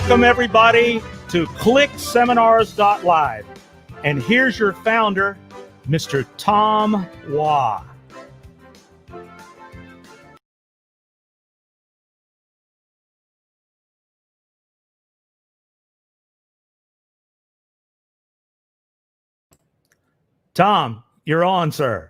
Welcome, everybody, to ClickSeminars.LIVE. And here's your founder, Mr. Tom Hua. Tom, you're on, sir.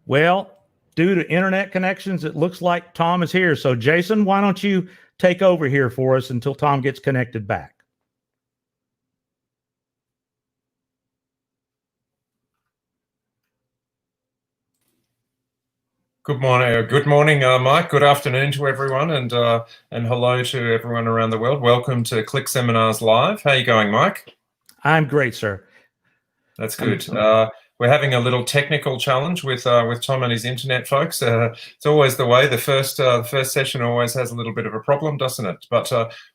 Well, due to internet connections, it looks like Tom is here. So Jason, why don't you take over here for us until Tom gets connected back? Good morning, Mike. Good afternoon to everyone, and hello to everyone around the world. Welcome to Click Seminars Live. How are you going, Mike? I'm great, sir. That's good. We're having a little technical challenge with Tom and his internet folks. It's always the way. The first session always has a little bit of a problem, doesn't it? But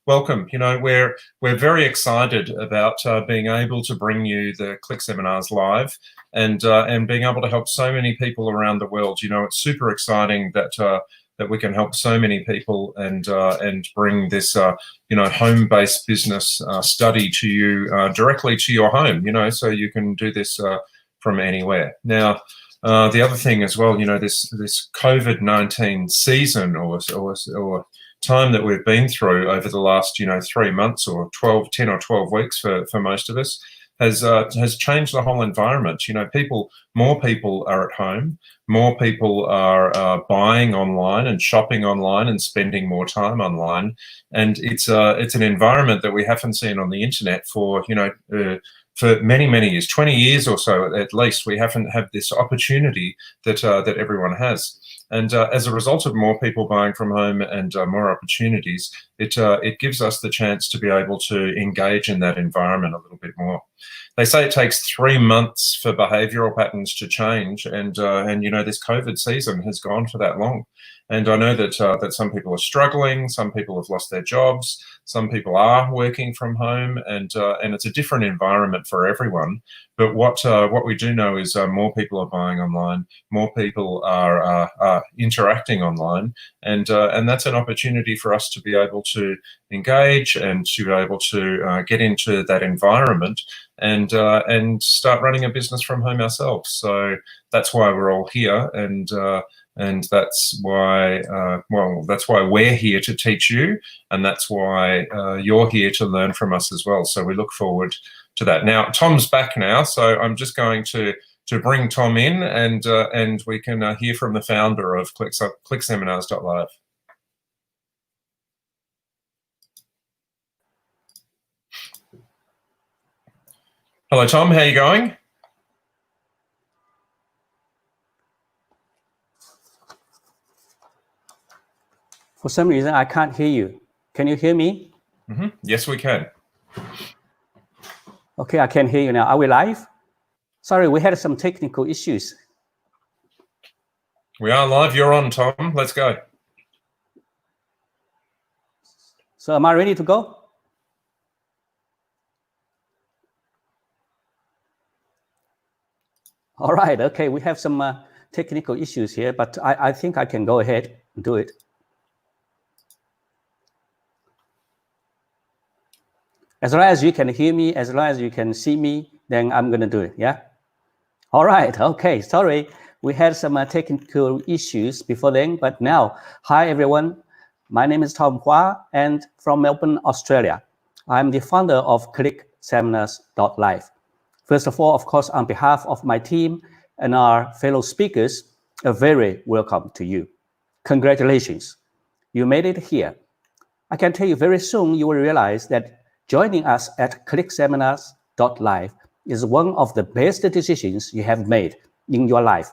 welcome. You know, we're very excited about being able to bring you the Click Seminars Live. And being able to help so many people around the world. You know, it's super exciting that we can help so many people and bring this home-based business study to you directly to your home. You know, so you can do this from anywhere. Now, the other thing as well, you know, this COVID-19 season or time that we've been through over the last 3 months or 10 or 12 weeks for most of us. Has changed the whole environment. You know, more people are at home, more people are buying online and shopping online and spending more time online, and it's an environment that we haven't seen on the internet for for many years, 20 years or so at least. We haven't had this opportunity that everyone has. And as a result of more people buying from home and more opportunities, it gives us the chance to be able to engage in that environment a little bit more. They say it takes 3 months for behavioural patterns to change, and you know, this COVID season has gone for that long. And I know that some people are struggling, some people have lost their jobs, some people are working from home, and it's a different environment for everyone. But what we do know is more people are buying online, more people are interacting online, and that's an opportunity for us to be able to engage and to be able to get into that environment and start running a business from home ourselves. So that's why we're all here, and that's why that's why we're here to teach you, and that's why you're here to learn from us as well. So we look forward to that. Now, Tom's back now, so I'm just going to bring Tom in, and we can hear from the founder of ClickSeminars.LIVE. Hello, Tom. How are you going? For some reason, I can't hear you. Can you hear me? Mm-hmm. Yes, we can. Okay, I can hear you now. Are we live? Sorry, we had some technical issues. We are live. You're on, Tom. Let's go. So am I ready to go? All right, okay, we have some technical issues here, but I think I can go ahead and do it. As long as you can hear me, as long as you can see me, then I'm going to do it, yeah? All right, okay, sorry. We had some technical issues before then, but now, hi everyone. My name is Tom Hua, and from Melbourne, Australia. I'm the founder of ClickSeminars.LIVE. First of all, of course, on behalf of my team and our fellow speakers, a very welcome to you. Congratulations, you made it here. I can tell you very soon you will realize that joining us at ClickSeminars.LIVE is one of the best decisions you have made in your life,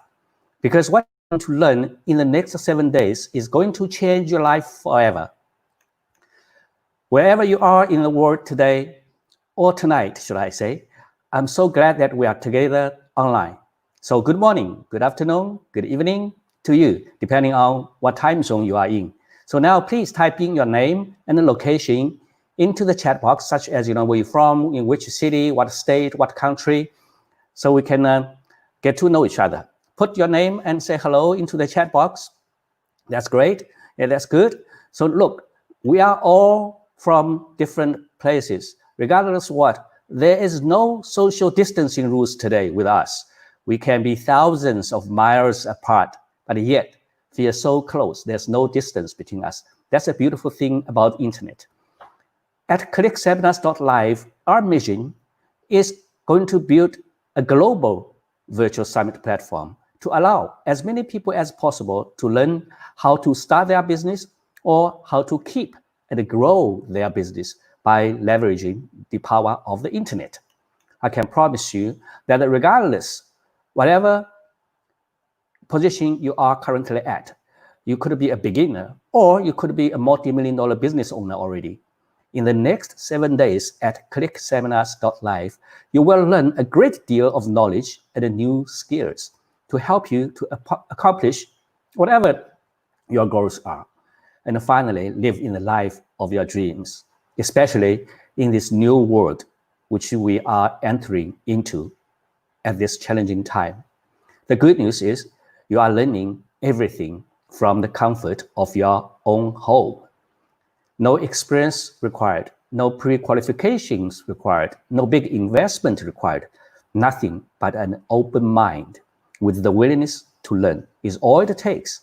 because what you're going to learn in the next 7 days is going to change your life forever. Wherever you are in the world today, or tonight, should I say, I'm so glad that we are together online. So good morning, good afternoon, good evening to you, depending on what time zone you are in. So now please type in your name and the location into the chat box, such as, where you're from, in which city, what state, what country, so we can get to know each other. Put your name and say hello into the chat box. That's great. Yeah, that's good. So look, we are all from different places. Regardless of what, there is no social distancing rules today with us. We can be thousands of miles apart, but yet we are so close. There's no distance between us. That's a beautiful thing about internet. At ClickSeminars.LIVE, our mission is going to build a global virtual summit platform to allow as many people as possible to learn how to start their business or how to keep and grow their business by leveraging the power of the internet. I can promise you that regardless, whatever position you are currently at, you could be a beginner or you could be a multi-million-dollar business owner already. In the next 7 days at ClickSeminars.LIVE, you will learn a great deal of knowledge and new skills to help you to accomplish whatever your goals are. And finally, live in the life of your dreams, especially in this new world which we are entering into at this challenging time. The good news is you are learning everything from the comfort of your own home. No experience required, no pre-qualifications required, no big investment required, nothing but an open mind with the willingness to learn is all it takes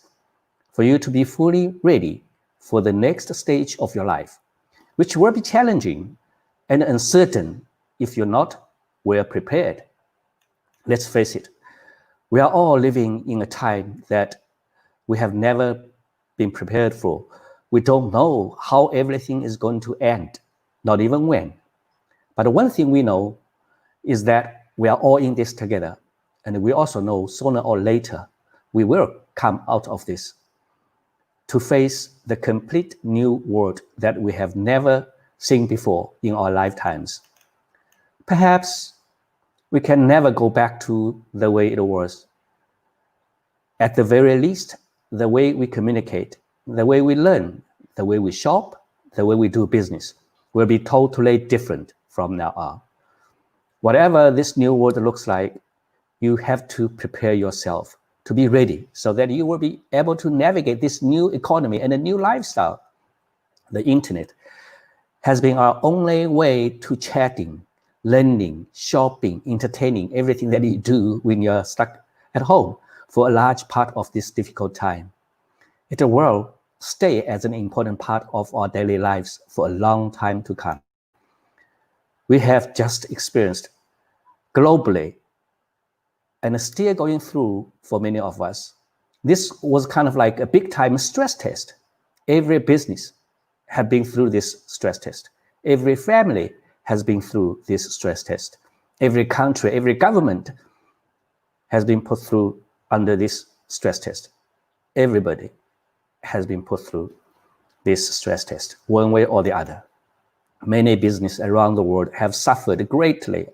for you to be fully ready for the next stage of your life, which will be challenging and uncertain if you're not well prepared. Let's face it, we are all living in a time that we have never been prepared for. We don't know how everything is going to end, not even when. But one thing we know is that we are all in this together. And we also know sooner or later, we will come out of this to face the complete new world that we have never seen before in our lifetimes. Perhaps we can never go back to the way it was. At the very least, the way we communicate, the way we learn, the way we shop, the way we do business will be totally different from now on. Whatever this new world looks like, you have to prepare yourself to be ready so that you will be able to navigate this new economy and a new lifestyle. The internet has been our only way to chatting, learning, shopping, entertaining, everything that you do when you're stuck at home for a large part of this difficult time. It will stay as an important part of our daily lives for a long time to come. We have just experienced globally and still going through for many of us. This was kind of like a big time stress test. Every business has been through this stress test. Every family has been through this stress test. Every country, every government has been put through under this stress test. Everybody has been put through this stress test, one way or the other. Many businesses around the world have suffered greatly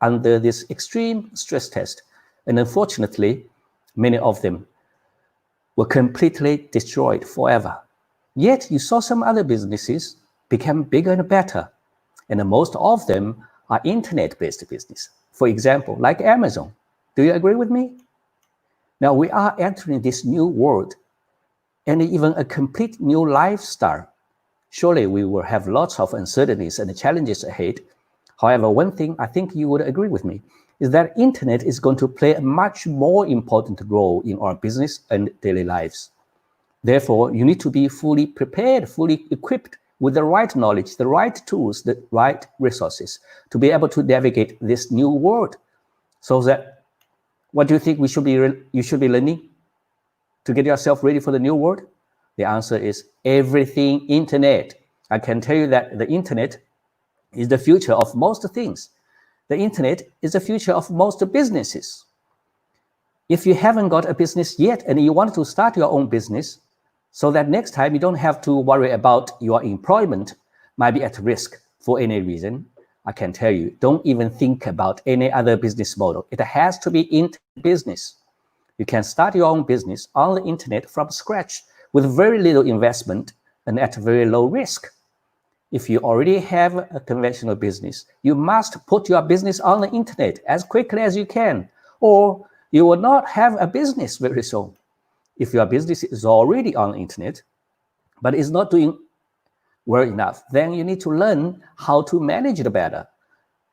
under this extreme stress test. And unfortunately, many of them were completely destroyed forever. Yet you saw some other businesses become bigger and better. And most of them are internet-based business. For example, like Amazon. Do you agree with me? Now we are entering this new world and even a complete new lifestyle. Surely we will have lots of uncertainties and challenges ahead. However, one thing I think you would agree with me is that internet is going to play a much more important role in our business and daily lives. Therefore, you need to be fully prepared, fully equipped with the right knowledge, the right tools, the right resources to be able to navigate this new world. So that, what do you think you should be learning to get yourself ready for the new world? The answer is everything internet. I can tell you that the internet is the future of most things. The internet is the future of most businesses. If you haven't got a business yet and you want to start your own business, so that next time you don't have to worry about your employment might be at risk for any reason, I can tell you, don't even think about any other business model. It has to be internet business. You can start your own business on the internet from scratch with very little investment and at very low risk. if you already have a conventional business, you must put your business on the internet as quickly as you can, or you will not have a business very soon. If your business is already on the internet, but is not doing well enough, then you need to learn how to manage it better.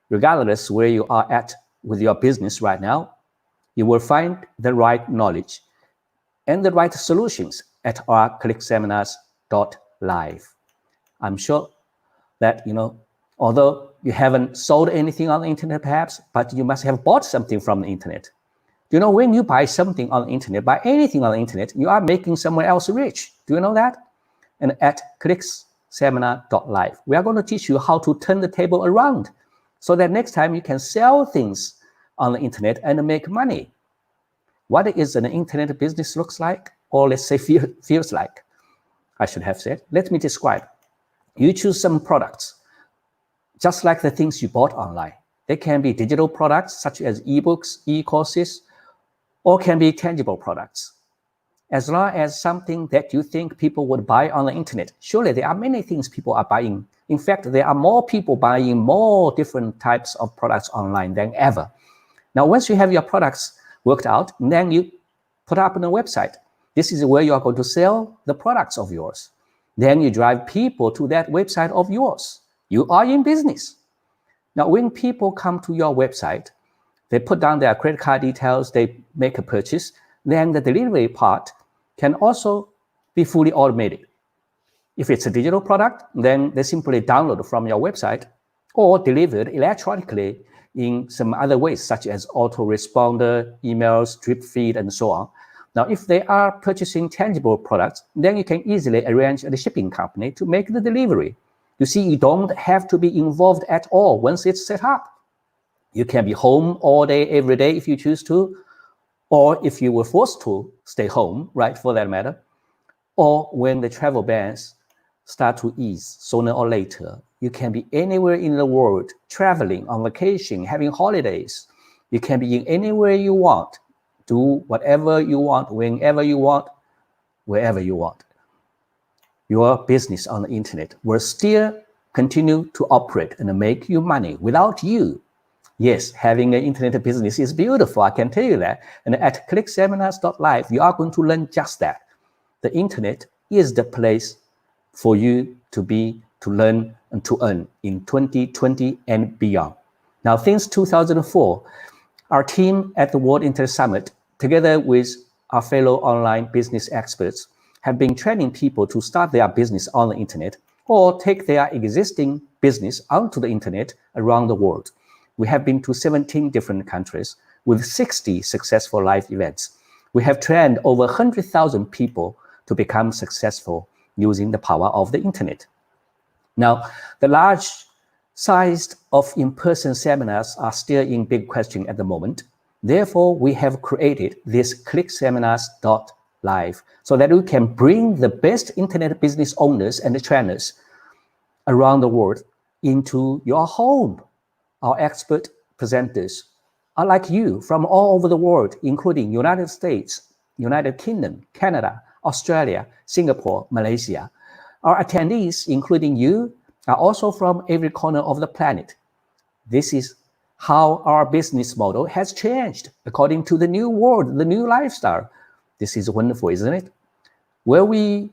Regardless where you are at with your business right now, you will find the right knowledge and the right solutions at our ClickSeminars.LIVE. I'm sure that, although you haven't sold anything on the internet perhaps, but you must have bought something from the internet. When you buy something on the internet, buy anything on the internet, you are making someone else rich. Do you know that? And at ClickSeminar.LIVE, we are going to teach you how to turn the table around so that next time you can sell things on the internet and make money. What is an internet business looks like, or let's say feels like, I should have said. Let me describe. You choose some products, just like the things you bought online. They can be digital products such as ebooks, e-courses, or can be tangible products. As long as something that you think people would buy on the internet, surely there are many things people are buying. In fact, there are more people buying more different types of products online than ever. Now, once you have your products worked out, then you put up on a website. This is where you are going to sell the products of yours. Then you drive people to that website of yours. You are in business. Now, when people come to your website, they put down their credit card details, they make a purchase, then the delivery part can also be fully automated. If it's a digital product, then they simply download from your website or delivered electronically in some other ways, such as autoresponder, emails, drip feed, and so on. Now, if they are purchasing tangible products, then you can easily arrange the shipping company to make the delivery. You see, you don't have to be involved at all once it's set up. You can be home all day, every day if you choose to, or if you were forced to stay home, right, for that matter, or when the travel bans start to ease sooner or later. You can be anywhere in the world, traveling, on vacation, having holidays. You can be in anywhere you want, do whatever you want, whenever you want, wherever you want. Your business on the internet will still continue to operate and make you money without you. Yes, having an internet business is beautiful, I can tell you that. And at ClickSeminars.LIVE, you are going to learn just that. The internet is the place for you to be, to learn, and to earn in 2020 and beyond. Now, since 2004, our team at the World Internet Summit, together with our fellow online business experts, have been training people to start their business on the internet or take their existing business onto the internet around the world. We have been to 17 different countries with 60 successful live events. We have trained over 100,000 people to become successful using the power of the internet. Now, the large size of in-person seminars are still in big question at the moment. Therefore, we have created this ClickSeminars.LIVE so that we can bring the best internet business owners and trainers around the world into your home. Our expert presenters are like you from all over the world, including United States, United Kingdom, Canada, Australia, Singapore, Malaysia. Our attendees, including you, are also from every corner of the planet. This is how our business model has changed according to the new world, the new lifestyle. This is wonderful, isn't it? Will we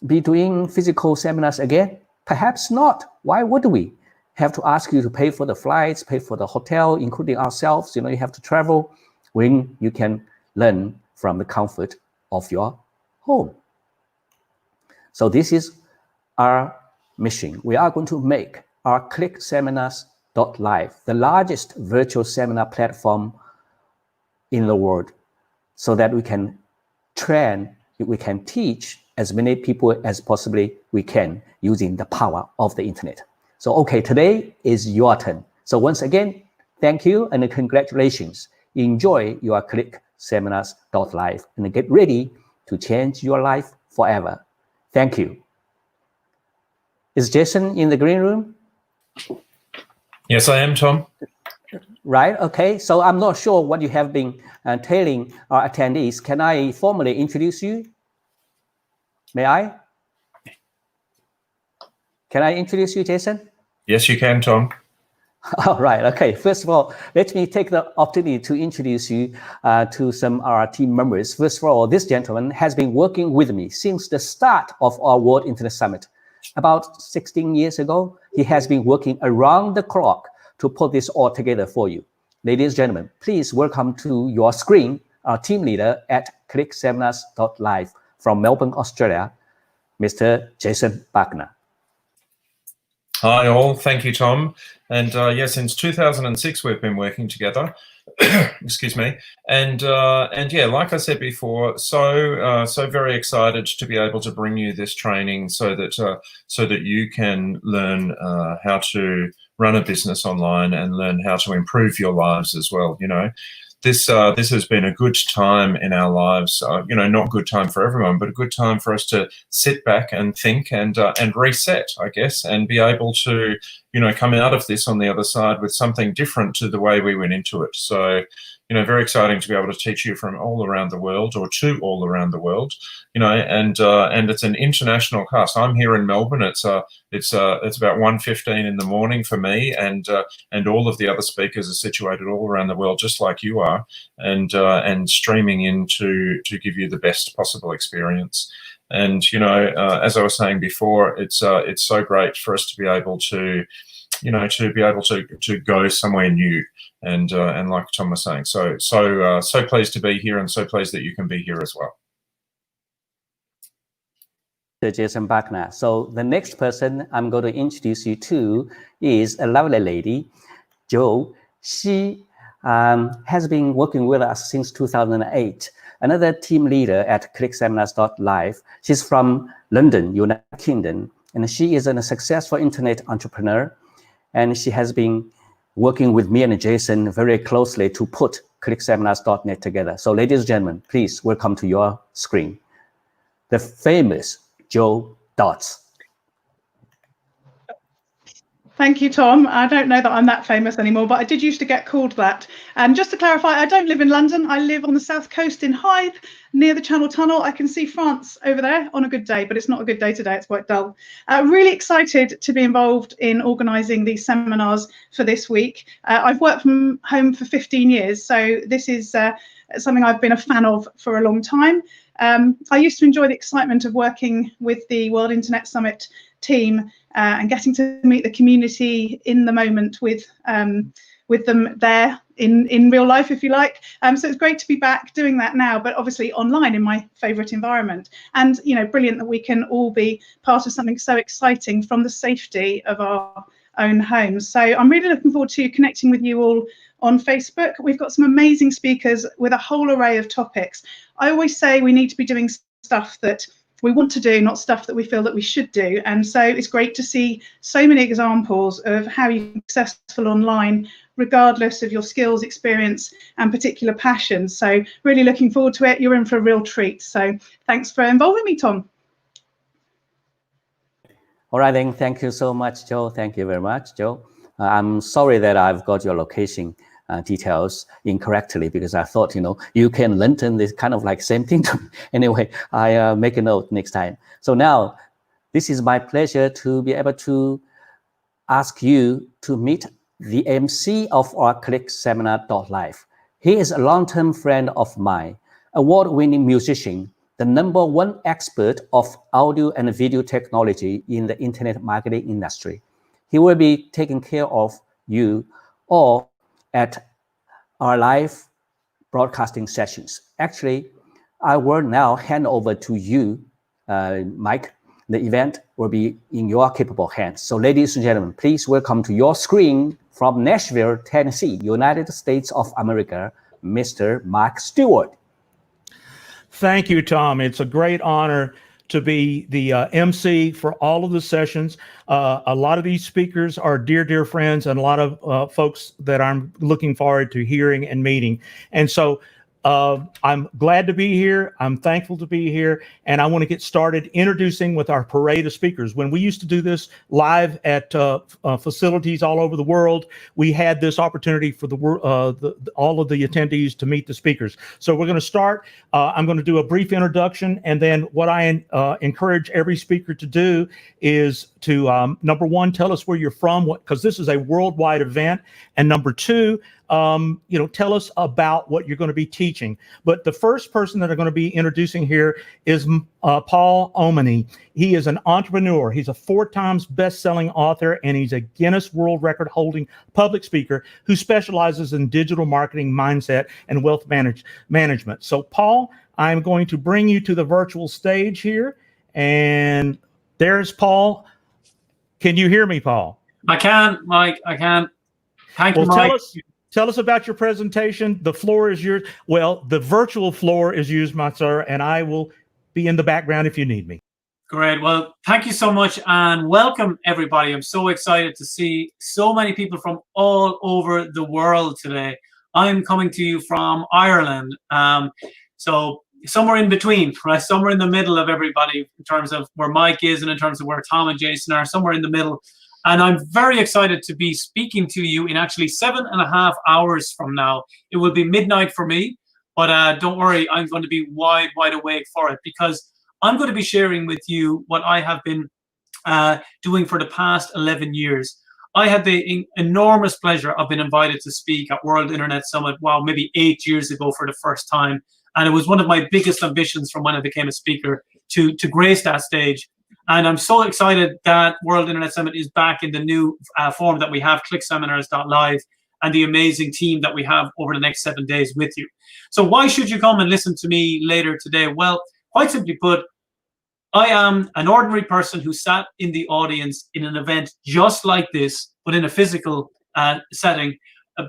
be doing physical seminars again? Perhaps not. Why would we have to ask you to pay for the flights, pay for the hotel, including ourselves? You have to travel when you can learn from the comfort of your home. So this is our mission. We are going to make our ClickSeminars.LIVE the largest virtual seminar platform in the world so that we can train, we can teach as many people as possibly we can using the power of the internet. So, okay, today is your turn. So once again, thank you and congratulations. Enjoy your ClickSeminars.LIVE and get ready to change your life forever. Thank you. Is Jason in the green room? Yes, I am, Tom. Right, okay. So I'm not sure what you have been telling our attendees. Can I formally introduce you? May I? Can I introduce you, Jason? Yes, you can, Tom. All right. Okay. First of all, let me take the opportunity to introduce you to some of our team members. First of all, this gentleman has been working with me since the start of our World Internet Summit. About 16 years ago, he has been working around the clock to put this all together for you. Ladies and gentlemen, please welcome to your screen our team leader at ClickSeminars.LIVE from Melbourne, Australia, Mr. Jason Buckner. Hi all, thank you, Tom. And yeah, since 2006 we've been working together. Excuse me. And yeah, like I said before, so very excited to be able to bring you this training so that you can learn how to run a business online and learn how to improve your lives as well. You know, this has been a good time in our lives. You know, not good time for everyone, but a good time for us to sit back and think and reset, I guess, and be able to, you know, come out of this on the other side with something different to the way we went into it. So, you know, very exciting to be able to teach you from all around the world, or to all around the world, you know, and it's an international class. I'm here in Melbourne. It's about 1:15 in the morning for me, and all of the other speakers are situated all around the world, just like you are, and streaming in to give you the best possible experience. And, you know, as I was saying before, it's so great for us to be able to, you know, to go somewhere new, and like Tom was saying, so pleased to be here, and so pleased that you can be here as well. Jason Buckner. So the next person I'm going to introduce you to is a lovely lady, Jo. She has been working with us since 2008. Another team leader at ClickSeminars.LIVE. She's from London, United Kingdom, and she is a successful internet entrepreneur. And she has been working with me and Jason very closely to put ClickSeminars.net together. So ladies and gentlemen, please welcome to your screen the famous Jo Dodds. Thank you, Tom. I don't know that I'm that famous anymore, but I did used to get called that. And just to clarify, I don't live in London. I live on the south coast in Hythe, near the Channel Tunnel. I can see France over there on a good day, but it's not a good day today. It's quite dull. Really excited to be involved in organising these seminars for this week. I've worked from home for 15 years, so this is something I've been a fan of for a long time. I used to enjoy the excitement of working with the World Internet Summit team and getting to meet the community in the moment with them there in real life, if you like. So it's great to be back doing that now, but obviously online in my favourite environment. And, you know, brilliant that we can all be part of something so exciting from the safety of our own homes. So I'm really looking forward to connecting with you all on Facebook. We've got some amazing speakers with a whole array of topics. I always say we need to be doing stuff that we want to do, not stuff that we feel that we should do. And so it's great to see so many examples of how you can be successful online, regardless of your skills, experience, and particular passions. So really looking forward to it. You're in for a real treat. So thanks for involving me, Tom. All right, then. Thank you so much, Jo. Thank you very much, Jo. I'm sorry that I've got your location details incorrectly, because I thought, you know, you can London is kind of like same thing to me. Anyway, I make a note next time. So now, this is my pleasure to be able to ask you to meet the MC of our ClickSeminar.LIVE. He is a long-term friend of mine, award-winning musician, the #1 expert of audio and video technology in the internet marketing industry. He will be taking care of you all at our live broadcasting sessions. Actually, I will now hand over to you, Mike. The event will be in your capable hands. So ladies and gentlemen, please welcome to your screen from Nashville, Tennessee, United States of America, Mr. Mark Stewart. Thank you, Tom. It's a great honor to be the MC for all of the sessions. A lot of these speakers are dear friends, and a lot of folks that I'm looking forward to hearing and meeting. And so I'm glad to be here. I'm thankful to be here. And I want to get started introducing with our parade of speakers. When we used to do this live at facilities all over the world, we had this opportunity for all of the attendees to meet the speakers. So we're going to start. I'm going to do a brief introduction. And then what I encourage every speaker to do is to, number one, tell us where you're from, because this is a worldwide event. And number two, tell us about what you're going to be teaching. But the first person that I'm going to be introducing here is Paul Omany. He is an entrepreneur. He's a 4-time best-selling author, and he's a Guinness World Record holding public speaker who specializes in digital marketing, mindset, and wealth management. So Paul, I'm going to bring you to the virtual stage here. And there's Paul. Can you hear me, Paul? I can, Mike. I can. Thank you, Mike. Mike. Tell us about your presentation. The floor is yours. Well, the virtual floor is yours, my sir, and I will be in the background if you need me. Great. Well, thank you so much and welcome, everybody. I'm so excited to see so many people from all over the world today. I'm coming to you from Ireland. So somewhere in between, right? Somewhere in the middle of everybody in terms of where Mike is and in terms of where Tom and Jason are, somewhere in the middle. And I'm very excited to be speaking to you in actually 7.5 hours from now. It will be midnight for me, but don't worry, I'm going to be wide awake for it, because I'm going to be sharing with you what I have been doing for the past 11 years. I had the enormous pleasure of being invited to speak at World Internet Summit, maybe 8 years ago for the first time. And it was one of my biggest ambitions from when I became a speaker to grace that stage. And I'm so excited that World Internet Summit is back in the new form that we have, ClickSeminars.LIVE, and the amazing team that we have over the next 7 days with you. So why should you come and listen to me later today? Well, quite simply put, I am an ordinary person who sat in the audience in an event just like this, but in a physical setting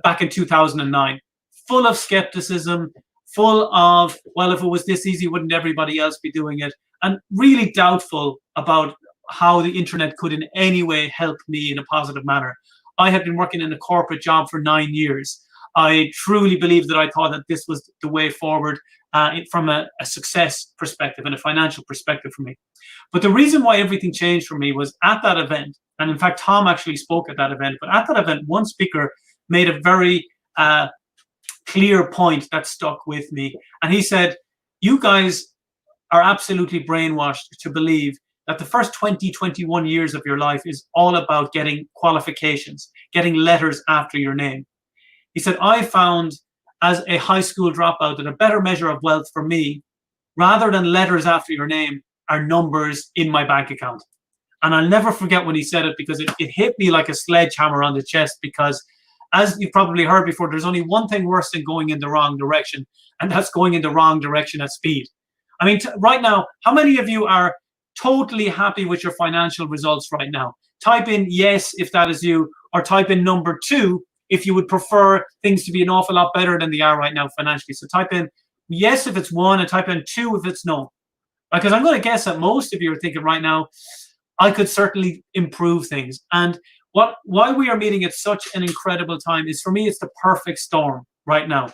back in 2009, full of skepticism, full of, well, if it was this easy, wouldn't everybody else be doing it? And really doubtful about how the internet could in any way help me in a positive manner. I had been working in a corporate job for 9 years. I truly believed that I thought that this was the way forward from a success perspective and a financial perspective for me. But the reason why everything changed for me was at that event, and in fact, Tom actually spoke at that event, but at that event, one speaker made a very clear point that stuck with me. And he said, you guys are absolutely brainwashed to believe that the first 21 years of your life is all about getting qualifications, getting letters after your name. He said, I found as a high school dropout that a better measure of wealth for me, rather than letters after your name, are numbers in my bank account. And I'll never forget when he said it, because it hit me like a sledgehammer on the chest, because as you've probably heard before, there's only one thing worse than going in the wrong direction, and that's going in the wrong direction at speed. I mean, right now, how many of you are totally happy with your financial results right now? Type in yes if that is you, or type in number 2 if you would prefer things to be an awful lot better than they are right now financially. So type in yes if it's 1, and type in 2 if it's no. Because I'm going to guess that most of you are thinking right now, I could certainly improve things. And why we are meeting at such an incredible time is, for me, it's the perfect storm right now.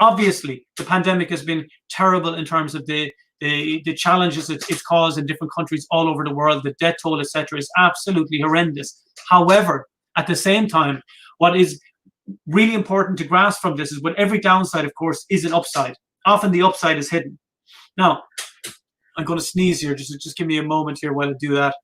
Obviously, the pandemic has been terrible in terms of the challenges it's caused in different countries all over the world. The death toll, etc., is absolutely horrendous. However, at the same time, what is really important to grasp from this is, with every downside, of course, is an upside. Often the upside is hidden. Now, I'm going to sneeze here. Just give me a moment here while I do that.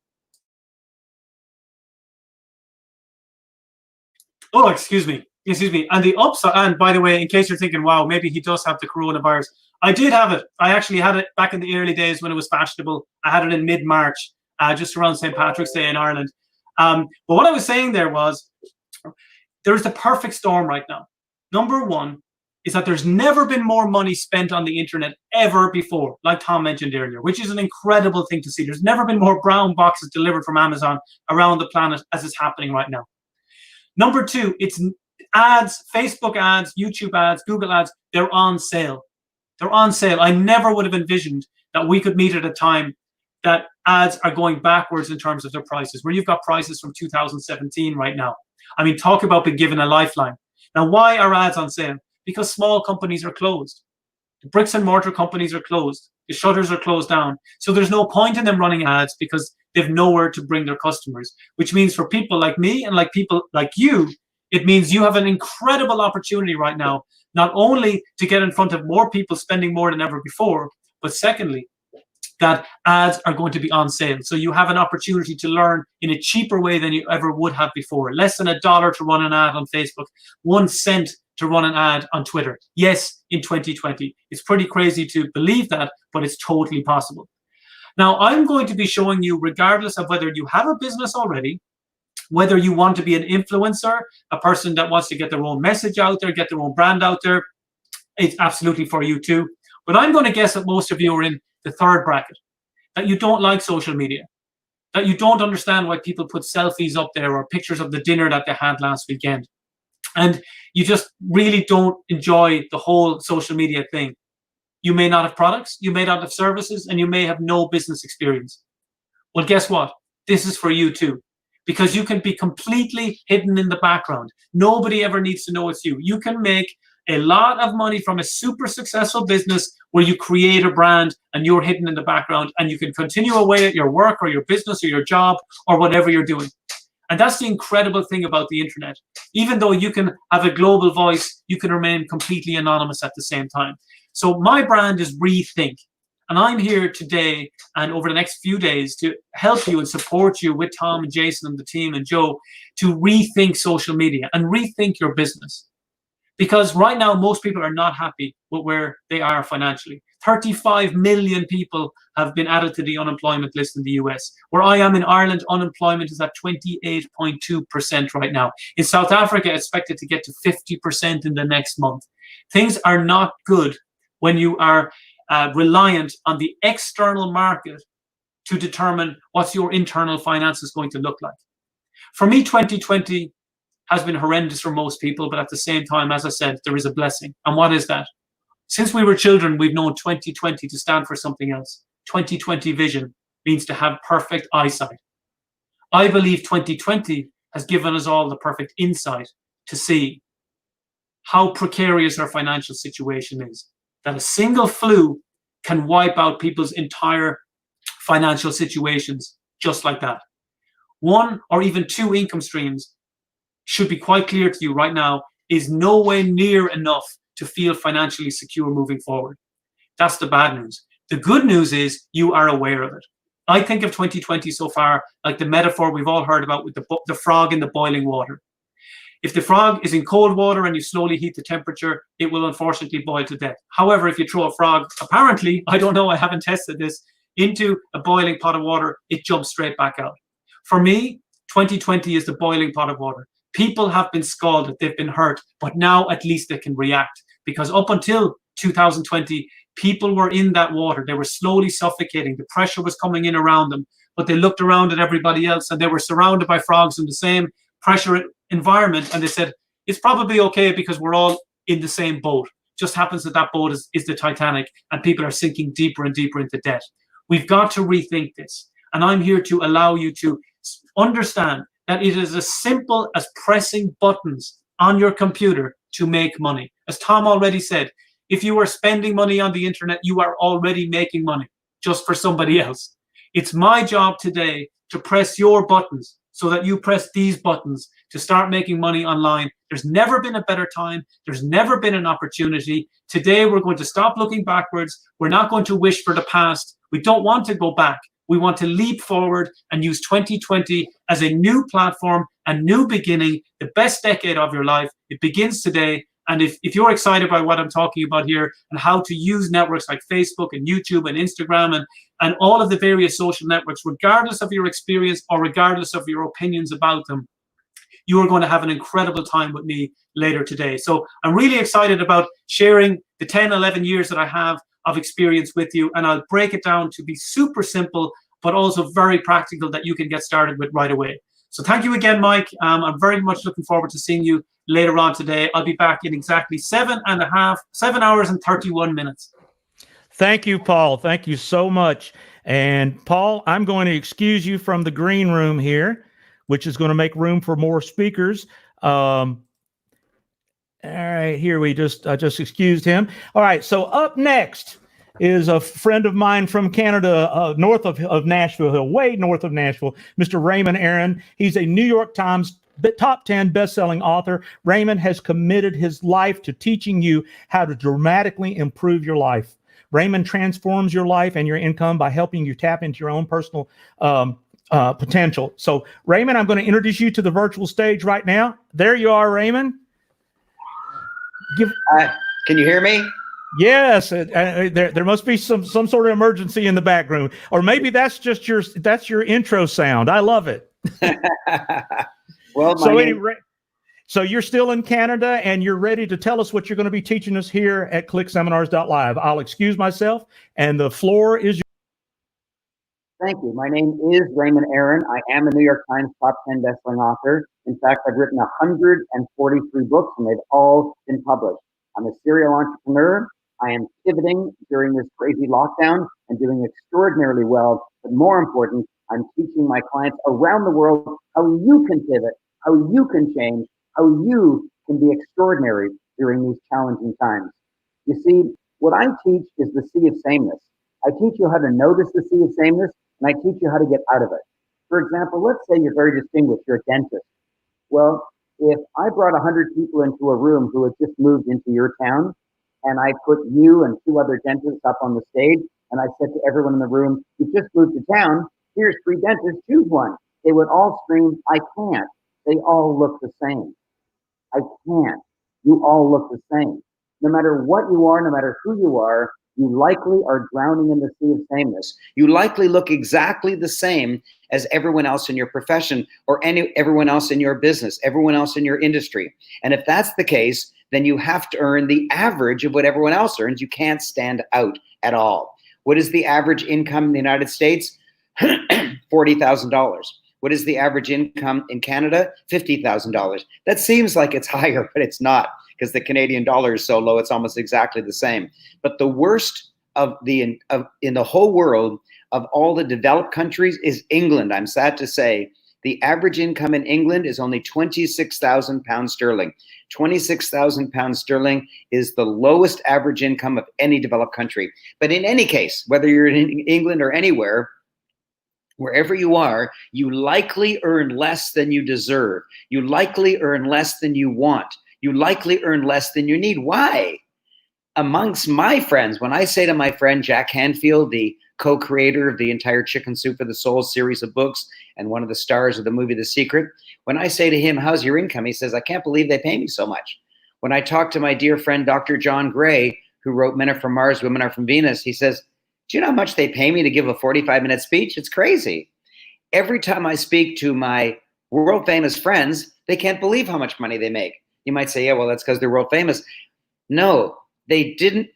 Oh, excuse me. And the upside, and by the way, in case you're thinking, wow, maybe he does have the coronavirus, I did have it. I actually had it back in the early days when it was fashionable. I had it in mid-March, just around St. Patrick's Day in Ireland. But what I was saying there was, there's the perfect storm right now. Number one is that there's never been more money spent on the internet ever before, like Tom mentioned earlier, which is an incredible thing to see. There's never been more brown boxes delivered from Amazon around the planet as is happening right now. Number two, it's ads, Facebook ads, YouTube ads, Google ads, they're on sale. They're on sale. I never would have envisioned that we could meet at a time that ads are going backwards in terms of their prices, where you've got prices from 2017 right now. I mean, talk about being given a lifeline. Now, why are ads on sale? Because small companies are closed. The bricks and mortar companies are closed. The shutters are closed down. So there's no point in them running ads because they've nowhere to bring their customers, which means for people like me and like people like you, it means you have an incredible opportunity right now, not only to get in front of more people spending more than ever before, but secondly, that ads are going to be on sale. So you have an opportunity to learn in a cheaper way than you ever would have before. Less than $1 to run an ad on Facebook, 1 cent to run an ad on Twitter. Yes, in 2020. It's pretty crazy to believe that, but it's totally possible. Now, I'm going to be showing you, regardless of whether you have a business already, whether you want to be an influencer, a person that wants to get their own message out there, get their own brand out there, it's absolutely for you too. But I'm going to guess that most of you are in the third bracket, that you don't like social media, that you don't understand why people put selfies up there or pictures of the dinner that they had last weekend. And you just really don't enjoy the whole social media thing. You may not have products, you may not have services, and you may have no business experience. Well, guess what? This is for you too, because you can be completely hidden in the background. Nobody ever needs to know it's you. You can make a lot of money from a super successful business where you create a brand and you're hidden in the background, and you can continue away at your work or your business or your job or whatever you're doing. And that's the incredible thing about the internet. Even though you can have a global voice, you can remain completely anonymous at the same time. So my brand is Rethink. And I'm here today and over the next few days to help you and support you with Tom and Jason and the team and Joe to rethink social media and rethink your business. Because right now, most people are not happy with where they are financially. 35 million people have been added to the unemployment list in the US. Where I am in Ireland, unemployment is at 28.2% right now. In South Africa, expected to get to 50% in the next month. Things are not good when you are reliant on the external market to determine what's your internal finances going to look like. For me, 2020 has been horrendous for most people, but at the same time, as I said, there is a blessing. And what is that? Since we were children, we've known 2020 to stand for something else. 2020 vision means to have perfect eyesight. I believe 2020 has given us all the perfect insight to see how precarious our financial situation is. That a single flu can wipe out people's entire financial situations just like that. 1 or even 2 income streams should be quite clear to you right now is nowhere near enough to feel financially secure moving forward. That's the bad news. The good news is you are aware of it. I think of 2020 so far like the metaphor we've all heard about with the frog in the boiling water. If the frog is in cold water and you slowly heat the temperature, it will unfortunately boil to death. However, if you throw a frog, apparently, I don't know, I haven't tested this, into a boiling pot of water, it jumps straight back out. For me, 2020 is the boiling pot of water. People have been scalded, they've been hurt, but now at least they can react. Because up until 2020, people were in that water. They were slowly suffocating. The pressure was coming in around them, but they looked around at everybody else and they were surrounded by frogs in the same pressure environment. And they said, it's probably okay because we're all in the same boat. Just happens that that boat is the Titanic and people are sinking deeper and deeper into debt. We've got to rethink this. And I'm here to allow you to understand that it is as simple as pressing buttons on your computer to make money. As Tom already said, if you are spending money on the internet, you are already making money just for somebody else. It's my job today to press your buttons so that you press these buttons to start making money online. There's never been a better time. There's never been an opportunity. Today, we're going to stop looking backwards. We're not going to wish for the past. We don't want to go back. We want to leap forward and use 2020 as a new platform, a new beginning, the best decade of your life. It begins today. And if you're excited by what I'm talking about here and how to use networks like Facebook and YouTube and Instagram and all of the various social networks, regardless of your experience or regardless of your opinions about them, you are going to have an incredible time with me later today. So I'm really excited about sharing the 10, 11 years that I have of experience with you. And I'll break it down to be super simple, but also very practical that you can get started with right away. So thank you again, Mike. I'm very much looking forward to seeing you later on today. I'll be back in exactly 7 hours and 31 minutes. Thank you, Paul. Thank you so much. And Paul, I'm going to excuse you from the green room here, which is going to make room for more speakers. All right, here I just excused him. All right, so up next is a friend of mine from Canada, north of Nashville, way north of Nashville, Mr. Raymond Aaron. He's a New York Times top 10 best-selling author. Raymond has committed his life to teaching you how to dramatically improve your life. Raymond transforms your life and your income by helping you tap into your own personal potential. So, Raymond, I'm going to introduce you to the virtual stage right now. There you are, Raymond. Can you hear me? Yes, there must be some sort of emergency in the background, or maybe that's just your intro sound. I love it. Well, so you're still in Canada and you're ready to tell us what you're going to be teaching us here at ClickSeminars.LIVE. I'll excuse myself, and the floor is yours. Thank you. My name is Raymond Aaron. I am a New York Times top 10 bestselling author. In fact, I've written 143 books, and they've all been published. I'm a serial entrepreneur. I am pivoting during this crazy lockdown and doing extraordinarily well. But more important, I'm teaching my clients around the world how you can pivot, how you can change, how you can be extraordinary during these challenging times. You see, what I teach is the sea of sameness. I teach you how to notice the sea of sameness, and I teach you how to get out of it. For example, let's say you're very distinguished, you're a dentist. Well, if I brought 100 people into a room who had just moved into your town, and I put you and 2 other dentists up on the stage, and I said to everyone in the room, you just moved to town, here's 3 dentists, choose one. They would all scream, I can't. They all look the same. I can't. You all look the same. No matter what you are, no matter who you are, you likely are drowning in the sea of sameness. You likely look exactly the same as everyone else in your profession or everyone else in your business, everyone else in your industry. And if that's the case, then you have to earn the average of what everyone else earns. You can't stand out at all. What is the average income in the United States? $40,000. What is the average income in Canada? $50,000. That seems like it's higher, but it's not, because the Canadian dollar is so low, it's almost exactly the same. But the worst in the whole world of all the developed countries is England. I'm sad to say the average income in England is only 26,000 pounds sterling. 26,000 pounds sterling is the lowest average income of any developed country. But in any case, whether you're in England or anywhere, wherever you are, you likely earn less than you deserve. You likely earn less than you want. You likely earn less than you need. Why? Amongst my friends, when I say to my friend Jack Canfield, the co-creator of the entire Chicken Soup for the Soul series of books and one of the stars of the movie The Secret, when I say to him, how's your income? He says, I can't believe they pay me so much. When I talk to my dear friend Dr. John Gray, who wrote Men Are From Mars, Women Are From Venus, he says, do you know how much they pay me to give a 45-minute speech? It's crazy. Every time I speak to my world famous friends, they can't believe how much money they make. You might say, yeah, well, that's because they're world famous. No, they didn't.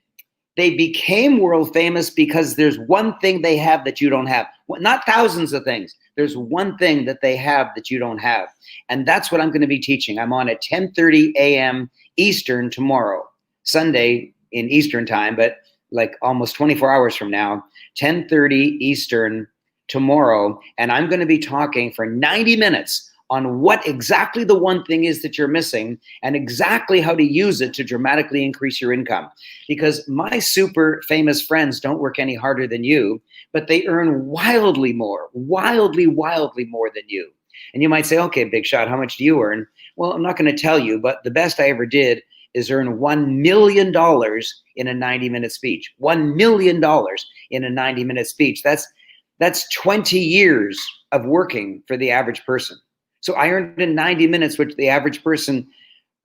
They became world famous because there's one thing they have that you don't have. Not thousands of things. There's one thing that they have that you don't have. And that's what I'm going to be teaching. I'm on at 10:30 a.m. Eastern tomorrow, Sunday in Eastern time, but like almost 24 hours from now, 10:30 Eastern tomorrow. And I'm going to be talking for 90 minutes on what exactly the one thing is that you're missing and exactly how to use it to dramatically increase your income. Because my super famous friends don't work any harder than you, but they earn wildly more than you. And you might say, okay, Big Shot, how much do you earn? Well, I'm not going to tell you, but the best I ever did is earn $1 million in a 90-minute speech. $1 million in a 90-minute speech. That's 20 years of working for the average person. So I earned in 90 minutes, which the average person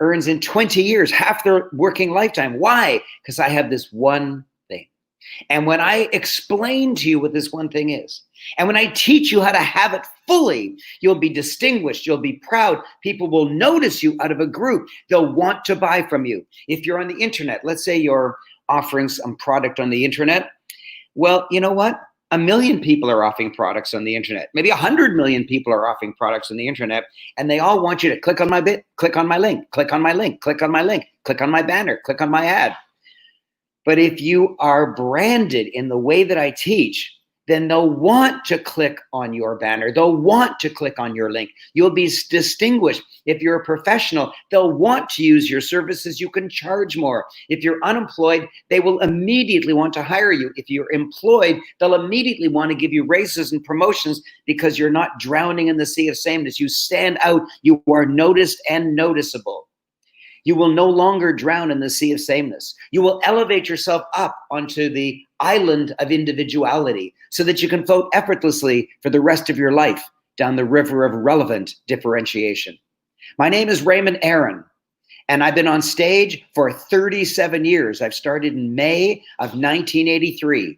earns in 20 years, half their working lifetime. Why? Because I have this one thing. And when I explain to you what this one thing is, and when I teach you how to have it fully, you'll be distinguished, you'll be proud. People will notice you out of a group. They'll want to buy from you. If you're on the internet, let's say you're offering some product on the internet. Well, you know what? 1 million people are offering products on the internet. Maybe 100 million people are offering products on the internet, and they all want you to click on my bit, click on my link, click on my link, click on my link, click on my banner, click on my ad. But if you are branded in the way that I teach, then they'll want to click on your banner. They'll want to click on your link. You'll be distinguished. If you're a professional, they'll want to use your services. You can charge more. If you're unemployed, they will immediately want to hire you. If you're employed, they'll immediately want to give you raises and promotions because you're not drowning in the sea of sameness. You stand out. You are noticed and noticeable. You will no longer drown in the sea of sameness. You will elevate yourself up onto the island of individuality so that you can float effortlessly for the rest of your life down the river of relevant differentiation. My name is Raymond Aaron, and I've been on stage for 37 years. I've started in May of 1983.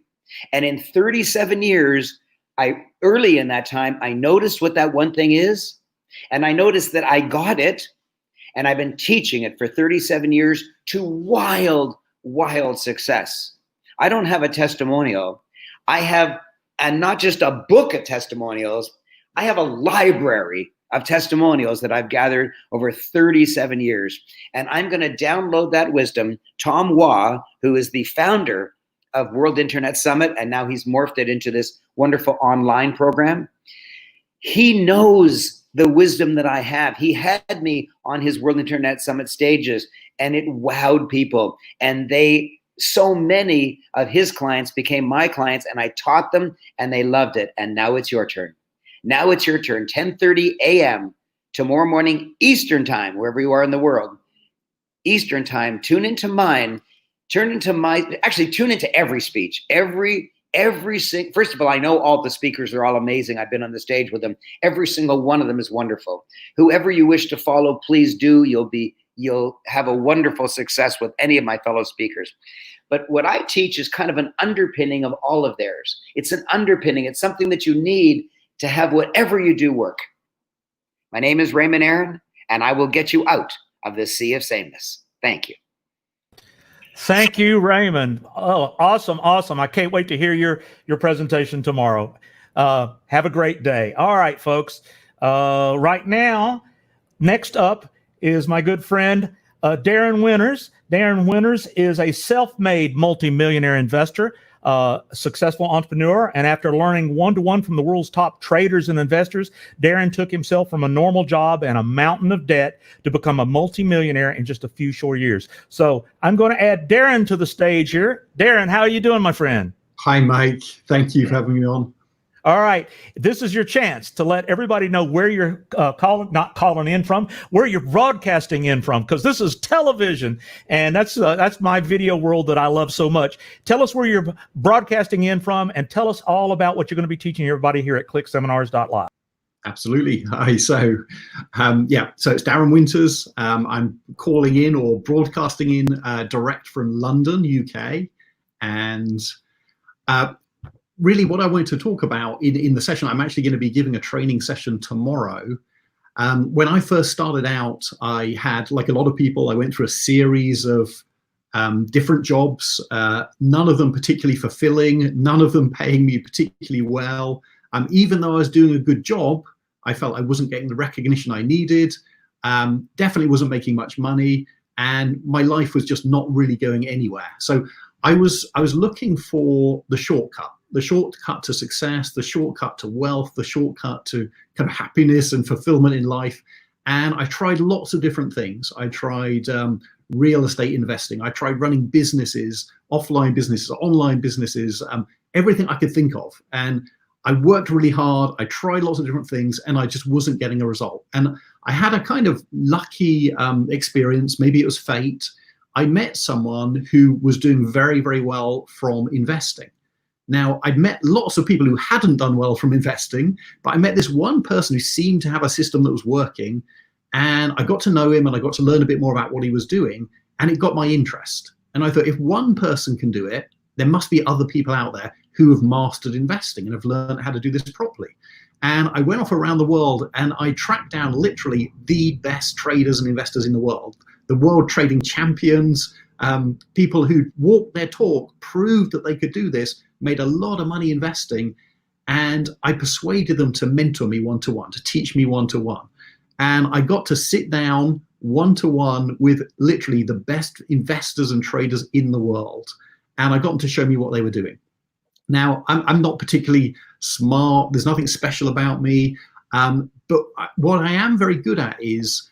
And in 37 years, early in that time, I noticed what that one thing is, and I noticed that I got it. And I've been teaching it for 37 years to wild, wild success. I don't have a testimonial. I have, and not just a book of testimonials, I have a library of testimonials that I've gathered over 37 years. And I'm going to download that wisdom. Tom Waugh, who is the founder of World Internet Summit, and now he's morphed it into this wonderful online program. He knows the wisdom that I have. He had me on his World Internet Summit stages, and it wowed people. And so many of his clients became my clients, and I taught them, and they loved it. And now it's your turn. Now it's your turn. 10:30 a.m. tomorrow morning, Eastern time, wherever you are in the world. Eastern time. Tune into mine. Tune into every speech. First of all, I know all the speakers are all amazing. I've been on the stage with them. Every single one of them is wonderful. Whoever you wish to follow, please do. You'll have a wonderful success with any of my fellow speakers. But what I teach is kind of an underpinning of all of theirs. It's an underpinning. It's something that you need to have whatever you do work. My name is Raymond Aaron, and I will get you out of this sea of sameness. Thank you. Thank you, Raymond. Oh, awesome, awesome. I can't wait to hear your presentation tomorrow. Have a great day. All right, folks. Right now, next up is my good friend, Darren Winters. Darren Winters is a self-made multimillionaire investor, successful entrepreneur, and after learning one-to-one from the world's top traders and investors, Darren took himself from a normal job and a mountain of debt to become a multimillionaire in just a few short years. So I'm going to add Darren to the stage here. Darren, how are you doing, my friend? Hi, Mike. Thank you for having me on. All right. This is your chance to let everybody know where you're not calling in from, where you're broadcasting in from, because this is television, and that's my video world that I love so much. Tell us where you're broadcasting in from, and tell us all about what you're going to be teaching everybody here at ClickSeminars.LIVE. Absolutely. Hi. So it's Darren Winters. I'm calling in or broadcasting in direct from London, UK, and really what I wanted to talk about in the session, I'm actually going to be giving a training session tomorrow. When I first started out, I had, like a lot of people, I went through a series of different jobs, none of them particularly fulfilling, none of them paying me particularly well. Even though I was doing a good job, I felt I wasn't getting the recognition I needed, definitely wasn't making much money, and my life was just not really going anywhere. So I was looking for the shortcut to success, the shortcut to wealth, the shortcut to kind of happiness and fulfillment in life. And I tried lots of different things. I tried real estate investing. I tried running businesses, offline businesses, online businesses, everything I could think of. And I worked really hard. I tried lots of different things, and I just wasn't getting a result. And I had a kind of lucky experience. Maybe it was fate. I met someone who was doing very, very well from investing. Now, I'd met lots of people who hadn't done well from investing, but I met this one person who seemed to have a system that was working, and I got to know him and I got to learn a bit more about what he was doing, and it got my interest. And I thought, if one person can do it, there must be other people out there who have mastered investing and have learned how to do this properly. And I went off around the world and I tracked down literally the best traders and investors in the world trading champions, people who walked their talk, proved that they could do this, made a lot of money investing, and I persuaded them to mentor me one-to-one, to teach me one-to-one. And I got to sit down one-to-one with literally the best investors and traders in the world. And I got them to show me what they were doing. Now, I'm not particularly smart. There's nothing special about me. But what I am very good at is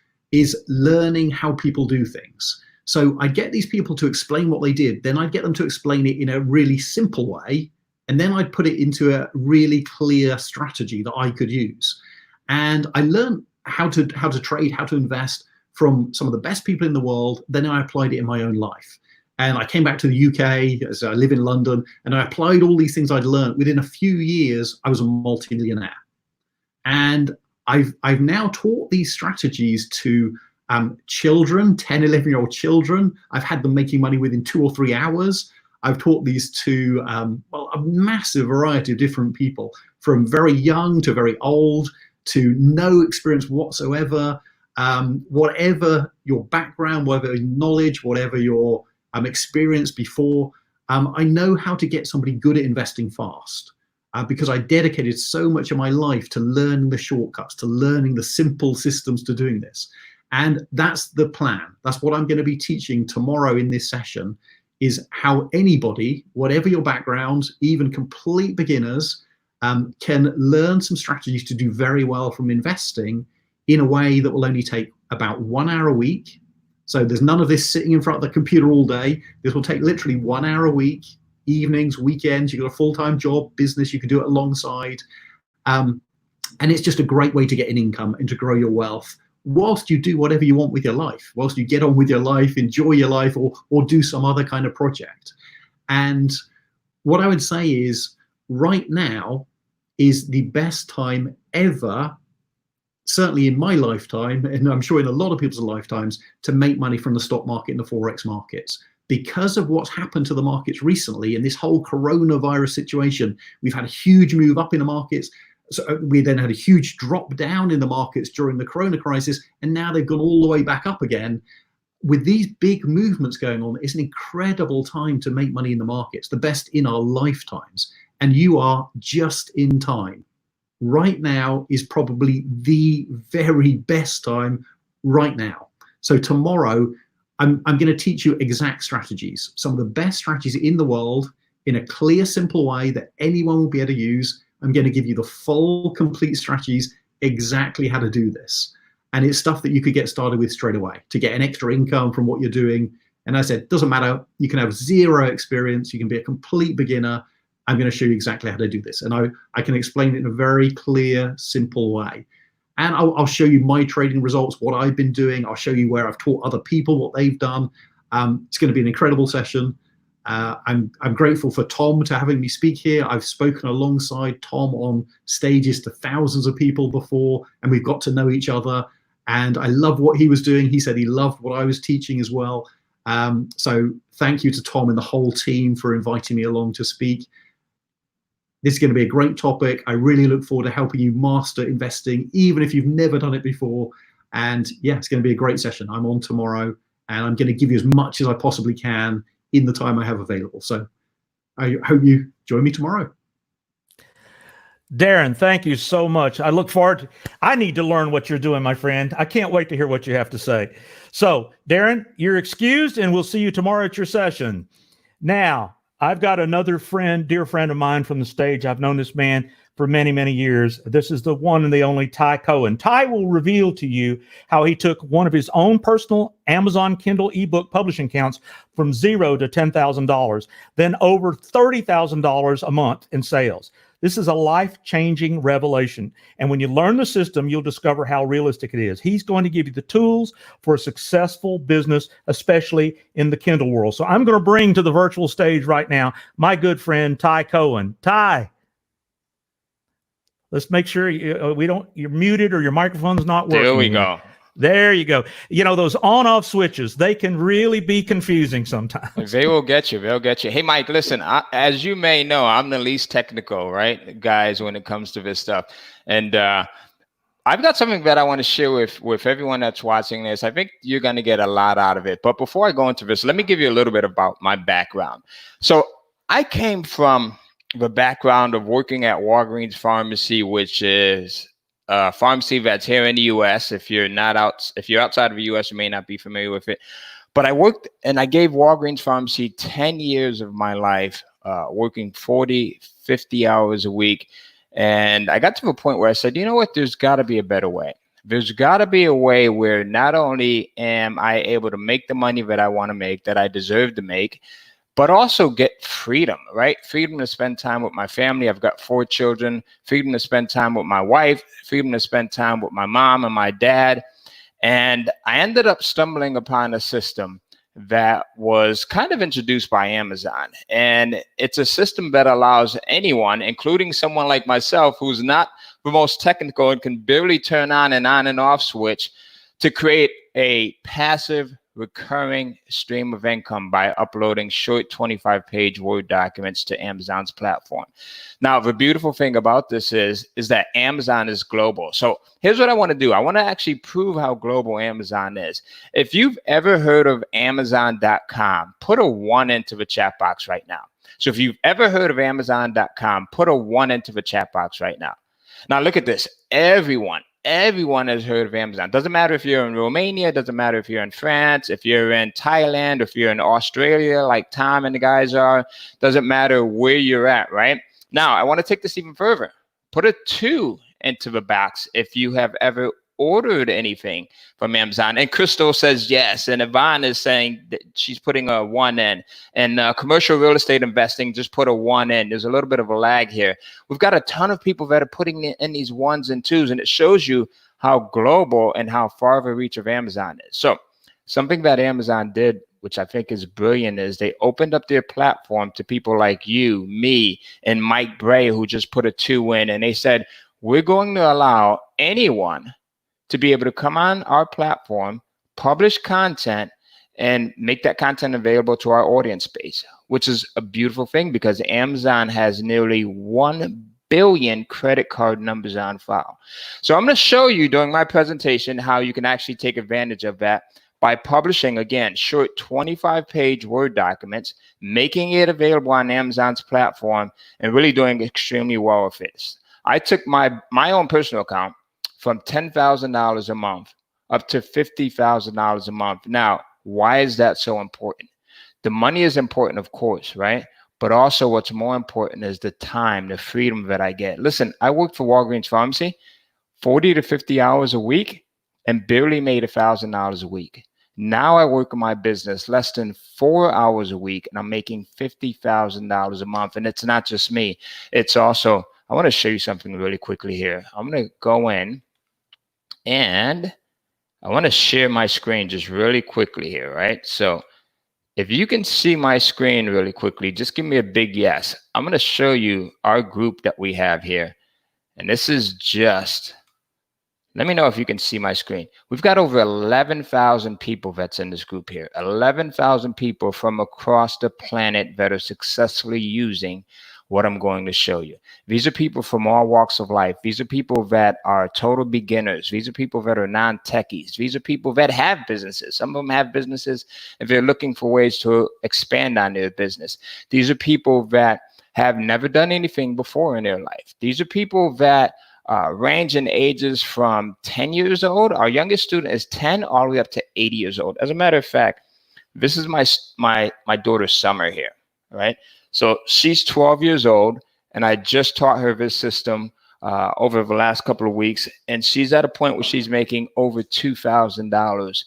learning how people do things. So I'd get these people to explain what they did. Then I'd get them to explain it in a really simple way. And then I'd put it into a really clear strategy that I could use. And I learned how to trade, how to invest from some of the best people in the world. Then I applied it in my own life. And I came back to the UK, as I live in London, and I applied all these things I'd learned. Within a few years, I was a multi-millionaire. And I've now taught these strategies to children, 10, 11-year-old children. I've had them making money within 2 or 3 hours. I've taught these to a massive variety of different people, from very young to very old, to no experience whatsoever. Whatever your background, whatever your knowledge, whatever your experience before, I know how to get somebody good at investing fast. Because I dedicated so much of my life to learning the shortcuts, to learning the simple systems to doing this. And that's the plan. That's what I'm going to be teaching tomorrow in this session, is how anybody, whatever your background, even complete beginners, can learn some strategies to do very well from investing in a way that will only take about 1 hour a week. So there's none of this sitting in front of the computer all day. This will take literally 1 hour a week. Evenings, weekends, you've got a full-time job, business, you can do it alongside. And it's just a great way to get an income and to grow your wealth whilst you do whatever you want with your life, whilst you get on with your life, enjoy your life, or do some other kind of project. And what I would say is, right now is the best time ever, certainly in my lifetime, and I'm sure in a lot of people's lifetimes, to make money from the stock market and the Forex markets. Because of what's happened to the markets recently and this whole coronavirus situation, we've had a huge move up in the markets. So we then had a huge drop down in the markets during the corona crisis, and now they've gone all the way back up again. With these big movements going on, it's an incredible time to make money in the markets, the best in our lifetimes. And you are just in time. Right now is probably the very best time right now. So tomorrow, I'm going to teach you exact strategies, some of the best strategies in the world, in a clear, simple way that anyone will be able to use. I'm going to give you the full, complete strategies, exactly how to do this. And it's stuff that you could get started with straight away to get an extra income from what you're doing. And as I said, it doesn't matter. You can have zero experience. You can be a complete beginner. I'm going to show you exactly how to do this. And I can explain it in a very clear, simple way. And I'll show you my trading results, what I've been doing. I'll show you where I've taught other people what they've done. It's going to be an incredible session. I'm grateful for Tom to having me speak here. I've spoken alongside Tom on stages to thousands of people before, and we've got to know each other. And I love what he was doing. He said he loved what I was teaching as well. So thank you to Tom and the whole team for inviting me along to speak. This is going to be a great topic. I really look forward to helping you master investing, even if you've never done it before. And yeah, it's going to be a great session. I'm on tomorrow, and I'm going to give you as much as I possibly can in the time I have available. So I hope you join me tomorrow. Darren, thank you so much. I look forward to, I need to learn what you're doing, my friend. I can't wait to hear what you have to say. So Darren, you're excused, and we'll see you tomorrow at your session. Now, I've got another friend, dear friend of mine from the stage. I've known this man for many, many years. This is the one and the only Ty Cohen. Ty will reveal to you how he took one of his own personal Amazon Kindle ebook publishing accounts from $0 to $10,000, then over $30,000 a month in sales. This is a life-changing revelation. And when you learn the system, you'll discover how realistic it is. He's going to give you the tools for a successful business, especially in the Kindle world. So I'm going to bring to the virtual stage right now my good friend, Ty Cohen. Ty, let's make sure you're muted or your microphone's not working. There we go. There you go. You know, those on-off switches, they can really be confusing sometimes. They will get you. They'll get you. Hey, Mike, listen, as you may know, I'm the least technical, right, guys, when it comes to this stuff. And I've got something that I want to share with everyone that's watching this. I think you're going to get a lot out of it. But before I go into this, let me give you a little bit about my background. So I came from the background of working at Walgreens Pharmacy, which is pharmacy that's here in the U.S. If you're outside of the U.S., you may not be familiar with it. But I worked and I gave Walgreens Pharmacy 10 years of my life working 40, 50 hours a week. And I got to a point where I said, you know what, there's got to be a better way. There's got to be a way where not only am I able to make the money that I want to make, that I deserve to make, but also get freedom, right? Freedom to spend time with my family. I've got 4 children. Freedom to spend time with my wife. Freedom to spend time with my mom and my dad. And I ended up stumbling upon a system that was kind of introduced by Amazon. And it's a system that allows anyone, including someone like myself, who's not the most technical and can barely turn on and off switch, to create a passive recurring stream of income by uploading short 25-page Word documents to Amazon's platform. Now, the beautiful thing about this is that Amazon is global. So here's what I want to do. I want to actually prove how global Amazon is. If you've ever heard of Amazon.com, put a 1 into the chat box right now. So if you've ever heard of Amazon.com, put a 1 into the chat box right now. Now look at this. Everyone has heard of Amazon. Doesn't matter if you're in Romania, doesn't matter if you're in France, if you're in Thailand, if you're in Australia, like Tom and the guys are, doesn't matter where you're at, right? Now, I want to take this even further. Put a 2 into the box if you have ever ordered anything from Amazon. And Crystal says yes. And Yvonne is saying that she's putting a 1 in. And commercial real estate investing, just put a 1 in. There's a little bit of a lag here. We've got a ton of people that are putting in these 1s and 2s, and it shows you how global and how far of a reach of Amazon is. So something that Amazon did, which I think is brilliant, is they opened up their platform to people like you, me, and Mike Bray, who just put a 2 in. And they said, we're going to allow anyone to be able to come on our platform, publish content, and make that content available to our audience base, which is a beautiful thing because Amazon has nearly 1 billion credit card numbers on file. So I'm going to show you during my presentation how you can actually take advantage of that by publishing, again, short 25-page Word documents, making it available on Amazon's platform, and really doing extremely well with it. I took my own personal account from $10,000 a month up to $50,000 a month. Now, why is that so important? The money is important, of course, right? But also what's more important is the time, the freedom that I get. Listen, I worked for Walgreens Pharmacy 40 to 50 hours a week and barely made $1,000 a week. Now I work in my business less than 4 hours a week and I'm making $50,000 a month. And it's not just me. It's also, I want to show you something really quickly here. I'm going to go in and I want to share my screen just really quickly here, right? So if you can see my screen really quickly, just give me a big yes. I'm going to show you our group that we have here. And this is just, let me know if you can see my screen. We've got over 11,000 people that's in this group here. 11,000 people from across the planet that are successfully using what I'm going to show you. These are people from all walks of life. These are people that are total beginners. These are people that are non-techies. These are people that have businesses. Some of them have businesses and they're looking for ways to expand on their business. These are people that have never done anything before in their life. These are people that range in ages from 10 years old. Our youngest student is 10 all the way up to 80 years old. As a matter of fact, this is my daughter's Summer here, right? So she's 12 years old, and I just taught her this system over the last couple of weeks, and she's at a point where she's making over $2,000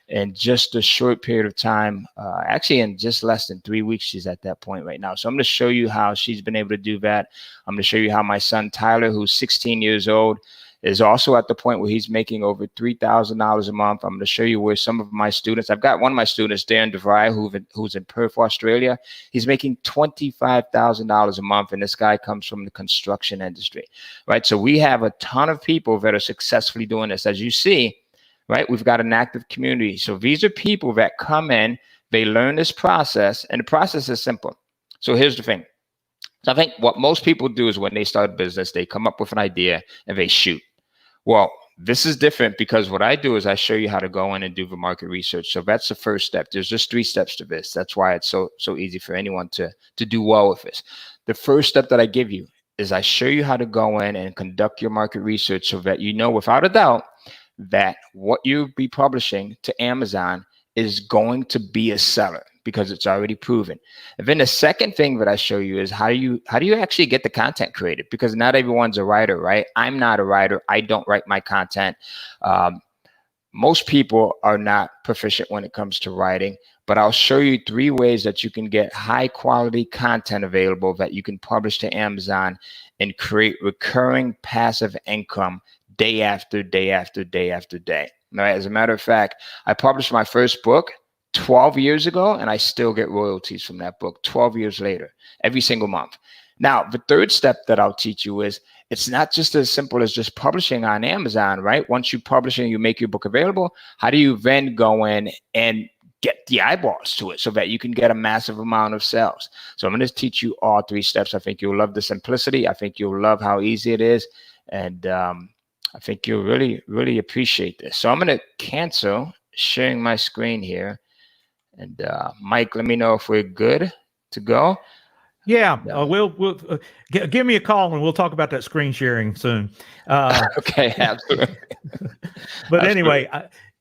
in just a short period of time. Actually, in just less than 3 weeks, she's at that point right now. So I'm going to show you how she's been able to do that. I'm going to show you how my son Tyler, who's 16 years old, is also at the point where he's making over $3,000 a month. I'm going to show you where some of my students, I've got one of my students, Darren DeVry, who's in Perth, Australia. He's making $25,000 a month, and this guy comes from the construction industry, right? So we have a ton of people that are successfully doing this. As you see, right, we've got an active community. So these are people that come in, they learn this process, and the process is simple. So here's the thing. So I think what most people do is when they start a business, they come up with an idea and they shoot. Well, this is different because what I do is I show you how to go in and do the market research. So that's the first step. There's just 3 steps to this. That's why it's so easy for anyone to do well with this. The first step that I give you is I show you how to go in and conduct your market research so that you know without a doubt that what you'll be publishing to Amazon is going to be a seller. because it's already proven. And then the second thing that I show you is how do you actually get the content created, because not everyone's a writer, right? I'm not a writer. I don't write my content. Most people are not proficient when it comes to writing, but I'll show you 3 ways that you can get high quality content available that you can publish to Amazon and create recurring passive income day after day after day after day. All right. As a matter of fact, I published my first book 12 years ago, and I still get royalties from that book 12 years later, every single month. Now, the third step that I'll teach you is it's not just as simple as just publishing on Amazon, right? Once you publish and you make your book available, how do you then go in and get the eyeballs to it so that you can get a massive amount of sales? So I'm going to teach you all 3 steps. I think you'll love the simplicity. I think you'll love how easy it is. And I think you'll really, really appreciate this. So I'm going to cancel sharing my screen here. And Mike, let me know if we're good to go. Yeah, we'll give me a call and we'll talk about that screen sharing soon. Okay, absolutely. But anyway,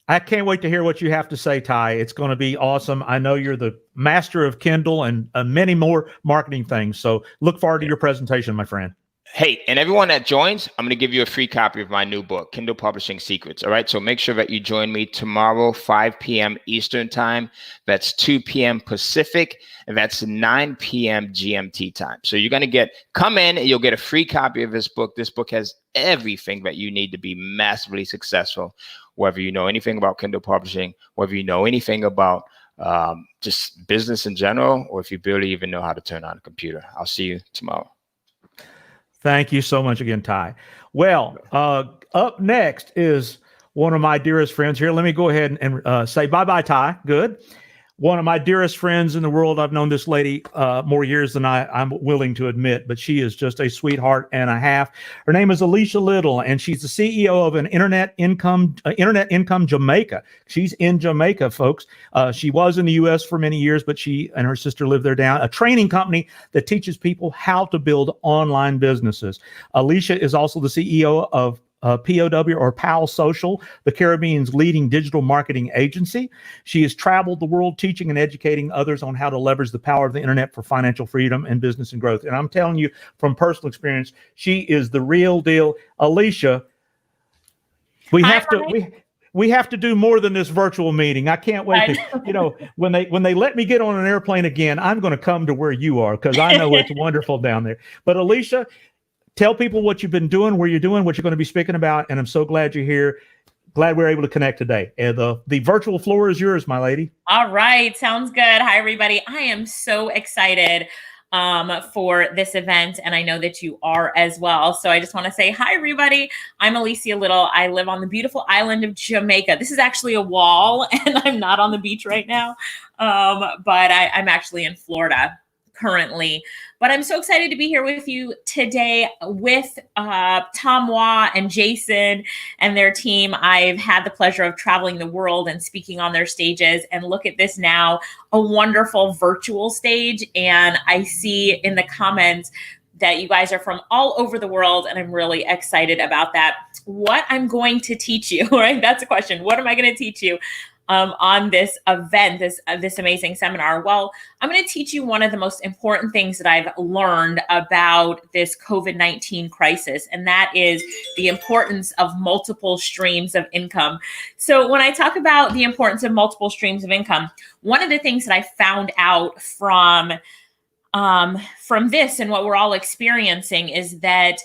I can't wait to hear what you have to say, Ty. It's going to be awesome. I know you're the master of Kindle and many more marketing things. So look forward to your presentation, my friend. Hey, and everyone that joins, I'm going to give you a free copy of my new book, Kindle Publishing Secrets. All right. So make sure that you join me tomorrow, 5 p.m. Eastern time. That's 2 p.m. Pacific. And that's 9 p.m. GMT time. So you're going to come in and you'll get a free copy of this book. This book has everything that you need to be massively successful, whether you know anything about Kindle publishing, whether you know anything about just business in general, or if you barely even know how to turn on a computer. I'll see you tomorrow. Thank you so much again, Ty. Well, up next is one of my dearest friends here. Let me go ahead and say bye-bye, Ty. Good. One of my dearest friends in the world. I've known this lady more years than I'm willing to admit, but she is just a sweetheart and a half. Her name is Alicia Little, and she's the CEO of an Internet Income Jamaica. She's in Jamaica, folks. She was in the U.S. for many years, but she and her sister live there now. A training company that teaches people how to build online businesses. Alicia is also the CEO of POW or PAL Social, the Caribbean's leading digital marketing agency. She has traveled the world teaching and educating others on how to leverage the power of the internet for financial freedom and business and growth. And I'm telling you from personal experience, she is the real deal. Alicia, we have to do more than this virtual meeting. I can't wait to, when they let me get on an airplane again, I'm going to come to where you are, because I know it's wonderful down there. But Alicia, tell people what you've been doing, where you're doing, what you're going to be speaking about, and I'm so glad you're here. Glad we're able to connect today. And the virtual floor is yours, my lady. All right, sounds good. Hi, everybody. I am so excited for this event, and I know that you are as well. So I just want to say hi, everybody. I'm Alicia Little. I live on the beautiful island of Jamaica. This is actually a wall, and I'm not on the beach right now, but I'm actually in Florida currently. But I'm so excited to be here with you today with Tom Wah and Jason and their team. I've had the pleasure of traveling the world and speaking on their stages, and look at this now, a wonderful virtual stage. And I see in the comments that you guys are from all over the world, and I'm really excited about that. What I'm going to teach you, right? That's a question. What am I going to teach you on this event, this amazing seminar? Well, I'm going to teach you one of the most important things that I've learned about this COVID-19 crisis, and that is the importance of multiple streams of income. So when I talk about the importance of multiple streams of income, one of the things that I found out from this and what we're all experiencing is that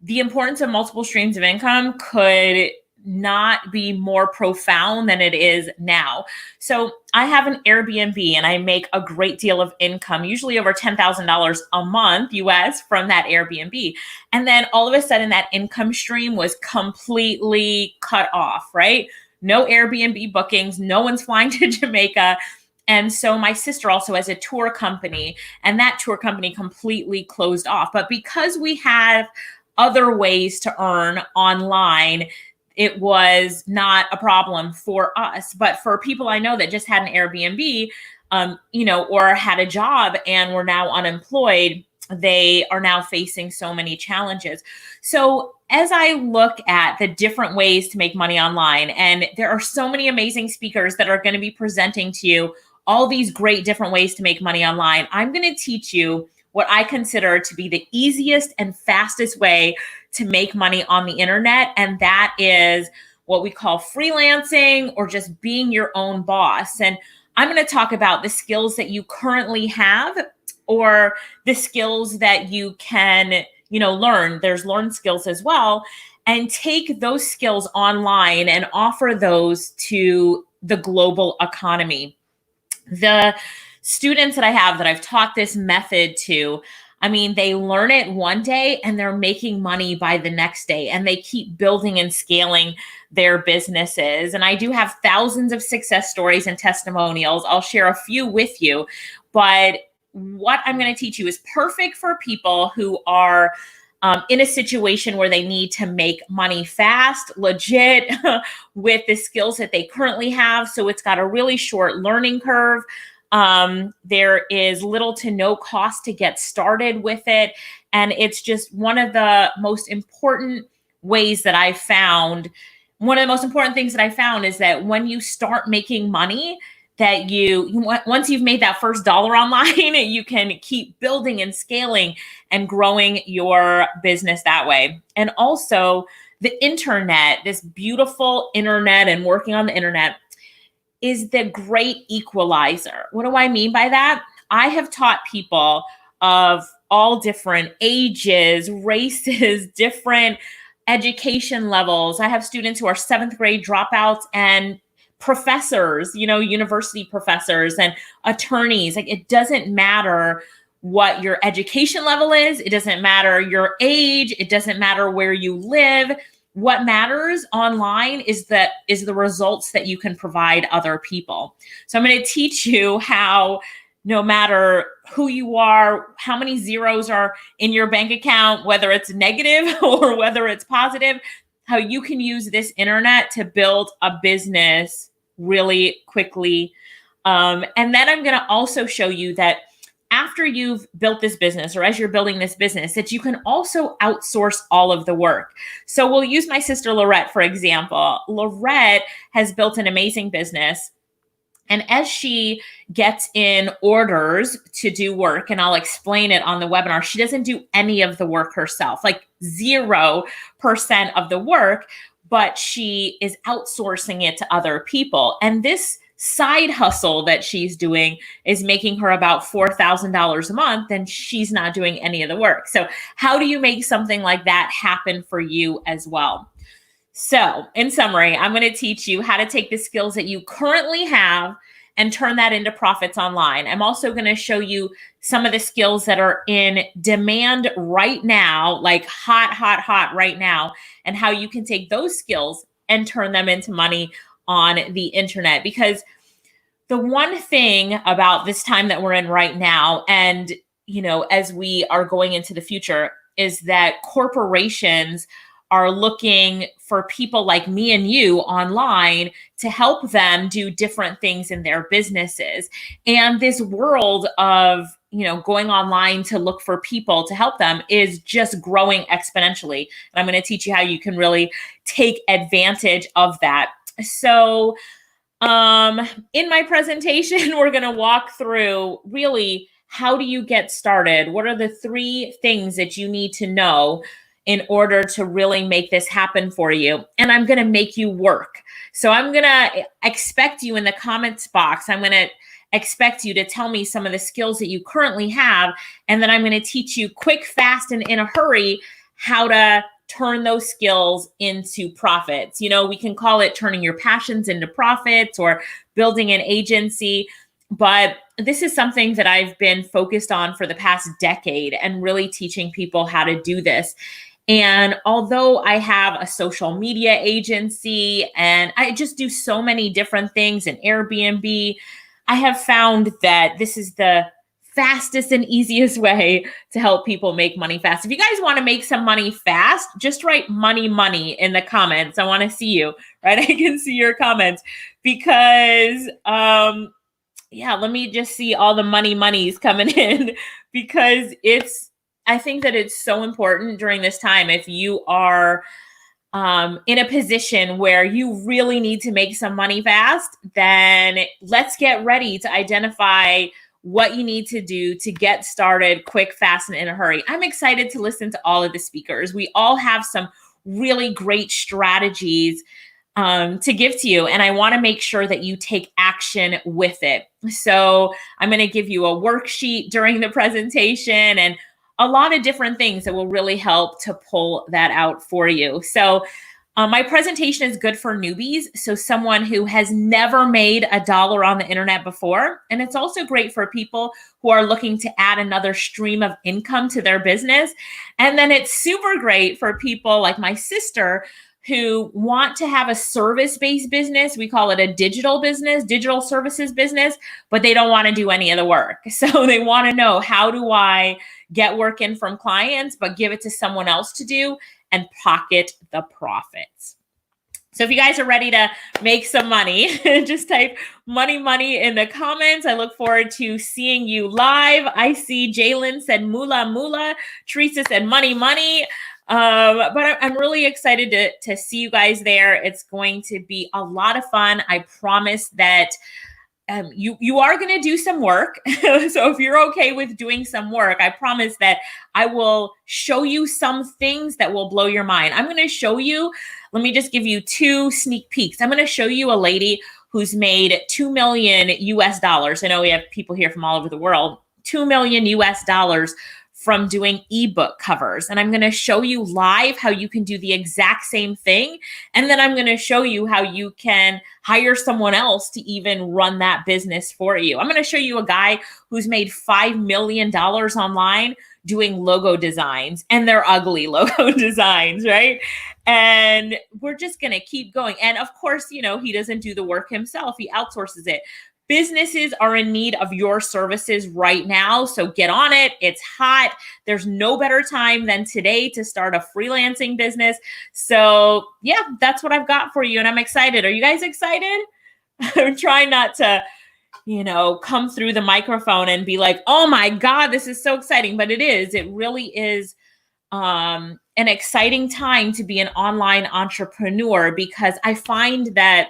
the importance of multiple streams of income could not be more profound than it is now. So I have an Airbnb and I make a great deal of income, usually over $10,000 a month US from that Airbnb. And then all of a sudden that income stream was completely cut off, right? No Airbnb bookings, no one's flying to Jamaica. And so my sister also has a tour company, and that tour company completely closed off. But because we have other ways to earn online, it was not a problem for us. But for people I know that just had an Airbnb, or had a job and were now unemployed, they are now facing so many challenges. So as I look at the different ways to make money online, and there are so many amazing speakers that are going to be presenting to you all these great different ways to make money online. I'm going to teach you what I consider to be the easiest and fastest way to make money on the internet. And that is what we call freelancing, or just being your own boss. And I'm going to talk about the skills that you currently have, or the skills that you can, learn. There's learned skills as well, and take those skills online and offer those to the global economy. The students that I have that I've taught this method to, I mean, they learn it one day and they're making money by the next day, and they keep building and scaling their businesses. And I do have thousands of success stories and testimonials. I'll share a few with you, but what I'm going to teach you is perfect for people who are in a situation where they need to make money fast, legit, with the skills that they currently have. So it's got a really short learning curve. There is little to no cost to get started with it. And it's just one of the most important ways that I found. One of the most important things that I found is that when you start making money, that once you've made that first dollar online, you can keep building and scaling and growing your business that way. And also the internet, this beautiful internet and working on the internet, is the great equalizer. What do I mean by that? I have taught people of all different ages, races, different education levels. I have students who are 7th grade dropouts and professors, university professors and attorneys. Like, it doesn't matter what your education level is. It doesn't matter your age. It doesn't matter where you live. What matters online is the results that you can provide other people. So I'm going to teach you how, no matter who you are, how many zeros are in your bank account, whether it's negative or whether it's positive, how you can use this internet to build a business really quickly. And then I'm going to also show you that after you've built this business, or as you're building this business, that you can also outsource all of the work. So we'll use my sister Lorette, for example. Lorette has built an amazing business. And as she gets in orders to do work, and I'll explain it on the webinar, she doesn't do any of the work herself, like 0% of the work, but she is outsourcing it to other people. And this side hustle that she's doing is making her about $4,000 a month, and she's not doing any of the work. So how do you make something like that happen for you as well? So in summary, I'm going to teach you how to take the skills that you currently have and turn that into profits online. I'm also going to show you some of the skills that are in demand right now, like hot right now, and how you can take those skills and turn them into money on the internet. Because the one thing about this time that we're in right now, and as we are going into the future, is that corporations are looking for people like me and you online to help them do different things in their businesses. And this world of, going online to look for people to help them is just growing exponentially. And I'm going to teach you how you can really take advantage of that. So in my presentation, we're going to walk through really, how do you get started? What are the 3 things that you need to know in order to really make this happen for you? And I'm going to make you work. So I'm going to expect you in the comments box. I'm going to expect you to tell me some of the skills that you currently have. And then I'm going to teach you quick, fast, and in a hurry how to turn those skills into profits. We can call it turning your passions into profits or building an agency. But this is something that I've been focused on for the past decade, and really teaching people how to do this. And although I have a social media agency and I just do so many different things in Airbnb, I have found that this is the fastest and easiest way to help people make money fast. If you guys want to make some money fast, just write money in the comments. I want to see you, right? I can see your comments because, let me just see all the money's coming in, because I think that it's so important during this time. If you are in a position where you really need to make some money fast, then let's get ready to identify what you need to do to get started quick, fast, and in a hurry. I'm excited to listen to all of the speakers. We all have some really great strategies to give to you, and I want to make sure that you take action with it. So I'm going to give you a worksheet during the presentation and a lot of different things that will really help to pull that out for you. So my presentation is good for newbies, so someone who has never made $1 on the internet before. And it's also great for people who are looking to add another stream of income to their business. And then it's super great for people like my sister who want to have a service-based business. We call it a digital business, digital services business, but they don't want to do any of the work. So they want to know, how do I get work in from clients, but give it to someone else to do and pocket the profits? So if you guys are ready to make some money, just type money, money in the comments. I look forward to seeing you live. I see Jalen said moolah, moolah. Teresa said money, money. But I'm really excited to see you guys there. It's going to be a lot of fun. I promise that you are going to do some work. So if you're okay with doing some work, I promise that I will show you some things that will blow your mind. I'm going to show you, let me just give you 2 sneak peeks. I'm going to show you a lady who's made $2 million US. I know we have people here from all over the world, $2 million US from doing ebook covers. And I'm going to show you live how you can do the exact same thing. And then I'm going to show you how you can hire someone else to even run that business for you. I'm going to show you a guy who's made $5 million online doing logo designs, and they're ugly logo designs, right? And we're just going to keep going. And of course, you know, he doesn't do the work himself. He outsources it. Businesses are in need of your services right now, so get on it. It's hot. There's no better time than today to start a freelancing business. So yeah, that's what I've got for you, and I'm excited. Are you guys excited? I'm trying not to, you know, come through the microphone and be like, oh my God, this is so exciting, but it is. It really is an exciting time to be an online entrepreneur, because I find that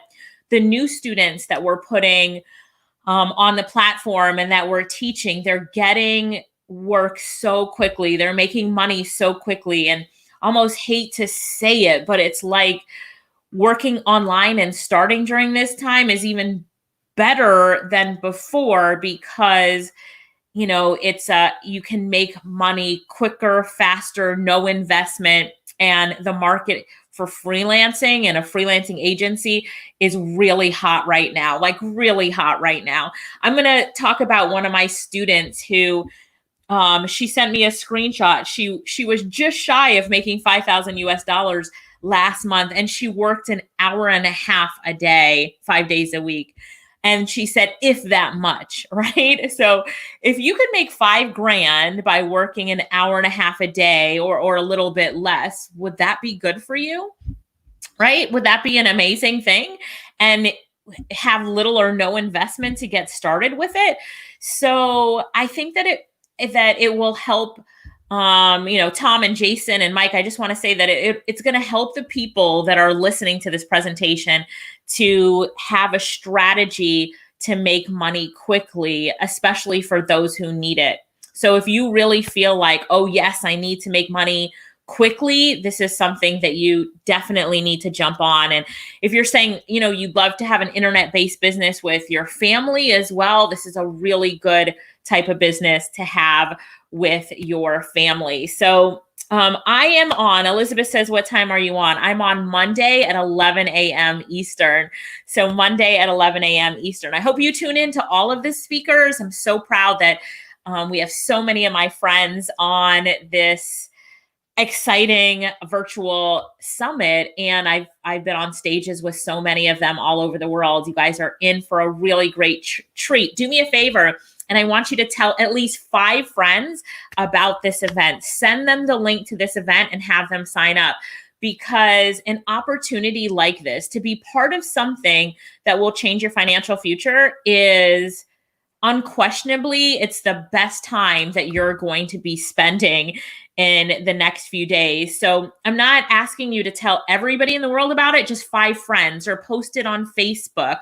the new students that we're putting on the platform and that we're teaching, they're getting work so quickly. They're making money so quickly. And almost hate to say it, but it's like working online and starting during this time is even better than before, because, you know, it's you can make money quicker, faster, no investment. And the market for freelancing and a freelancing agency is really hot right now, like really hot right now. I'm going to talk about one of my students who, she sent me a screenshot. She was just shy of making $5,000 US last month, and she worked an hour and a half a day, 5 days a week. And she said, if that much, right? So if you could make $5 grand by working an hour and a half a day or a little bit less, would that be good for you? Right? Would that be an amazing thing? And have little or no investment to get started with it. So I think that it will help. You know, Tom and Jason and Mike, I just want to say that it's going to help the people that are listening to this presentation to have a strategy to make money quickly, especially for those who need it. So if you really feel like, oh yes, I need to make money quickly, this is something that you definitely need to jump on. And if you're saying, you know, you'd love to have an internet-based business with your family as well, this is a really good type of business to have with your family. So I am on, Elizabeth says, what time are you on? I'm on Monday at 11 a.m. Eastern. So Monday at 11 a.m. Eastern. I hope you tune in to all of the speakers. I'm so proud that we have so many of my friends on this exciting virtual summit. And I've been on stages with so many of them all over the world. You guys are in for a really great treat. Do me a favor. And I want you to tell at least 5 friends about this event. Send them the link to this event and have them sign up, because an opportunity like this to be part of something that will change your financial future is unquestionably, it's the best time that you're going to be spending in the next few days. So I'm not asking you to tell everybody in the world about it, just 5 friends, or post it on Facebook.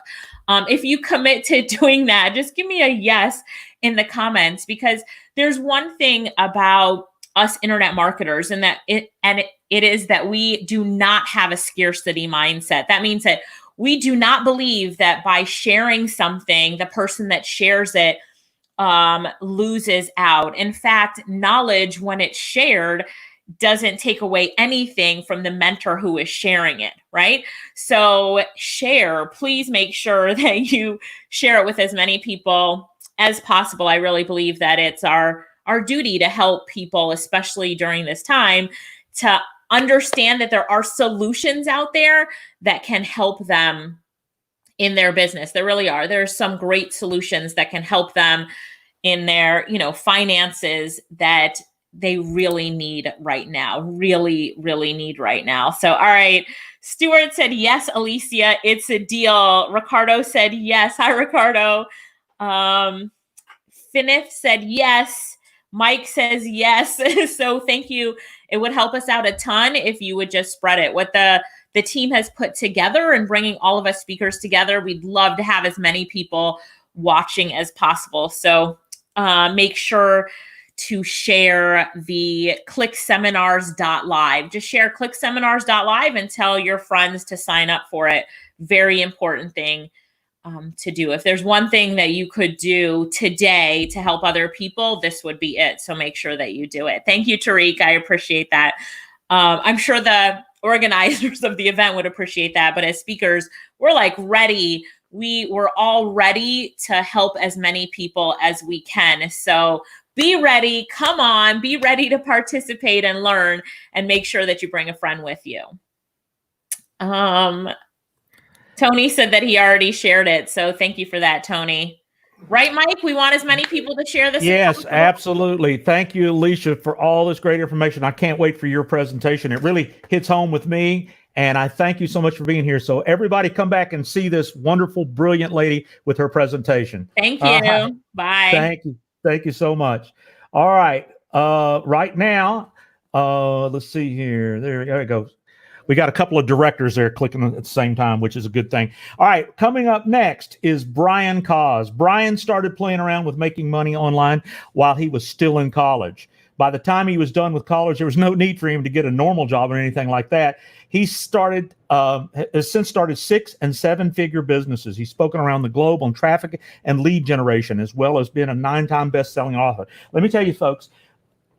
If you commit to doing that, just give me a yes in the comments, because there's one thing about us internet marketers, and it is that we do not have a scarcity mindset. That means that we do not believe that by sharing something, the person that shares it loses out. In fact, knowledge, when it's shared, doesn't take away anything from the mentor who is sharing it, right? So please make sure that you share it with as many people as possible. I really believe that it's our duty to help people, especially during this time, to understand that there are solutions out there that can help them in their business. There really are. There's some great solutions that can help them in their, finances that they really need right now. Really, really need right now. So, all right. Stuart said, yes, Alicia, it's a deal. Ricardo said, yes. Hi, Ricardo. Finith said, yes. Mike says yes. So thank you. It would help us out a ton if you would just spread it. What the team has put together and bringing all of us speakers together, we'd love to have as many people watching as possible. So make sure to share the ClickSeminars.LIVE. Just share ClickSeminars.LIVE and tell your friends to sign up for it. Very important thing to do. If there's one thing that you could do today to help other people, this would be it. So make sure that you do it. Thank you, Tariq. I appreciate that. I'm sure the organizers of the event would appreciate that. But as speakers, we're like ready. We're all ready to help as many people as we can. So be ready. Come on. Be ready to participate and learn, and make sure that you bring a friend with you. Tony said that he already shared it. So thank you for that, Tony. Right, Mike? We want as many people to share this. Yes, absolutely. Thank you, Alicia, for all this great information. I can't wait for your presentation. It really hits home with me. And I thank you so much for being here. So everybody come back and see this wonderful, brilliant lady with her presentation. Thank you. Bye. Thank you. Thank you so much. All right. Right now, let's see here. There it goes. We got a couple of directors there clicking at the same time, which is a good thing. All right, coming up next is Brian Cause. Brian started playing around with making money online while he was still in college. By the time he was done with college, there was no need for him to get a normal job or anything like that. He has since started 6- and 7-figure businesses. He's spoken around the globe on traffic and lead generation, as well as being a 9-time best-selling author. Let me tell you, folks,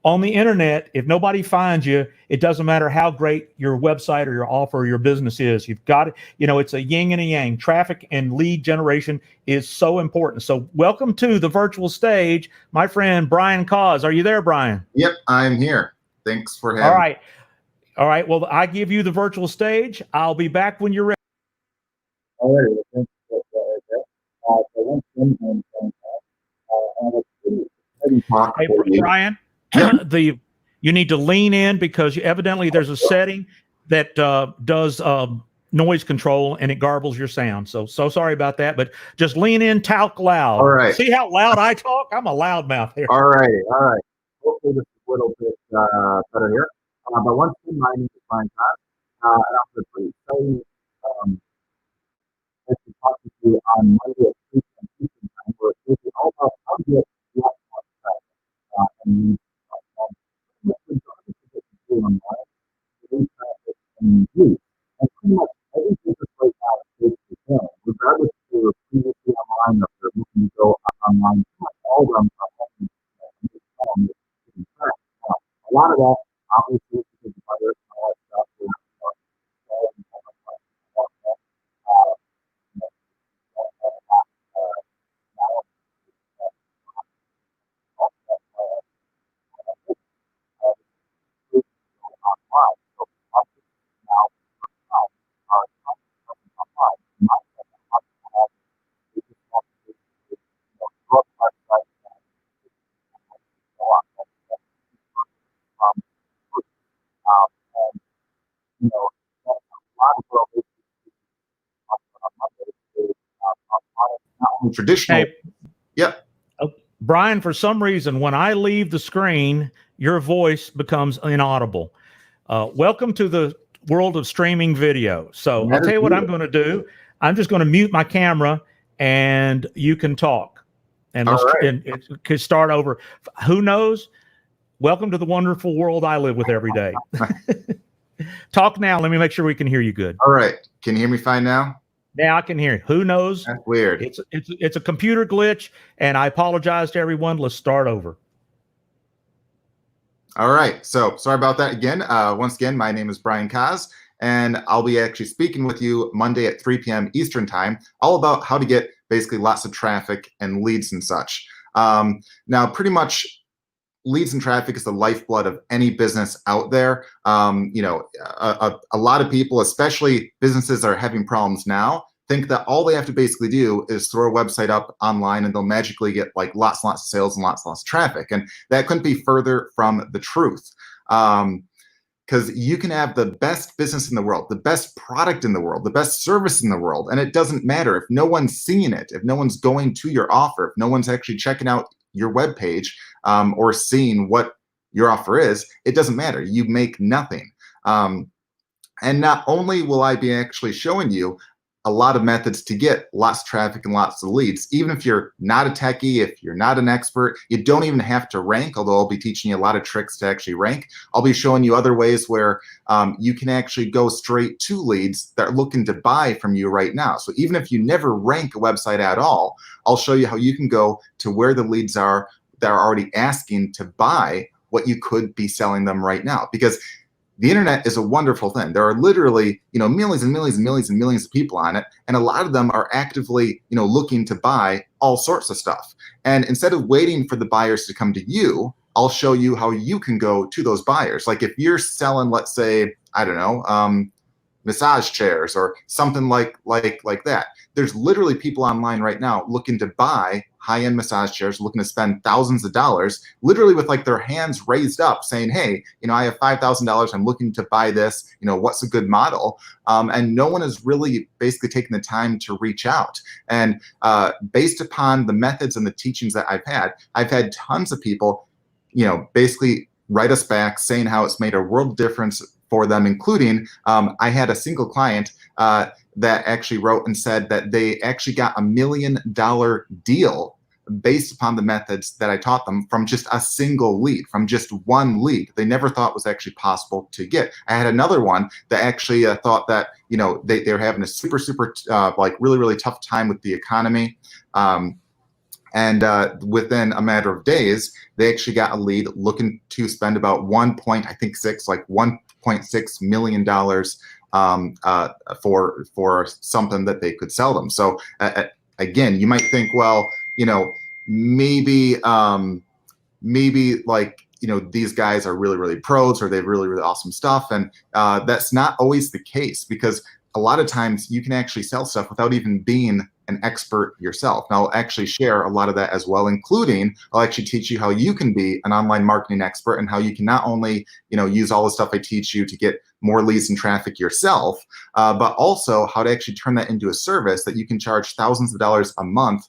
on the internet, if nobody finds you, it doesn't matter how great your website or your offer or your business is. You've got it. It's a yin and a yang. Traffic and lead generation is so important. So welcome to the virtual stage, my friend, Brian Cause. Are you there, Brian? Yep, I'm here. Thanks for having me. All right. Well, I give you the virtual stage. I'll be back when you're ready. All right. Hey, Brian. Yep. You need to lean in, because evidently there's a setting that does noise control, and it garbles your sound. So sorry about that, but just lean in, talk loud. All right. See how loud I talk? I'm a loudmouth here. All right. Hopefully this is a little bit better here. But once again, my name is Brian Cause, and I'm pretty excited to talk to you on Monday at 3 p.m. Eastern Time. We're speaking all about how to get lots of traffic and online, and pretty much every business right now is fulfilling, regardless if they were previously online or if they're looking to go online. All of them are helping a lot of that, obviously, because of other stuff. Traditional. Hey, Yep. Brian, for some reason, when I leave the screen, your voice becomes inaudible. Welcome to the world of streaming video. So I'll tell you what I'm going to do. I'm just going to mute my camera and you can talk. And let's and it could start over. Who knows? Welcome to the wonderful world I live with every day. Talk now. Let me make sure we can hear you good. All right. Can you hear me fine now? Now I can hear you. Who knows? That's weird. It's a computer glitch, and I apologize to everyone. Let's start over. All right. So sorry about that again. Once again, my name is Brian Kaz, and I'll be actually speaking with you Monday at 3 p.m. Eastern time, all about how to get basically lots of traffic and leads and such. Now, pretty much leads and traffic is the lifeblood of any business out there. You know, a lot of people, especially businesses that are having problems now, think that all they have to basically do is throw a website up online and they'll magically get like lots and lots of sales and lots and lots of traffic. And that couldn't be further from the truth. Because you can have the best business in the world, the best product in the world, the best service in the world, and it doesn't matter if no one's seeing it, if no one's going to your offer, if no one's actually checking out your web page or seeing what your offer is, it doesn't matter. You make nothing. And not only will I be actually showing you a lot of methods to get lots of traffic and lots of leads, even if you're not a techie, if you're not an expert, you don't even have to rank, although I'll be teaching you a lot of tricks to actually rank. I'll be showing you other ways where you can actually go straight to leads that are looking to buy from you right now. So even if you never rank a website at all, I'll show you how you can go to where the leads are that are already asking to buy what you could be selling them right now. Because the internet is a wonderful thing. There are literally, you know, millions and millions and millions and millions of people on it, and a lot of them are actively, you know, looking to buy all sorts of stuff. And instead of waiting for the buyers to come to you, I'll show you how you can go to those buyers. Like if you're selling, let's say, I don't know, massage chairs or something like that. There's literally people online right now looking to buy high-end massage chairs, looking to spend thousands of dollars, literally with like their hands raised up saying, hey, you know, I have $5,000, I'm looking to buy this, you know, what's a good model? And no one is really basically taking the time to reach out. And based upon the methods and the teachings that I've had tons of people, you know, basically write us back saying how it's made a world of difference for them, including I had a single client that actually wrote and said that they actually got $1 million deal based upon the methods that I taught them from just a single lead, from just one lead they never thought was actually possible to get. I had another one that actually thought that, you know, they were having a super like really tough time with the economy. And within a matter of days, they actually got a lead looking to spend about $1.6 million for something that they could sell them. So again, you might think, well, you know, maybe like, you know, these guys are really pros or they have really awesome stuff. And that's not always the case, because a lot of times you can actually sell stuff without even being an expert yourself. And I'll actually share a lot of that as well, including I'll actually teach you how you can be an online marketing expert and how you can not only, you know, use all the stuff I teach you to get more leads and traffic yourself, but also how to actually turn that into a service that you can charge thousands of dollars a month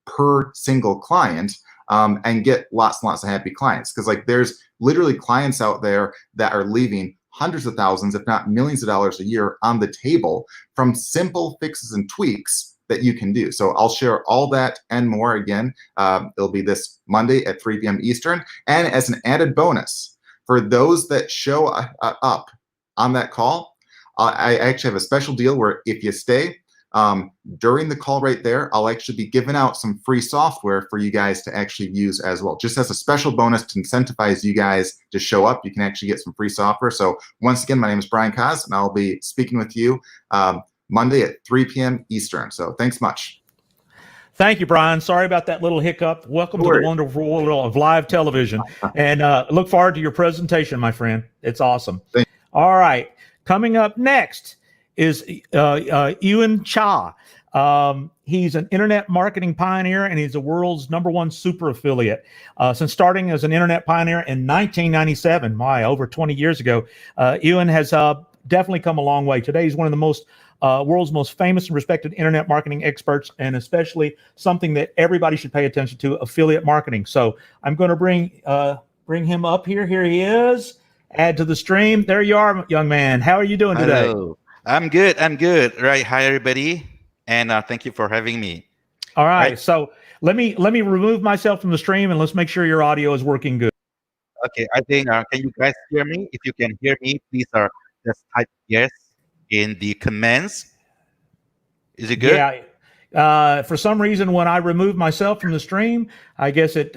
per single client and get lots and lots of happy clients. Because like there's literally clients out there that are leaving hundreds of thousands, if not millions of dollars a year on the table from simple fixes and tweaks that you can do. So I'll share all that and more again. It'll be this Monday at 3 p.m. Eastern. And as an added bonus, for those that show up on that call, I actually have a special deal where if you stay, during the call right there, I'll actually be giving out some free software for you guys to actually use as well. Just as a special bonus to incentivize you guys to show up, you can actually get some free software. So once again, my name is Brian Kaz, and I'll be speaking with you Monday at 3 p.m. Eastern. So thanks much. Thank you, Brian. Sorry about that little hiccup. Welcome to the wonderful world of live television. And look forward to your presentation, my friend. It's awesome. All right. Coming up next is Ewan Cha. He's an internet marketing pioneer, and he's the world's #1 super affiliate. Since starting as an internet pioneer in 1997, over 20 years ago, Ewan has definitely come a long way. Today, he's one of the most world's most famous and respected internet marketing experts, and especially something that everybody should pay attention to, affiliate marketing. So I'm going to bring him up here. Here he is. Add to the stream. There you are, young man. How are you doing today? Hello. I'm good. I'm good. Right. Hi, everybody. And thank you for having me. All right. So let me remove myself from the stream and let's make sure your audio is working good. Okay. I think, can you guys hear me? If you can hear me, please just type yes in the comments. Is it good? Yeah. For some reason, when I remove myself from the stream, I guess it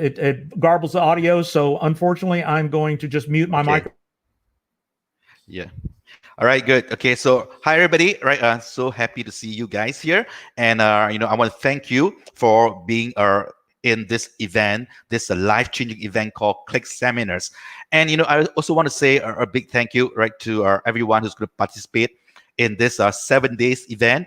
garbles the audio. So unfortunately, I'm going to just mute my microphone. Yeah. All right, good. Okay, so hi everybody. Right, so happy to see you guys here, and I want to thank you for being in this event, this life-changing event called ClickSeminars. And I also want to say a big thank you, right, to everyone who's going to participate in this 7 days event,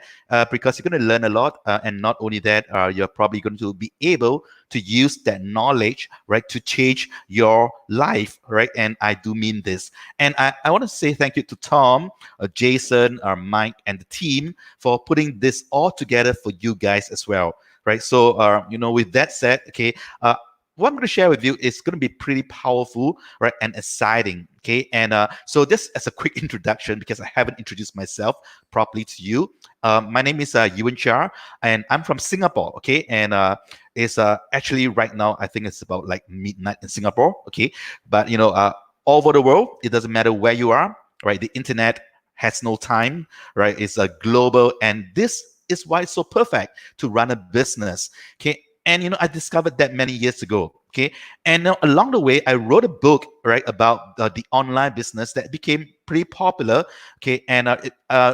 because you're going to learn a lot, and not only that, you're probably going to be able to use that knowledge, right, to change your life, right? And I do mean this. And I want to say thank you to Tom, Jason, Mike, and the team for putting this all together for you guys as well, right? So, with that said, okay, what I'm going to share with you is going to be pretty powerful, right, and exciting, okay? And so just as a quick introduction, because I haven't introduced myself properly to you, my name is Yuan Char, and I'm from Singapore, okay? And it's actually right now, I think it's about like midnight in Singapore, okay? But, all over the world, it doesn't matter where you are, right? The internet has no time, right? It's a global, and this is why it's so perfect to run a business, okay? And I discovered that many years ago, okay? And now along the way, I wrote a book, right, about the online business that became pretty popular, okay? And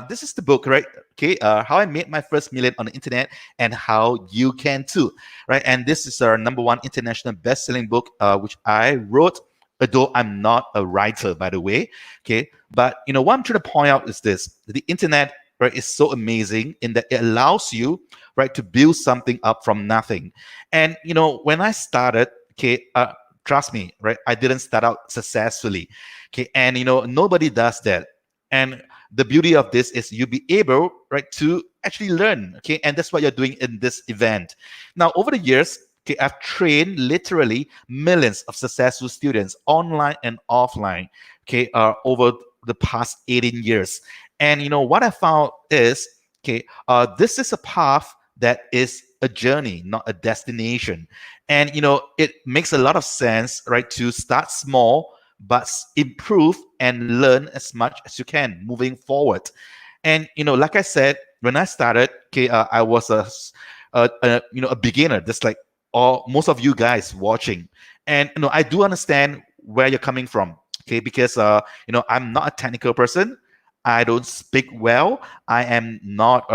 this is the book, right? Okay, how I made my first million on the internet and how you can too, right? And this is our #1 international best-selling book, which I wrote, although I'm not a writer, by the way, okay? But what I'm trying to point out is this: the internet, right, is so amazing in that it allows you, right, to build something up from nothing. And when I started, okay, trust me, right, I didn't start out successfully, okay, and nobody does that. And the beauty of this is you'll be able, right, to actually learn, okay, and that's what you're doing in this event. Now, over the years, okay, I've trained literally millions of successful students, online and offline, okay, over the past 18 years. And what I found is, okay, this is a path that is a journey, not a destination. And it makes a lot of sense, right, to start small but improve and learn as much as you can moving forward. And like I said, when I started, okay, I was a beginner, just like most of you guys watching. And I do understand where you're coming from, okay, because I'm not a technical person. I don't speak well. I am not,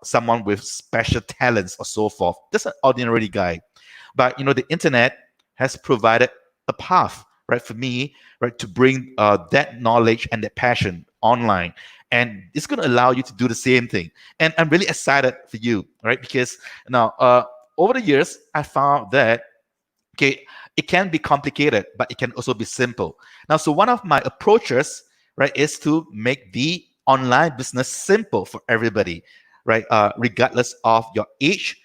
someone with special talents or so forth. Just an ordinary guy. But the internet has provided a path, right, for me, right, to bring that knowledge and that passion online, and it's going to allow you to do the same thing. And I'm really excited for you, right, because now over the years I found that, okay, it can be complicated, but it can also be simple. Now, so one of my approaches, right, is to make the online business simple for everybody, right? Regardless of your age,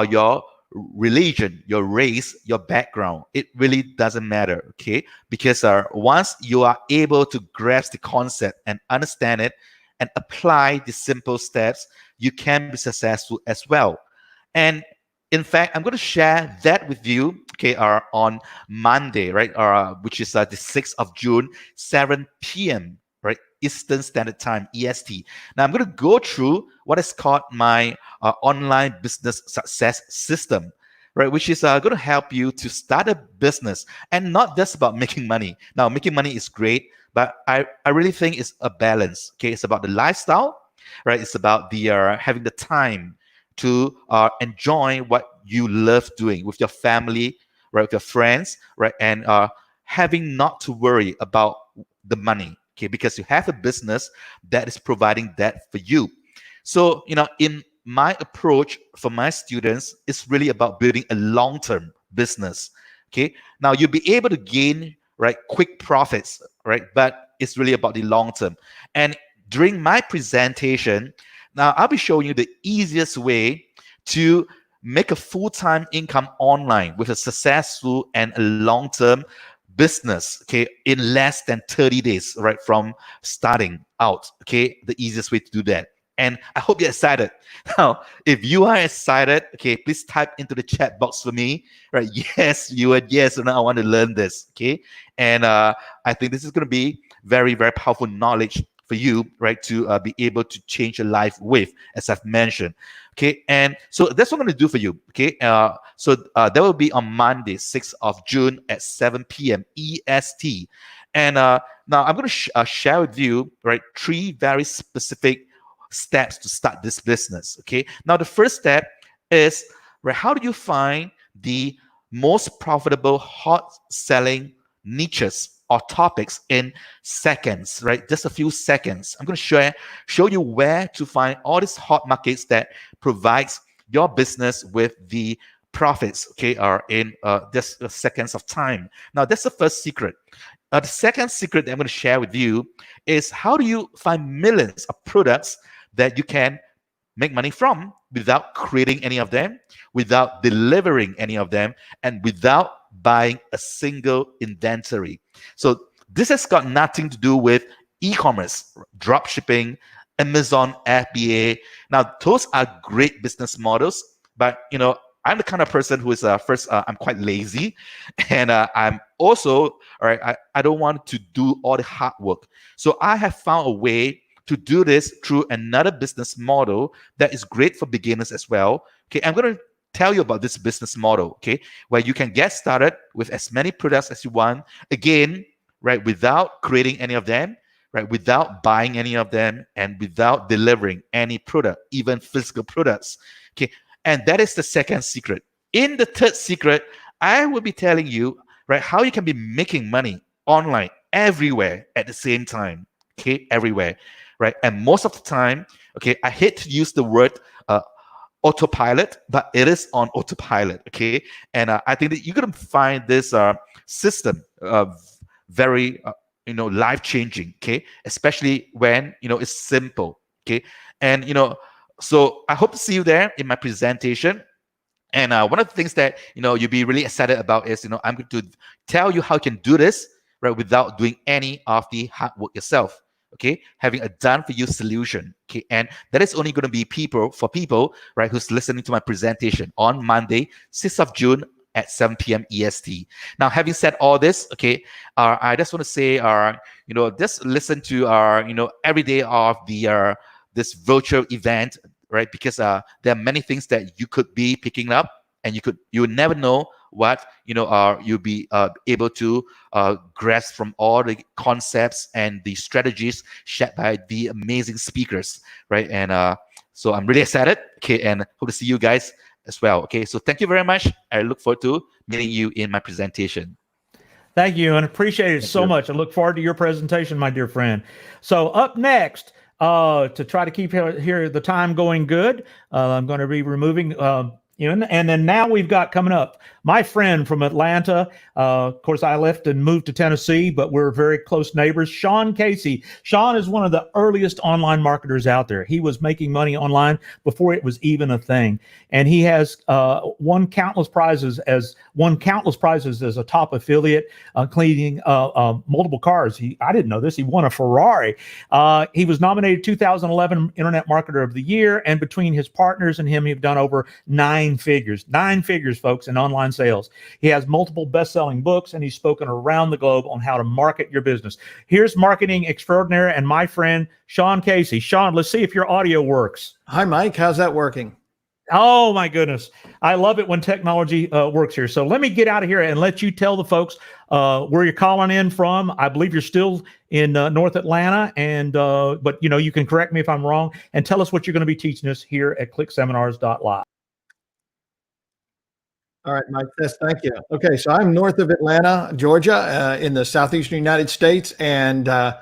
your religion, your race, your background, it really doesn't matter, okay? Because once you are able to grasp the concept and understand it and apply the simple steps, you can be successful as well. And in fact, I'm going to share that with you, okay, on Monday, right, which is the 6th of June, 7 p.m., right, Eastern Standard Time, EST. Now, I'm going to go through what is called my online business success system, right, which is going to help you to start a business, and not just about making money. Now, making money is great, but I really think it's a balance, okay? It's about the lifestyle, right? It's about the having the time to enjoy what you love doing with your family, right, with your friends, right, and having not to worry about the money, okay, because you have a business that is providing that for you. So, in my approach for my students, it's really about building a long-term business, okay? Now, you'll be able to gain, right, quick profits, right? But it's really about the long term. And during my presentation, now I'll be showing you the easiest way to make a full-time income online with a successful and a long-term business, okay, in less than 30 days, right, from starting out, okay, the easiest way to do that. And I hope you're excited. Now, if you are excited, okay, please type into the chat box for me, right? Yes, you are. Yes, and I want to learn this, okay? And I think this is going to be very, very powerful knowledge for you, right, to be able to change your life with, as I've mentioned, okay? And so that's what I'm going to do for you, okay? So that will be on Monday, 6th of June at 7 p.m. EST. And now I'm going to share with you, right, 3 very specific steps to start this business, okay? Now, the first step is, right, how do you find the most profitable hot selling niches or topics in seconds, right? Just a few seconds. I'm going to show you where to find all these hot markets that provides your business with the profits, okay, are in just seconds of time. Now, that's the first secret. The second secret that I'm going to share with you is how do you find millions of products that you can make money from without creating any of them, without delivering any of them, and without buying a single inventory. So this has got nothing to do with e-commerce, drop shipping, Amazon FBA. Now, those are great business models, but you know, I'm the kind of person who is I'm quite lazy, and I'm also, all right, I don't want to do all the hard work. So I have found a way to do this through another business model that is great for beginners as well. Okay, I'm going to tell you about this business model, okay, where you can get started with as many products as you want, again, right, without creating any of them, right, without buying any of them, and without delivering any product, even physical products, okay. And that is the second secret. In the third secret, I will be telling you, right, how you can be making money online everywhere at the same time, okay, everywhere, right? And most of the time, okay, I hate to use the word autopilot, but it is on autopilot, okay? And I think that you're going to find this system very, life-changing, okay? Especially when, it's simple, okay? And, so I hope to see you there in my presentation. And one of the things that, you'll be really excited about is, I'm going to tell you how you can do this, right, without doing any of the hard work yourself. Okay, having a done-for-you solution. Okay, and that is only going to be for people, right, who's listening to my presentation on Monday, 6th of June at 7 p.m. EST. Now, having said all this, okay, I just want to say, just listen to every day of the this virtual event, right? Because there are many things that you could be picking up, and you would never know what you'll be able to grasp from all the concepts and the strategies shared by the amazing speakers, right? And so I'm really excited, okay, and hope to see you guys as well. Okay, so thank you very much. I look forward to meeting you in my presentation. Thank you, and appreciate it so much. I look forward to your presentation, my dear friend. So up next, to try to keep here the time going good, I'm going to be removing and then now we've got coming up my friend from Atlanta. Of course, I left and moved to Tennessee, but we're very close neighbors. Sean Casey. Sean is one of the earliest online marketers out there. He was making money online before it was even a thing, and he has won countless prizes as a top affiliate, cleaning multiple cars. I didn't know this. He won a Ferrari. He was nominated 2011 Internet Marketer of the Year, and between his partners and him, he've done over 9 figures, folks, in online sales. He has multiple best-selling books, and he's spoken around the globe on how to market your business. Here's marketing extraordinaire and my friend, Sean Casey. Sean, let's see if your audio works. Hi, Mike. How's that working? Oh, my goodness. I love it when technology works here. So let me get out of here and let you tell the folks where you're calling in from. I believe you're still in North Atlanta, and but you can correct me if I'm wrong, and tell us what you're going to be teaching us here at ClickSeminars.LIVE. All right, Mike, thank you. Okay, so I'm north of Atlanta, Georgia, in the southeastern United States, and on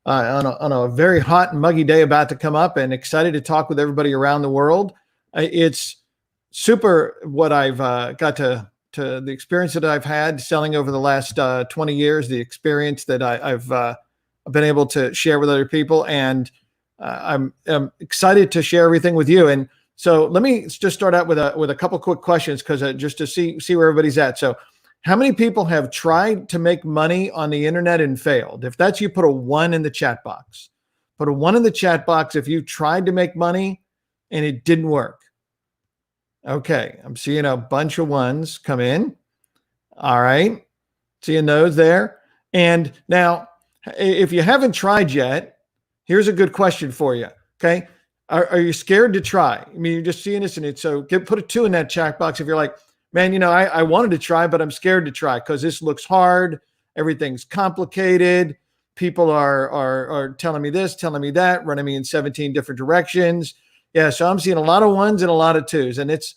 a very hot and muggy day about to come up, and excited to talk with everybody around the world. It's super what I've got to to the experience that I've had selling over the last 20 years, the experience that I've been able to share with other people. And I'm excited to share everything with you. And so let me just start out with a couple quick questions, because just to see where everybody's at. So how many people have tried to make money on the internet and failed? If that's you, put a 1 in the chat box. Put a 1 in the chat box if you tried to make money and it didn't work. Okay, I'm seeing a bunch of 1s come in. All right, seeing those there. And now, if you haven't tried yet, here's a good question for you. Okay, are you scared to try? I mean, you're just seeing this in it. So put a 2 in that chat box if you're like, man, you know, I wanted to try, but I'm scared to try because this looks hard. Everything's complicated. People are telling me this, telling me that, running me in 17 different directions. Yeah, so I'm seeing a lot of 1s and a lot of 2s, and it's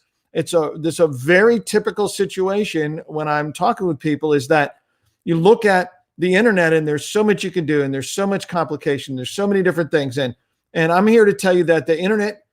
a very typical situation when I'm talking with people, is that you look at the internet and there's so much you can do, and there's so much complication, there's so many different things, and I'm here to tell you that the internet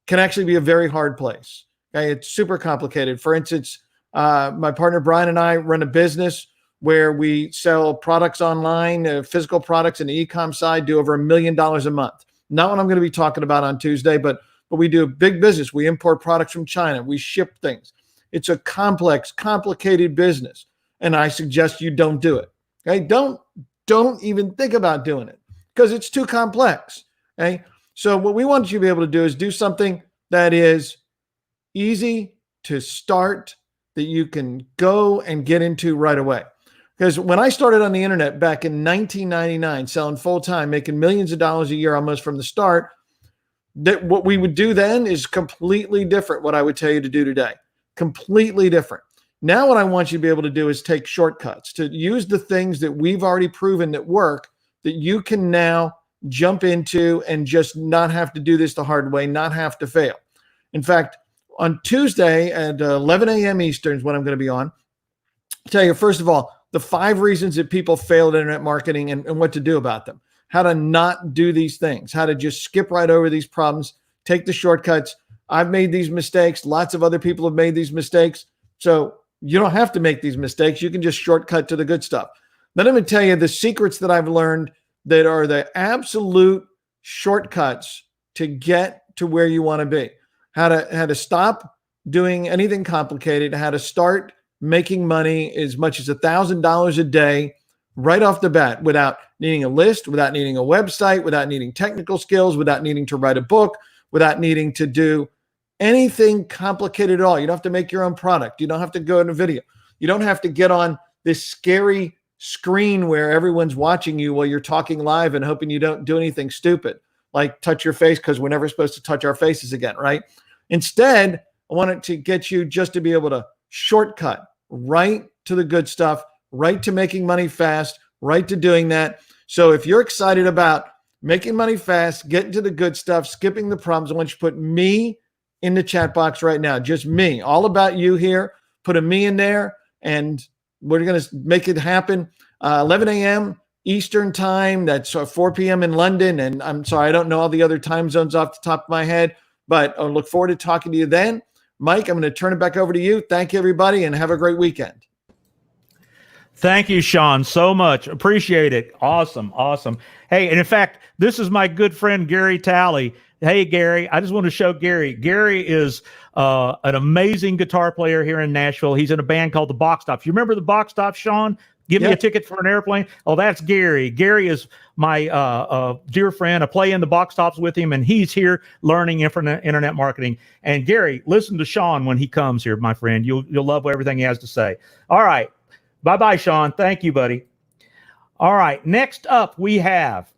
can actually be a very hard place. Okay, it's super complicated. For instance, my partner Brian and I run a business where we sell products online, physical products in the e-com side, do over $1 million a month. Not what I'm going to be talking about on Tuesday, but we do a big business. We import products from China. We ship things. It's a complex, complicated business, and I suggest you don't do it. Okay, don't even think about doing it because it's too complex. Okay, so what we want you to be able to do is do something that is easy to start, that you can go and get into right away. Because when I started on the internet back in 1999, selling full time, making millions of dollars a year almost from the start, that what we would do then is completely different. What I would tell you to do today, completely different. Now, what I want you to be able to do is take shortcuts, to use the things that we've already proven that work, that you can now jump into and just not have to do this the hard way, not have to fail. In fact, on Tuesday at 11 a.m. Eastern is when I'm going to be on. I'll tell you, first of all, the 5 reasons that people fail at internet marketing and what to do about them, how to not do these things, how to just skip right over these problems, take the shortcuts. I've made these mistakes. Lots of other people have made these mistakes. So you don't have to make these mistakes. You can just shortcut to the good stuff. Then I'm going to tell you the secrets that I've learned that are the absolute shortcuts to get to where you want to be. How to stop doing anything complicated, how to start making money as much as $1,000 a day right off the bat, without needing a list, without needing a website, without needing technical skills, without needing to write a book, without needing to do anything complicated at all. You don't have to make your own product. You don't have to go in a video. You don't have to get on this scary screen where everyone's watching you while you're talking live and hoping you don't do anything stupid, like touch your face, because we're never supposed to touch our faces again, right? Instead, I want it to get you just to be able to shortcut right to the good stuff, right to making money fast, right to doing that. So if you're excited about making money fast, getting to the good stuff, skipping the problems, I want you to put me in the chat box right now. Just me, all about you here. Put a me in there, and we're going to make it happen. 11 a.m. Eastern time. That's 4 p.m. in London. And I'm sorry, I don't know all the other time zones off the top of my head, but I look forward to talking to you then. Mike, I'm going to turn it back over to you. Thank you, everybody, and have a great weekend. Thank you, Sean, so much. Appreciate it. Awesome. Awesome. Hey, and in fact, this is my good friend, Gary Talley. Hey, Gary, I just want to show Gary. Gary is an amazing guitar player here in Nashville. He's in a band called the Box Tops. You remember the Box Tops, Sean? Give me a ticket for an airplane. Oh, that's Gary. Gary is my dear friend. I play in the Box Tops with him, and he's here learning internet marketing. And Gary, listen to Sean when he comes here, my friend. You'll love everything he has to say. All right. Bye-bye, Sean. Thank you, buddy. All right. Next up, we have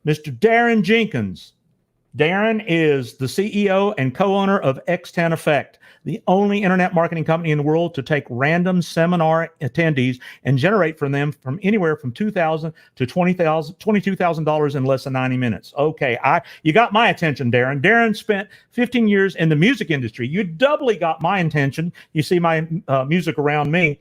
Mr. Darren Jenkins. Darren is the CEO and co-owner of X10 Effect, the only internet marketing company in the world to take random seminar attendees and generate from them from anywhere from $2,000 to $22,000 in less than 90 minutes. Okay, you got my attention, Darren. Darren spent 15 years in the music industry. You doubly got my attention. You see my music around me.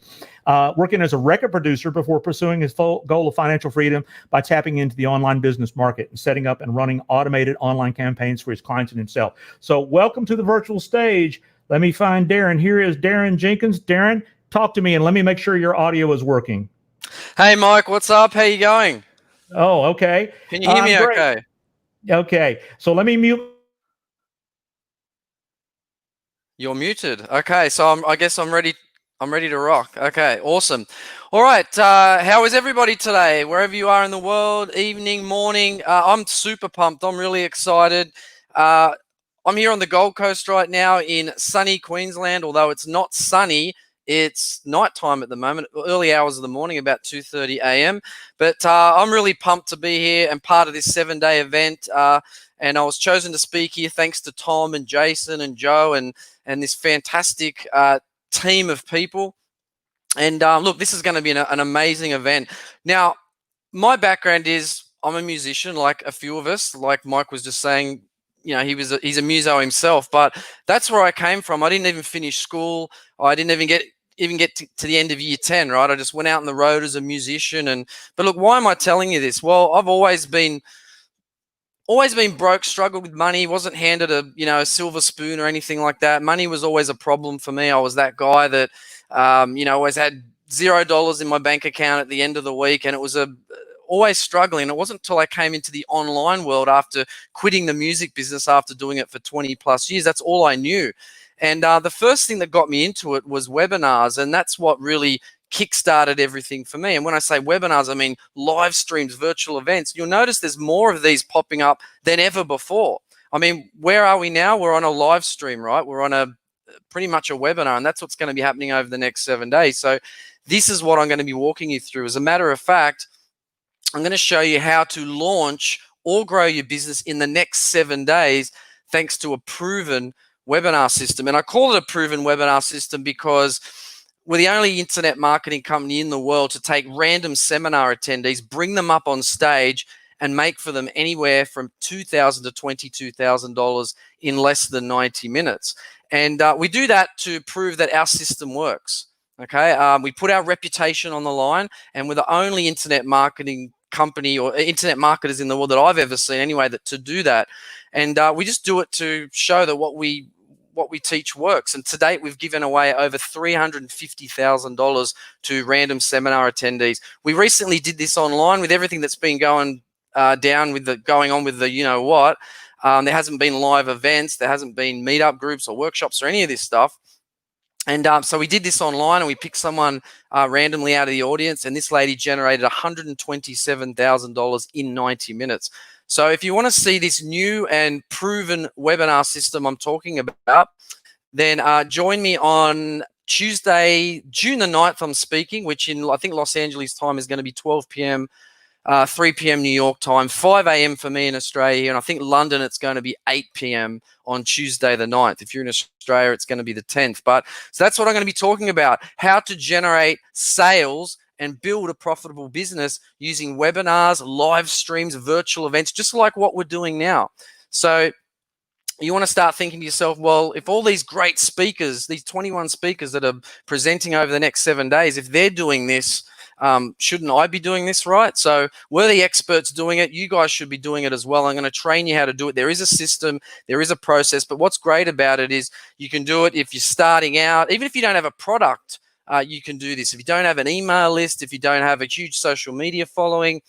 Working as a record producer before pursuing his full goal of financial freedom by tapping into the online business market and setting up and running automated online campaigns for his clients and himself. So welcome to the virtual stage. Let me find Darren. Here is Darren Jenkins. Darren, talk to me and let me make sure your audio is working. Hey, Mike, what's up? How you going? Oh, okay. Can you hear me Great. okay? Okay, so let me mute. You're muted. Okay, so I guess I'm ready. I'm ready to rock. Okay, awesome. All right, how is everybody today? Wherever you are in the world, evening, morning. I'm super pumped. I'm really excited. I'm here on the Gold Coast right now in sunny Queensland. Although it's not sunny, it's nighttime at the moment, early hours of the morning, about 2:30 a.m. But I'm really pumped to be here and part of this 7-day event. And I was chosen to speak here thanks to Tom and Jason and Joe and this fantastic team of people. And look, this is going to be an amazing event. Now, my background is I'm a musician, like a few of us. Like Mike was just saying, you know, he's a muso himself. But that's where I came from. I didn't even finish school. I didn't even get to the end of year 10, right? I just went out on the road as a musician. But look, why am I telling you this? Well, I've always been broke, struggled with money, wasn't handed a silver spoon or anything like that. Money was always a problem for me. I was that guy that always had $0 in my bank account at the end of the week, and it was always struggling. It wasn't until I came into the online world after quitting the music business after doing it for 20 plus years. That's all I knew. And the first thing that got me into it was webinars, and that's what really kickstarted everything for me. And when I say webinars, I mean live streams, virtual events. You'll notice there's more of these popping up than ever before. I mean, where are we now? We're on a live stream, right? We're on pretty much a webinar, and that's what's going to be happening over the next 7 days. So this is what I'm going to be walking you through. As a matter of fact, I'm going to show you how to launch or grow your business in the next 7 days thanks to a proven webinar system. And I call it a proven webinar system because we're the only internet marketing company in the world to take random seminar attendees, bring them up on stage, and make for them anywhere from $2,000 to $22,000 in less than 90 minutes. And we do that to prove that our system works. Okay, we put our reputation on the line, and we're the only internet marketing company or internet marketers in the world that I've ever seen anyway to do that. And we just do it to show that what we teach works. And to date, we've given away over $350,000 to random seminar attendees. We recently did this online with everything that's been going down with going on with the you know what. There hasn't been live events, there hasn't been meetup groups or workshops or any of this stuff. And so we did this online, and we picked someone randomly out of the audience, and this lady generated $127,000 in 90 minutes. So if you want to see this new and proven webinar system I'm talking about, then join me on Tuesday, June the 9th, I'm speaking, which in, I think, Los Angeles time is going to be 12 p.m., 3 p.m. New York time, 5 a.m. for me in Australia, and I think London it's going to be 8 p.m. on Tuesday the 9th. If you're in Australia, it's going to be the 10th. But so that's what I'm going to be talking about, how to generate sales and build a profitable business using webinars, live streams, virtual events, just like what we're doing now. So you want to start thinking to yourself, well, if all these great speakers, these 21 speakers that are presenting over the next 7 days, if they're doing this, shouldn't I be doing this, right? So we're the experts doing it. You guys should be doing it as well. I'm going to train you how to do it. There is a system, there is a process, but what's great about it is you can do it if you're starting out. Even if you don't have a product, you can do this. If you don't have an email list, if you don't have a huge social media following,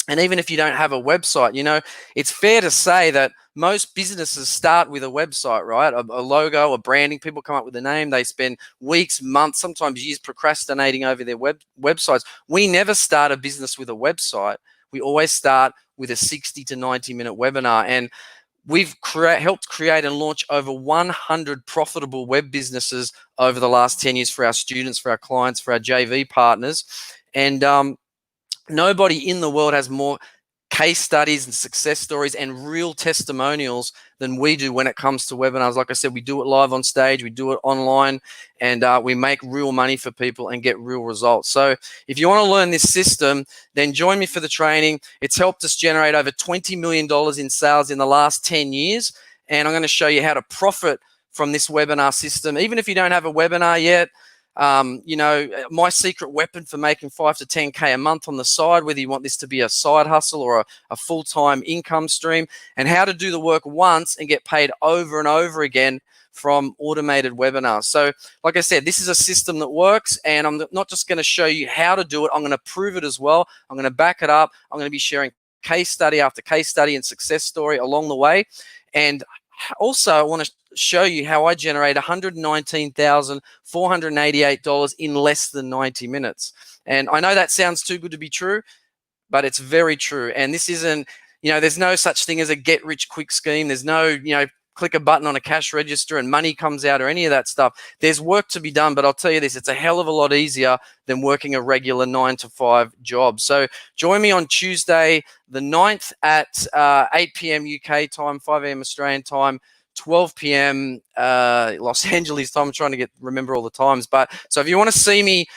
and even if you don't have a website, you know, it's fair to say that most businesses start with a website, right? A logo, a branding. People come up with a name. They spend weeks, months, sometimes years procrastinating over their websites. We never start a business with a website. We always start with a 60 to 90-minute webinar. And we've helped create and launch over 100 profitable web businesses over the last 10 years for our students, for our clients, for our JV partners. And nobody in the world has more case studies and success stories and real testimonials than we do when it comes to webinars. Like I said, we do it live on stage, we do it online, and we make real money for people and get real results. So if you want to learn this system, then join me for the training. It's helped us generate over $20 million in sales in the last 10 years. And I'm going to show you how to profit from this webinar system. Even if you don't have a webinar yet, you know, my secret weapon for making 5 to 10K a month on the side, whether you want this to be a side hustle or a full-time income stream, and how to do the work once and get paid over and over again from automated webinars. So like I said, this is a system that works, and I'm not just going to show you how to do it. I'm going to prove it as well. I'm going to back it up. I'm going to be sharing case study after case study and success story along the way. And also, I want to show you how I generate $119,488 in less than 90 minutes. And I know that sounds too good to be true, but it's very true. And this isn't, there's no such thing as a get rich quick scheme. There's no, click a button on a cash register and money comes out or any of that stuff. There's work to be done, but I'll tell you this, it's a hell of a lot easier than working a regular 9-to-5 job. So join me on Tuesday, the 9th at 8 p.m. UK time, 5 a.m. Australian time, 12 p.m. Los Angeles time. I'm trying to remember all the times. But so if you want to see me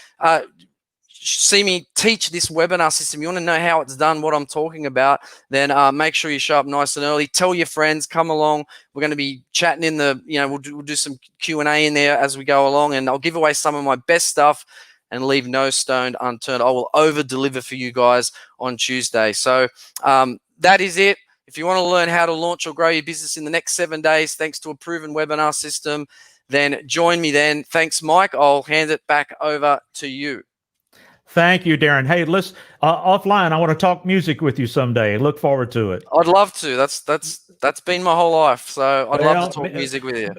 teach this webinar system, you want to know how it's done, what I'm talking about, then make sure you show up nice and early. Tell your friends, come along. We're going to be chatting in the, we'll do some Q&A in there as we go along, and I'll give away some of my best stuff and leave no stone unturned. I will over deliver for you guys on Tuesday. So that is it. If you want to learn how to launch or grow your business in the next 7 days, thanks to a proven webinar system, then join me then. Thanks, Mike. I'll hand it back over to you. Thank you, Darren. Hey, let's offline. I want to talk music with you someday. Look forward to it. I'd love to. That's been my whole life. So I'd love to talk music with you.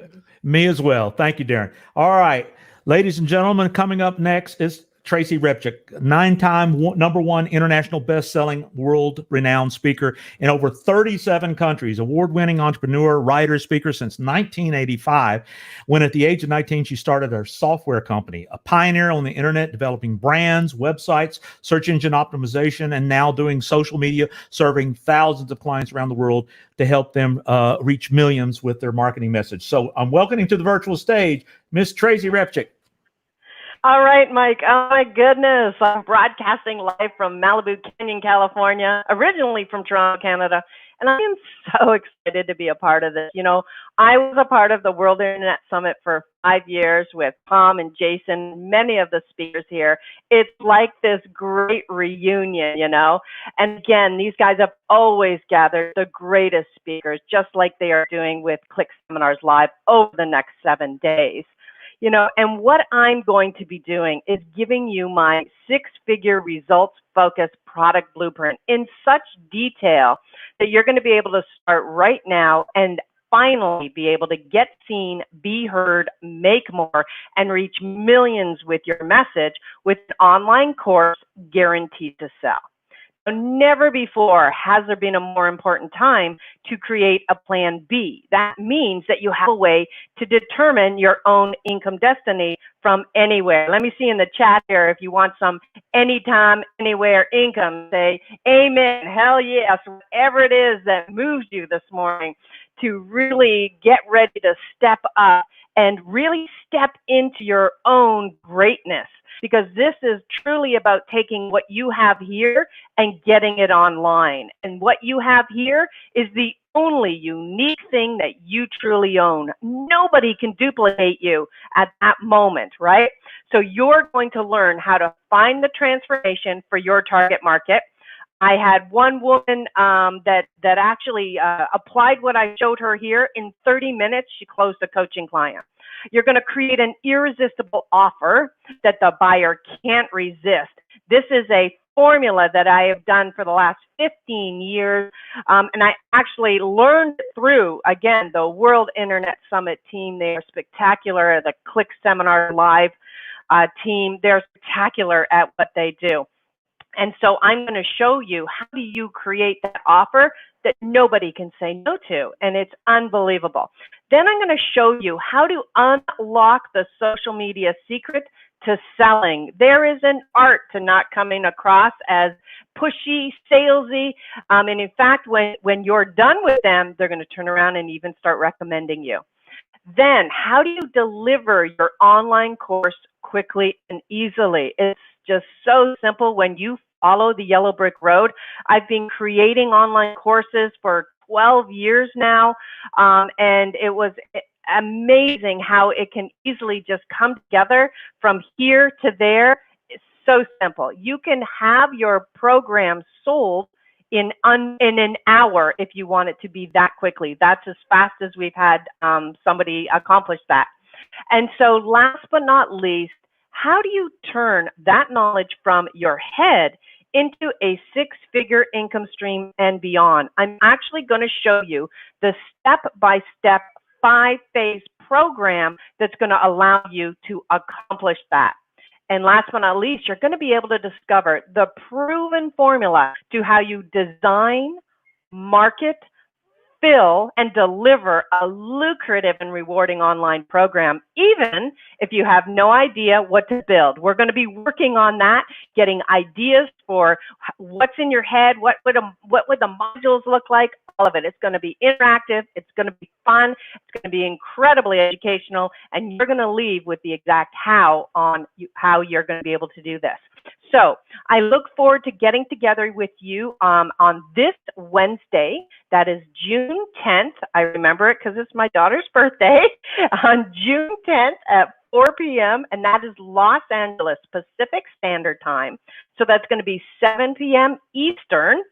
Me as well. Thank you, Darren. All right, ladies and gentlemen, coming up next is Tracy Repchick, 9-time #1 international best-selling, world-renowned speaker in over 37 countries, award-winning entrepreneur, writer, speaker since 1985, when at the age of 19, she started her software company, a pioneer on the internet, developing brands, websites, search engine optimization, and now doing social media, serving thousands of clients around the world to help them reach millions with their marketing message. So I'm welcoming to the virtual stage, Miss Tracy Repchick. All right, Mike. Oh, my goodness. I'm broadcasting live from Malibu Canyon, California, originally from Toronto, Canada. And I am so excited to be a part of this. I was a part of the World Internet Summit for 5 years with Tom and Jason, many of the speakers here. It's like this great reunion, And again, these guys have always gathered the greatest speakers, just like they are doing with ClickSeminars.LIVE over the next 7 days. And what I'm going to be doing is giving you my 6-figure results-focused product blueprint in such detail that you're going to be able to start right now and finally be able to get seen, be heard, make more, and reach millions with your message with an online course guaranteed to sell. Never before has there been a more important time to create a plan B. That means that you have a way to determine your own income destiny from anywhere. Let me see in the chat here if you want some anytime, anywhere income. Say amen, hell yes, whatever it is that moves you this morning to really get ready to step up and really step into your own greatness. Because this is truly about taking what you have here and getting it online. And what you have here is the only unique thing that you truly own. Nobody can duplicate you at that moment, right? So you're going to learn how to find the transformation for your target market. I had one woman that actually applied what I showed her here. In 30 minutes, she closed a coaching client. You're going to create an irresistible offer that the buyer can't resist. This is a formula that I have done for the last 15 years. And I actually learned through, again, the World Internet Summit team. They are spectacular. The ClickSeminars.LIVE team, they're spectacular at what they do. And so I'm going to show you how do you create that offer that nobody can say no to, and it's unbelievable. Then I'm going to show you how to unlock the social media secret to selling. There is an art to not coming across as pushy, salesy, and in fact, when you're done with them, they're going to turn around and even start recommending you. Then, how do you deliver your online course quickly and easily? It's just so simple when you follow the yellow brick road. I've been creating online courses for 12 years now, and it was amazing how it can easily just come together from here to there. It's so simple. You can have your program sold in an hour if you want it to be that quickly. That's as fast as we've had somebody accomplish that. And so last but not least, how do you turn that knowledge from your head into a six-figure income stream and beyond? I'm actually going to show you the step-by-step 5-phase program that's going to allow you to accomplish that. And last but not least, you're going to be able to discover the proven formula to how you design, market, fill, and deliver a lucrative and rewarding online program, even if you have no idea what to build. We're going to be working on that, getting ideas for what's in your head, what would the modules look like, all of it. It's going to be interactive, it's going to be fun, it's going to be incredibly educational, and you're going to leave with the exact how on how you're going to be able to do this. So I look forward to getting together with you on this Wednesday. That is June 10th. I remember it because it's my daughter's birthday. On June 10th at 4 p.m. and that is Los Angeles Pacific Standard Time. So that's going to be 7 p.m. Eastern.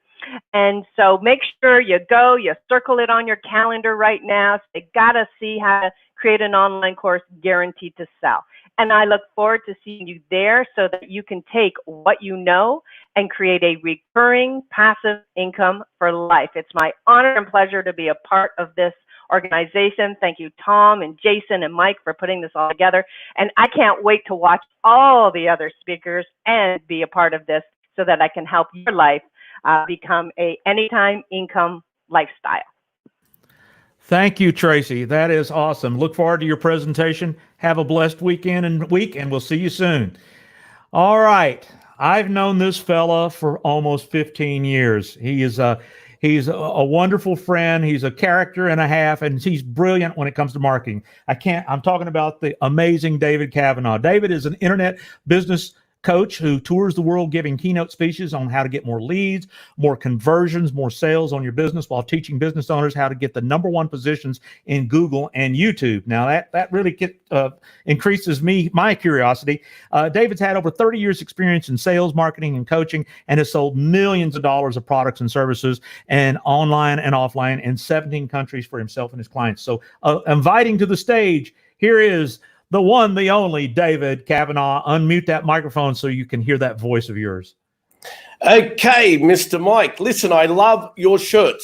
And so make sure you go, you circle it on your calendar right now. So you got to see how to create an online course guaranteed to sell. And I look forward to seeing you there so that you can take what you know and create a recurring passive income for life. It's my honor and pleasure to be a part of this organization. Thank you, Tom and Jason and Mike, for putting this all together. And I can't wait to watch all the other speakers and be a part of this so that I can help your life become a anytime income lifestyle. Thank you, Tracy. That is awesome. Look forward to your presentation. Have a blessed weekend and week, and we'll see you soon. All right. I've known this fella for almost 15 years. He's a wonderful friend. He's a character and a half, and he's brilliant when it comes to marketing. I'm talking about the amazing David Kavanaugh. David is an internet business coach who tours the world giving keynote speeches on how to get more leads, more conversions, more sales on your business, while teaching business owners how to get the #1 positions in Google and YouTube. Now that really increases my curiosity. David's had over 30 years experience in sales, marketing, and coaching, and has sold millions of dollars of products and services and online and offline in 17 countries for himself and his clients. So inviting to the stage, here is the one, the only David Kavanaugh. Unmute that microphone so you can hear that voice of yours. Okay, Mr. Mike. Listen, I love your shirt.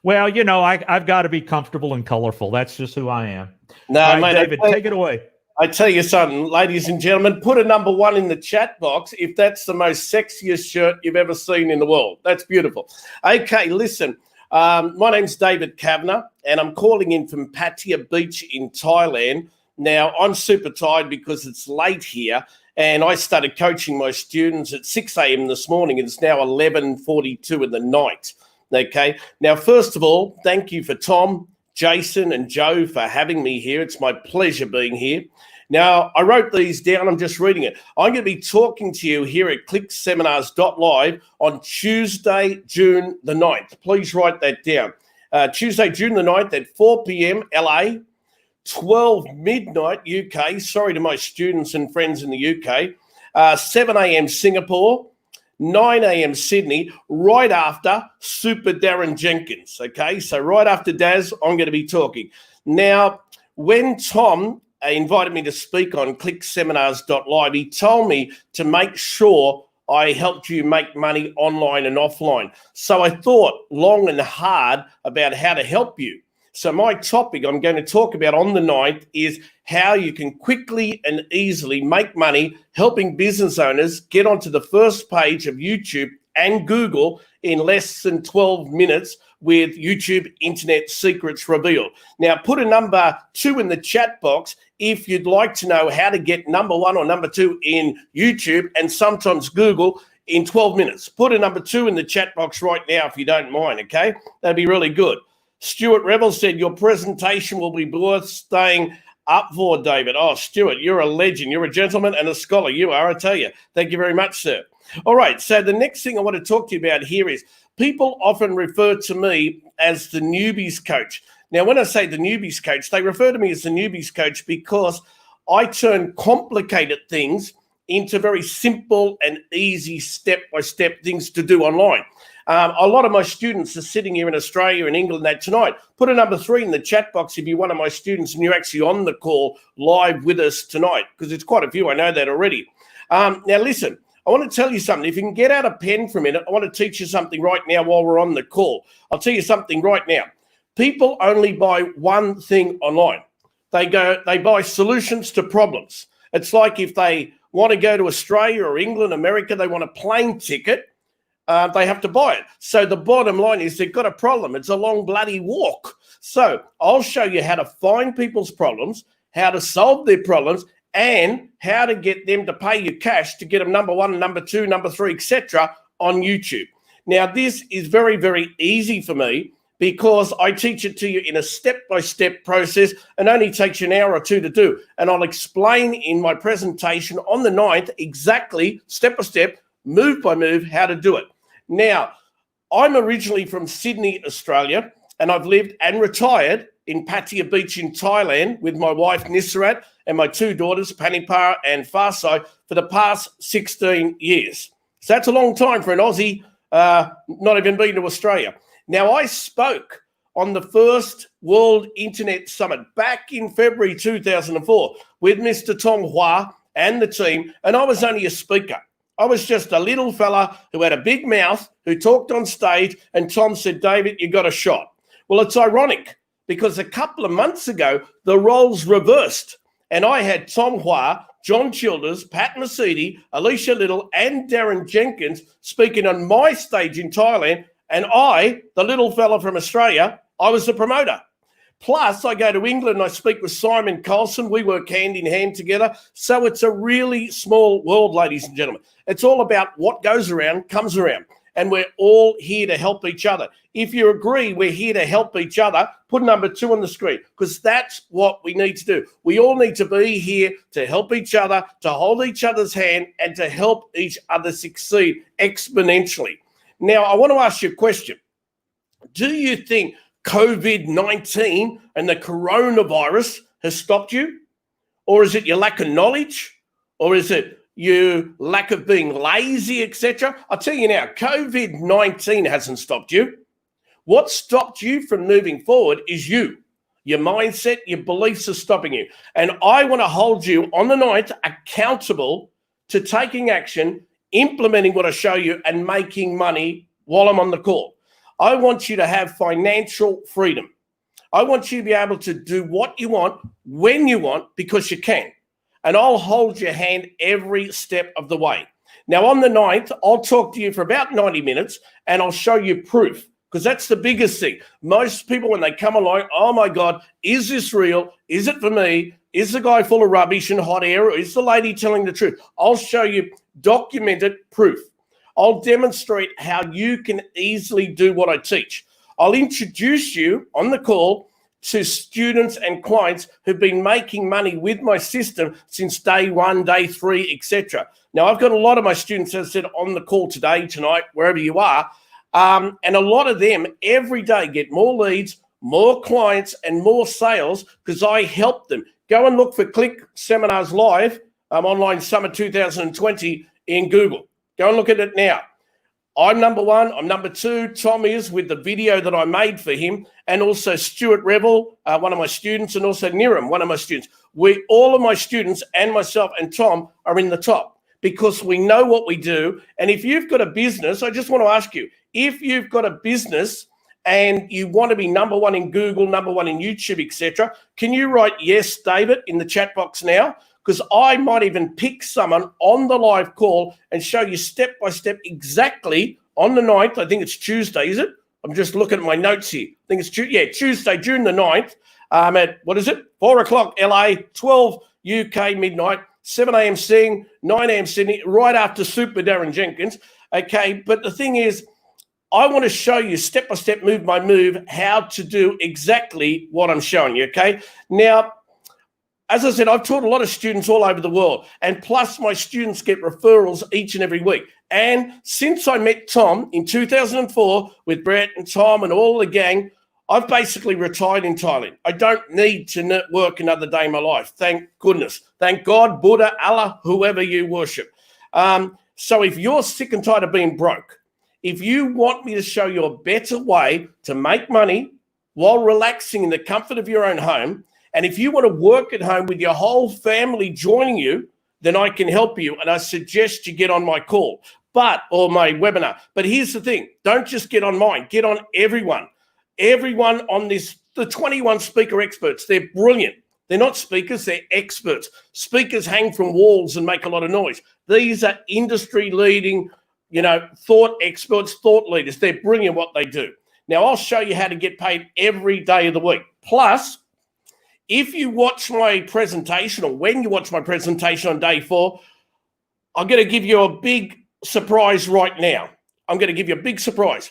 Well, you know, I've got to be comfortable and colorful. That's just who I am. No, all right, mate, David, take it away. I tell you something, ladies and gentlemen, put a #1 in the chat box if that's the most sexiest shirt you've ever seen in the world. That's beautiful. Okay, listen. My name's David Kavanaugh, and I'm calling in from Pattaya Beach in Thailand. Now, I'm super tired because it's late here, and I started coaching my students at 6 a.m. this morning, and it's now 11:42 in the night, okay? Now, first of all, thank you for Tom, Jason, and Joe for having me here. It's my pleasure being here. Now, I wrote these down. I'm just reading it. I'm going to be talking to you here at ClickSeminars.LIVE on Tuesday, June the 9th. Please write that down. Tuesday, June the 9th at 4 p.m. LA, 12 midnight UK, sorry to my students and friends in the UK, 7 a.m. Singapore, 9 a.m. Sydney, right after Super Darren Jenkins, okay? So right after Daz, I'm going to be talking. Now, when Tom invited me to speak on ClickSeminars.LIVE, he told me to make sure I helped you make money online and offline. So I thought long and hard about how to help you. So my topic I'm going to talk about on the 9th is how you can quickly and easily make money helping business owners get onto the first page of YouTube and Google in less than 12 minutes with YouTube Internet Secrets Revealed. Now, put a #2 in the chat box if you'd like to know how to get #1 or #2 in YouTube and sometimes Google in 12 minutes. Put a #2 in the chat box right now if you don't mind, okay? That'd be really good. Stuart Revel said, your presentation will be worth staying up for, David. Oh, Stuart, you're a legend. You're a gentleman and a scholar. You are, I tell you. Thank you very much, sir. All right, so the next thing I want to talk to you about here is people often refer to me as the newbies coach. Now, when I say the newbies coach, they refer to me as the newbies coach because I turn complicated things into very simple and easy step-by-step things to do online. A lot of my students are sitting here in Australia and England tonight. Put a number 3 in the chat box if you're one of my students and you're actually on the call live with us tonight, because it's quite a few, I know that already. Now listen, I want to tell you something. If you can get out a pen for a minute, I want to teach you something right now while we're on the call. I'll tell you something right now. People only buy one thing online. They buy solutions to problems. It's like if they want to go to Australia or England, America, they want a plane ticket, they have to buy it. So the bottom line is they've got a problem. It's a long bloody walk. So I'll show you how to find people's problems, how to solve their problems, and how to get them to pay you cash to get them number 1, number 2, number 3, etc. on YouTube. Now, this is very, very easy for me because I teach it to you in a step-by-step process and only takes you an hour or 2 to do. And I'll explain in my presentation on the 9th exactly, step-by-step, move by move, how to do it. Now, I'm originally from Sydney, Australia, and I've lived and retired in Pattaya Beach in Thailand with my wife Nisrat and my 2 daughters, Panipara and Farsai, for the past 16 years. So that's a long time for an Aussie, not even been to Australia. Now, I spoke on the first World Internet Summit back in February 2004 with Mr. Tom Hua and the team, and I was only a speaker. I was just a little fella who had a big mouth, who talked on stage, and Tom said, David, you got a shot. Well, it's ironic because a couple of months ago, the roles reversed, and I had Tom Hua, John Childers, Pat Mesiti, Alicia Little, and Darren Jenkins speaking on my stage in Thailand, and I, the little fella from Australia, I was the promoter. Plus, I go to England and I speak with Simon Colson. We work hand in hand together. So it's a really small world, ladies and gentlemen. It's all about what goes around, comes around. And we're all here to help each other. If you agree we're here to help each other, put number 2 on the screen, because that's what we need to do. We all need to be here to help each other, to hold each other's hand, and to help each other succeed exponentially. Now, I want to ask you a question. Do you think COVID-19 and the coronavirus has stopped you? Or is it your lack of knowledge? Or is it your lack of being lazy, etc.? I'll tell you now, COVID-19 hasn't stopped you. What stopped you from moving forward is you. Your mindset, your beliefs are stopping you. And I want to hold you on the 9th accountable to taking action, implementing what I show you, and making money while I'm on the call. I want you to have financial freedom. I want you to be able to do what you want, when you want, because you can. And I'll hold your hand every step of the way. Now, on the 9th, I'll talk to you for about 90 minutes, and I'll show you proof, because that's the biggest thing. Most people, when they come along, oh, my God, is this real? Is it for me? Is the guy full of rubbish and hot air, or is the lady telling the truth? I'll show you documented proof. I'll demonstrate how you can easily do what I teach. I'll introduce you on the call to students and clients who've been making money with my system since day 1, day 3, etc. Now, I've got a lot of my students, as I said, on the call today, tonight, wherever you are, and a lot of them every day get more leads, more clients, and more sales because I help them. Go and look for ClickSeminars.LIVE Online Summit 2020 in Google. Go and look at it now. I'm number 1. I'm number 2. Tom is with the video that I made for him, and also Stuart Revel, one of my students, and also Niram, one of my students. All of my students and myself and Tom are in the top because we know what we do. And if you've got a business, I just want to ask you, if you've got a business and you want to be number 1 in Google, number 1 in YouTube, etc., can you write yes, David, in the chat box now? Because I might even pick someone on the live call and show you step by step exactly on the 9th. I think it's Tuesday, is it? I'm just looking at my notes here. I think it's Tuesday, June the 9th, at, what is it? 4 o'clock LA, 12 UK midnight, 7 a.m. Sing, 9 a.m. Sydney, right after Super Darren Jenkins. Okay, but the thing is, I want to show you step by step, move by move, how to do exactly what I'm showing you, okay? Now, as I said, I've taught a lot of students all over the world, and plus my students get referrals each and every week. And since I met Tom in 2004 with Brett and Tom and all the gang, I've basically retired in Thailand. I don't need to work another day in my life. Thank goodness. Thank God, Buddha, Allah, whoever you worship. So if you're sick and tired of being broke, if you want me to show you a better way to make money while relaxing in the comfort of your own home, and if you want to work at home with your whole family joining you, then I can help you. And I suggest you get on my call, or my webinar. But here's the thing. Don't just get on mine. Get on everyone. Everyone on this, the 21 speaker experts, they're brilliant. They're not speakers, they're experts. Speakers hang from walls and make a lot of noise. These are industry leading, thought experts, thought leaders. They're brilliant what they do. Now, I'll show you how to get paid every day of the week. Plus, if you watch my presentation, or when you watch my presentation on day 4, I'm going to give you a big surprise right now. I'm going to give you a big surprise.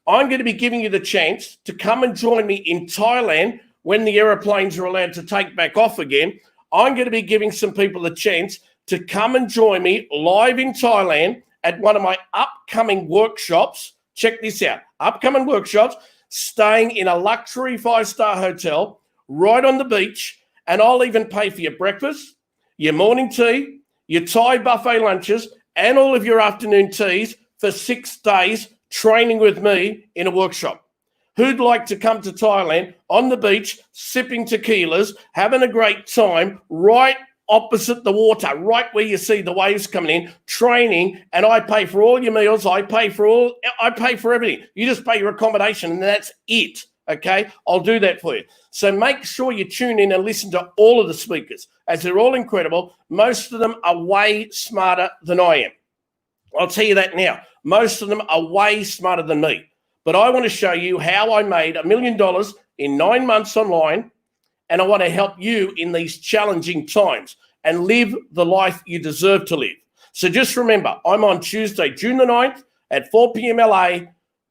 I'm going to be giving you the chance to come and join me in Thailand when the aeroplanes are allowed to take back off again. I'm going to be giving some people a chance to come and join me live in Thailand at one of my upcoming workshops. Check this out. Upcoming workshops, staying in a luxury 5-star hotel right on the beach, and I'll even pay for your breakfast, your morning tea, your Thai buffet lunches, and all of your afternoon teas for 6 days training with me in a workshop. Who'd like to come to Thailand on the beach, sipping tequilas, having a great time, right opposite the water, right where you see the waves coming in, training, and I pay for all your meals, I pay for everything. You just pay your accommodation and that's it. Okay, I'll do that for you. So make sure you tune in and listen to all of the speakers, as they're all incredible. Most of them are way smarter than I am. I'll tell you that now. Most of them are way smarter than me. But I want to show you how I made $1 million in 9 months online, and I want to help you in these challenging times and live the life you deserve to live. So just remember, I'm on Tuesday, June the 9th at 4 p.m. LA,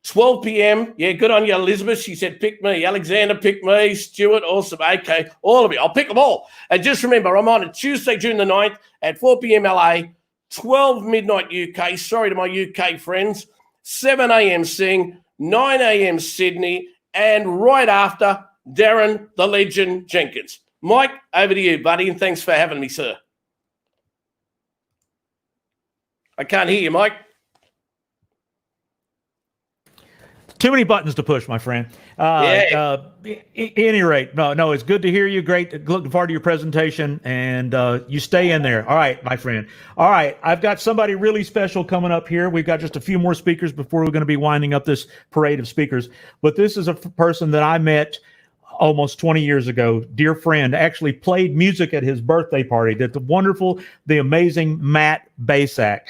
12 p.m. Yeah, good on you, Elizabeth. She said, pick me. Alexander, pick me. Stuart, awesome. Okay, all of you. I'll pick them all. And just remember, I'm on a Tuesday, June the 9th at 4 p.m. LA, 12 midnight UK. Sorry to my UK friends. 7 a.m. Sing, 9 a.m. Sydney, and right after, Darren, the legend, Jenkins. Mike, over to you, buddy, and thanks for having me, sir. I can't hear you, Mike. Too many buttons to push, my friend. At any rate, no, it's good to hear you. Great. Looking forward to your presentation, and you stay in there. All right, my friend. All right, I've got somebody really special coming up here. We've got just a few more speakers before we're going to be winding up this parade of speakers. But this is a person that I met almost 20 years ago. Dear friend, actually played music at his birthday party. The wonderful, the amazing Matt Basak.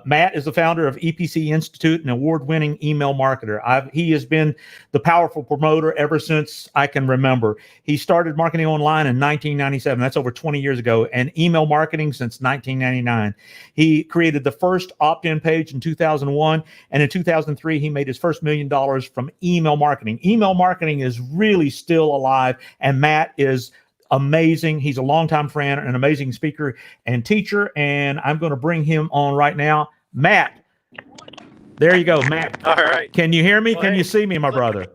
Matt is the founder of EPC Institute, an award-winning email marketer. He has been the powerful promoter ever since I can remember. He started marketing online in 1997. That's over 20 years ago, and email marketing since 1999. He created the first opt-in page in 2001, and in 2003, he made his first $1 million from email marketing. Email marketing is really still alive, and Matt is amazing. He's a longtime friend, an amazing speaker and teacher, and I'm going to bring him on right now. Matt, there you go, Matt. All right. Can you hear me? Well, Can you see me, my brother?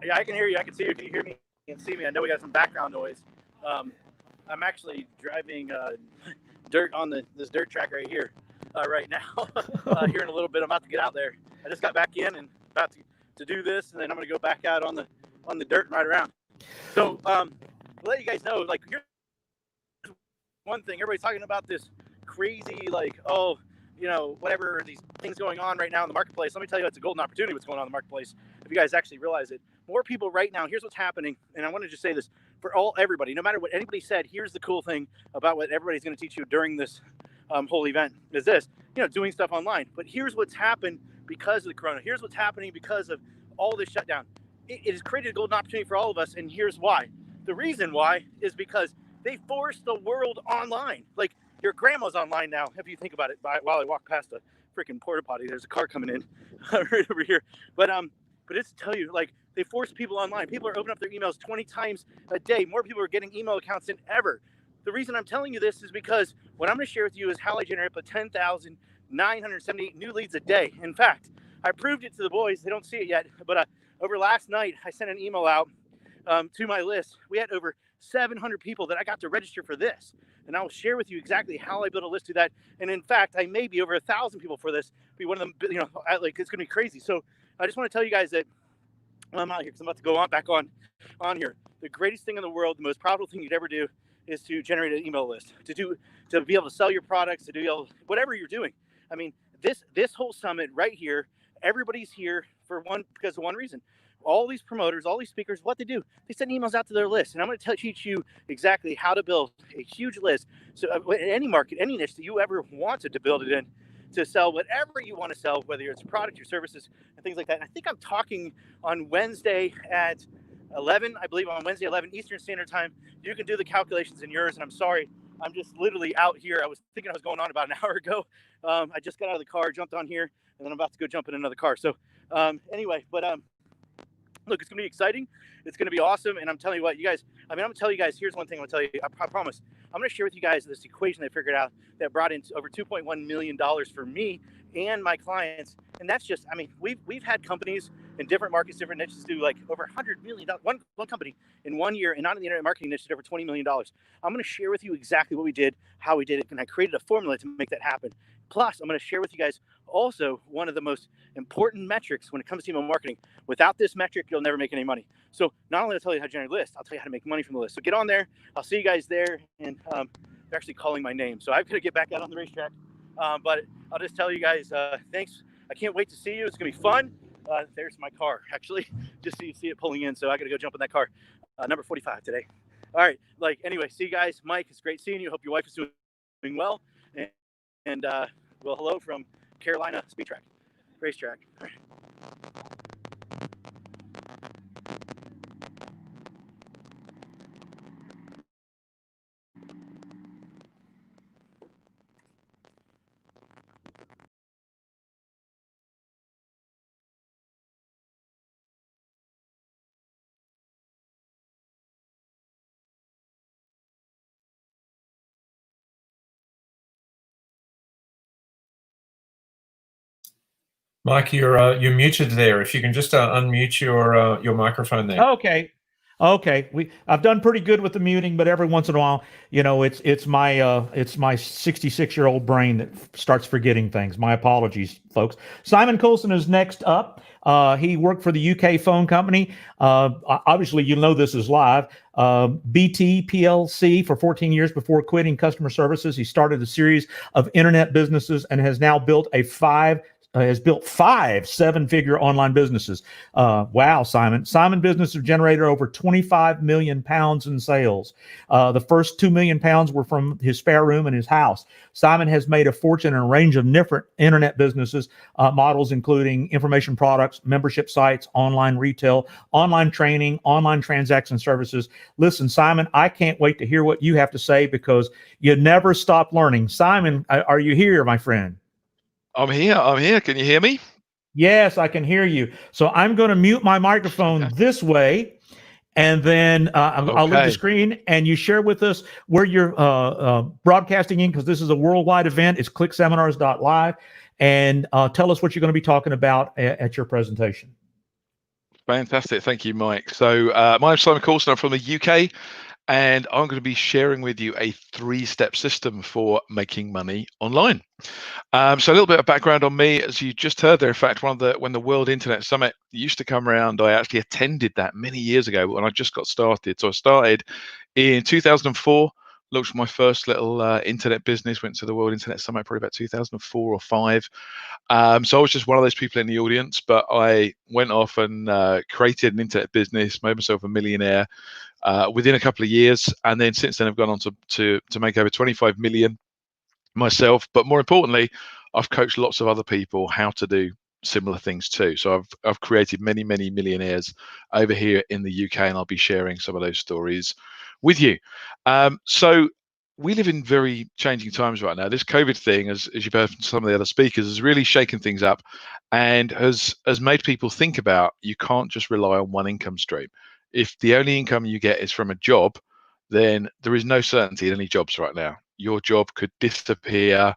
Yeah, I can hear you. I can see you. Can you hear me? You can see me. I know we got some background noise. I'm actually driving dirt on this dirt track right here right now. Here in a little bit, I'm about to get out there. I just got back in and about to do this, and then I'm going to go back out on the dirt and ride around. So, to let you guys know, like, here's one thing. Everybody's talking about this crazy, like, oh, whatever, these things going on right now in the marketplace. Let me tell you, it's a golden opportunity what's going on in the marketplace. If you guys actually realize it, more people right now, here's what's happening. And I want to just say this for everybody, no matter what anybody said, here's the cool thing about what everybody's going to teach you during this whole event is this, doing stuff online. But here's what's happened because of the corona. Here's what's happening because of all this shutdown. It has created a golden opportunity for all of us. And here's why. The reason why is because they forced the world online. Like, your grandma's online now, if you think about it. While I walk past a freaking porta potty, there's a car coming in right over here. But it's to tell you, like, they forced people online. People are opening up their emails 20 times a day. More people are getting email accounts than ever. The reason I'm telling you this is because what I'm going to share with you is how I generate up to 10,978 new leads a day. In fact, I proved it to the boys. They don't see it yet, but over last night, I sent an email out to my list. We had over 700 people that I got to register for this. And I'll share with you exactly how I built a list to that. And in fact, I may be over 1,000 people for this. Be one of them, you know, like it's going to be crazy. So I just want to tell you guys that I'm out here because I'm about to go back on here. The greatest thing in the world, the most powerful thing you'd ever do is to generate an email list, to be able to sell your products, to do whatever you're doing. I mean, this whole summit right here, everybody's here because of one reason. All these promoters, all these speakers, what they do, they send emails out to their list. And I'm going to teach you exactly how to build a huge list. So any market, any niche that you ever wanted to build it in, to sell whatever you want to sell, whether it's product or services and things like that. And I think I'm talking on Wednesday at 11, I believe on Wednesday, 11 Eastern Standard Time. You can do the calculations in yours. And I'm sorry, I'm just literally out here. I was thinking I was going on about an hour ago. I just got out of the car, jumped on here, and then I'm about to go jump in another car. So anyway, but look, it's going to be exciting. It's going to be awesome. And I'm telling you what, you guys, I'm going to tell you guys, here's one thing I'm going to tell you. I promise. I'm going to share with you guys this equation I figured out that brought in over $2.1 million for me and my clients. And that's just, I mean, we've had companies in different markets, different niches do like over $100 million. One company in 1 year, and not in the internet marketing niche, did over $20 million. I'm going to share with you exactly what we did, how we did it. And I created a formula to make that happen. Plus, I'm going to share with you guys also one of the most important metrics when it comes to email marketing. Without this metric, you'll never make any money. So not only will I tell you how to generate a list, I'll tell you how to make money from the list. So get on there. I'll see you guys there. And they're actually calling my name. So I've got to get back out on the racetrack. But I'll just tell you guys, thanks. I can't wait to see you. It's going to be fun. There's my car, actually, just so you see it pulling in. So I got to go jump in that car. Number 45 today. All right. Anyway, see you guys. Mike, it's great seeing you. Hope your wife is doing well. And well, hello from Carolina Speed Track, Racetrack. All right. Mike, you're muted there. If you can just unmute your microphone there. Okay. I've done pretty good with the muting, but every once in a while, you know, it's my 66-year-old brain that starts forgetting things. My apologies, folks. Simon Coulson is next up. He worked for the UK phone company. Obviously, you know this is live. BT PLC for 14 years before quitting customer services. He started a series of internet businesses and has now built five seven-figure online businesses. Wow, Simon. Simon business have generated over 25 million pounds in sales. The first 2 million pounds were from his spare room in his house. Simon has made a fortune in a range of different internet businesses models, including information products, membership sites, online retail, online training, online transaction services. Listen, Simon, I can't wait to hear what you have to say because you never stop learning. Simon, are you here, my friend? I'm here. Can you hear me? Yes, I can hear you. So I'm going to mute my microphone this way, and then I'll leave the screen, and you share with us where you're broadcasting in, because this is a worldwide event. It's ClickSeminars.LIVE, and tell us what you're going to be talking about at your presentation. Fantastic. Thank you, Mike. So my name's Simon Coulson. I'm from the UK, and I'm going to be sharing with you a 3-step system for making money online. So a little bit of background on me, as you just heard there. In fact, when the World Internet Summit used to come around, I actually attended that many years ago when I just got started. So I started in 2004, launched my first little internet business, went to the World Internet Summit probably about 2004 or 5. So I was just one of those people in the audience, but I went off and created an internet business, made myself a millionaire within a couple of years. And then since then, I've gone on to make over 25 million myself, but more importantly, I've coached lots of other people how to do similar things too. So I've created many millionaires over here in the UK, and I'll be sharing some of those stories with you. So we live in very changing times right now. This COVID thing, as you've heard from some of the other speakers, has really shaken things up and has made people think about, you can't just rely on one income stream. If the only income you get is from a job, then there is no certainty in any jobs right now. Your job could disappear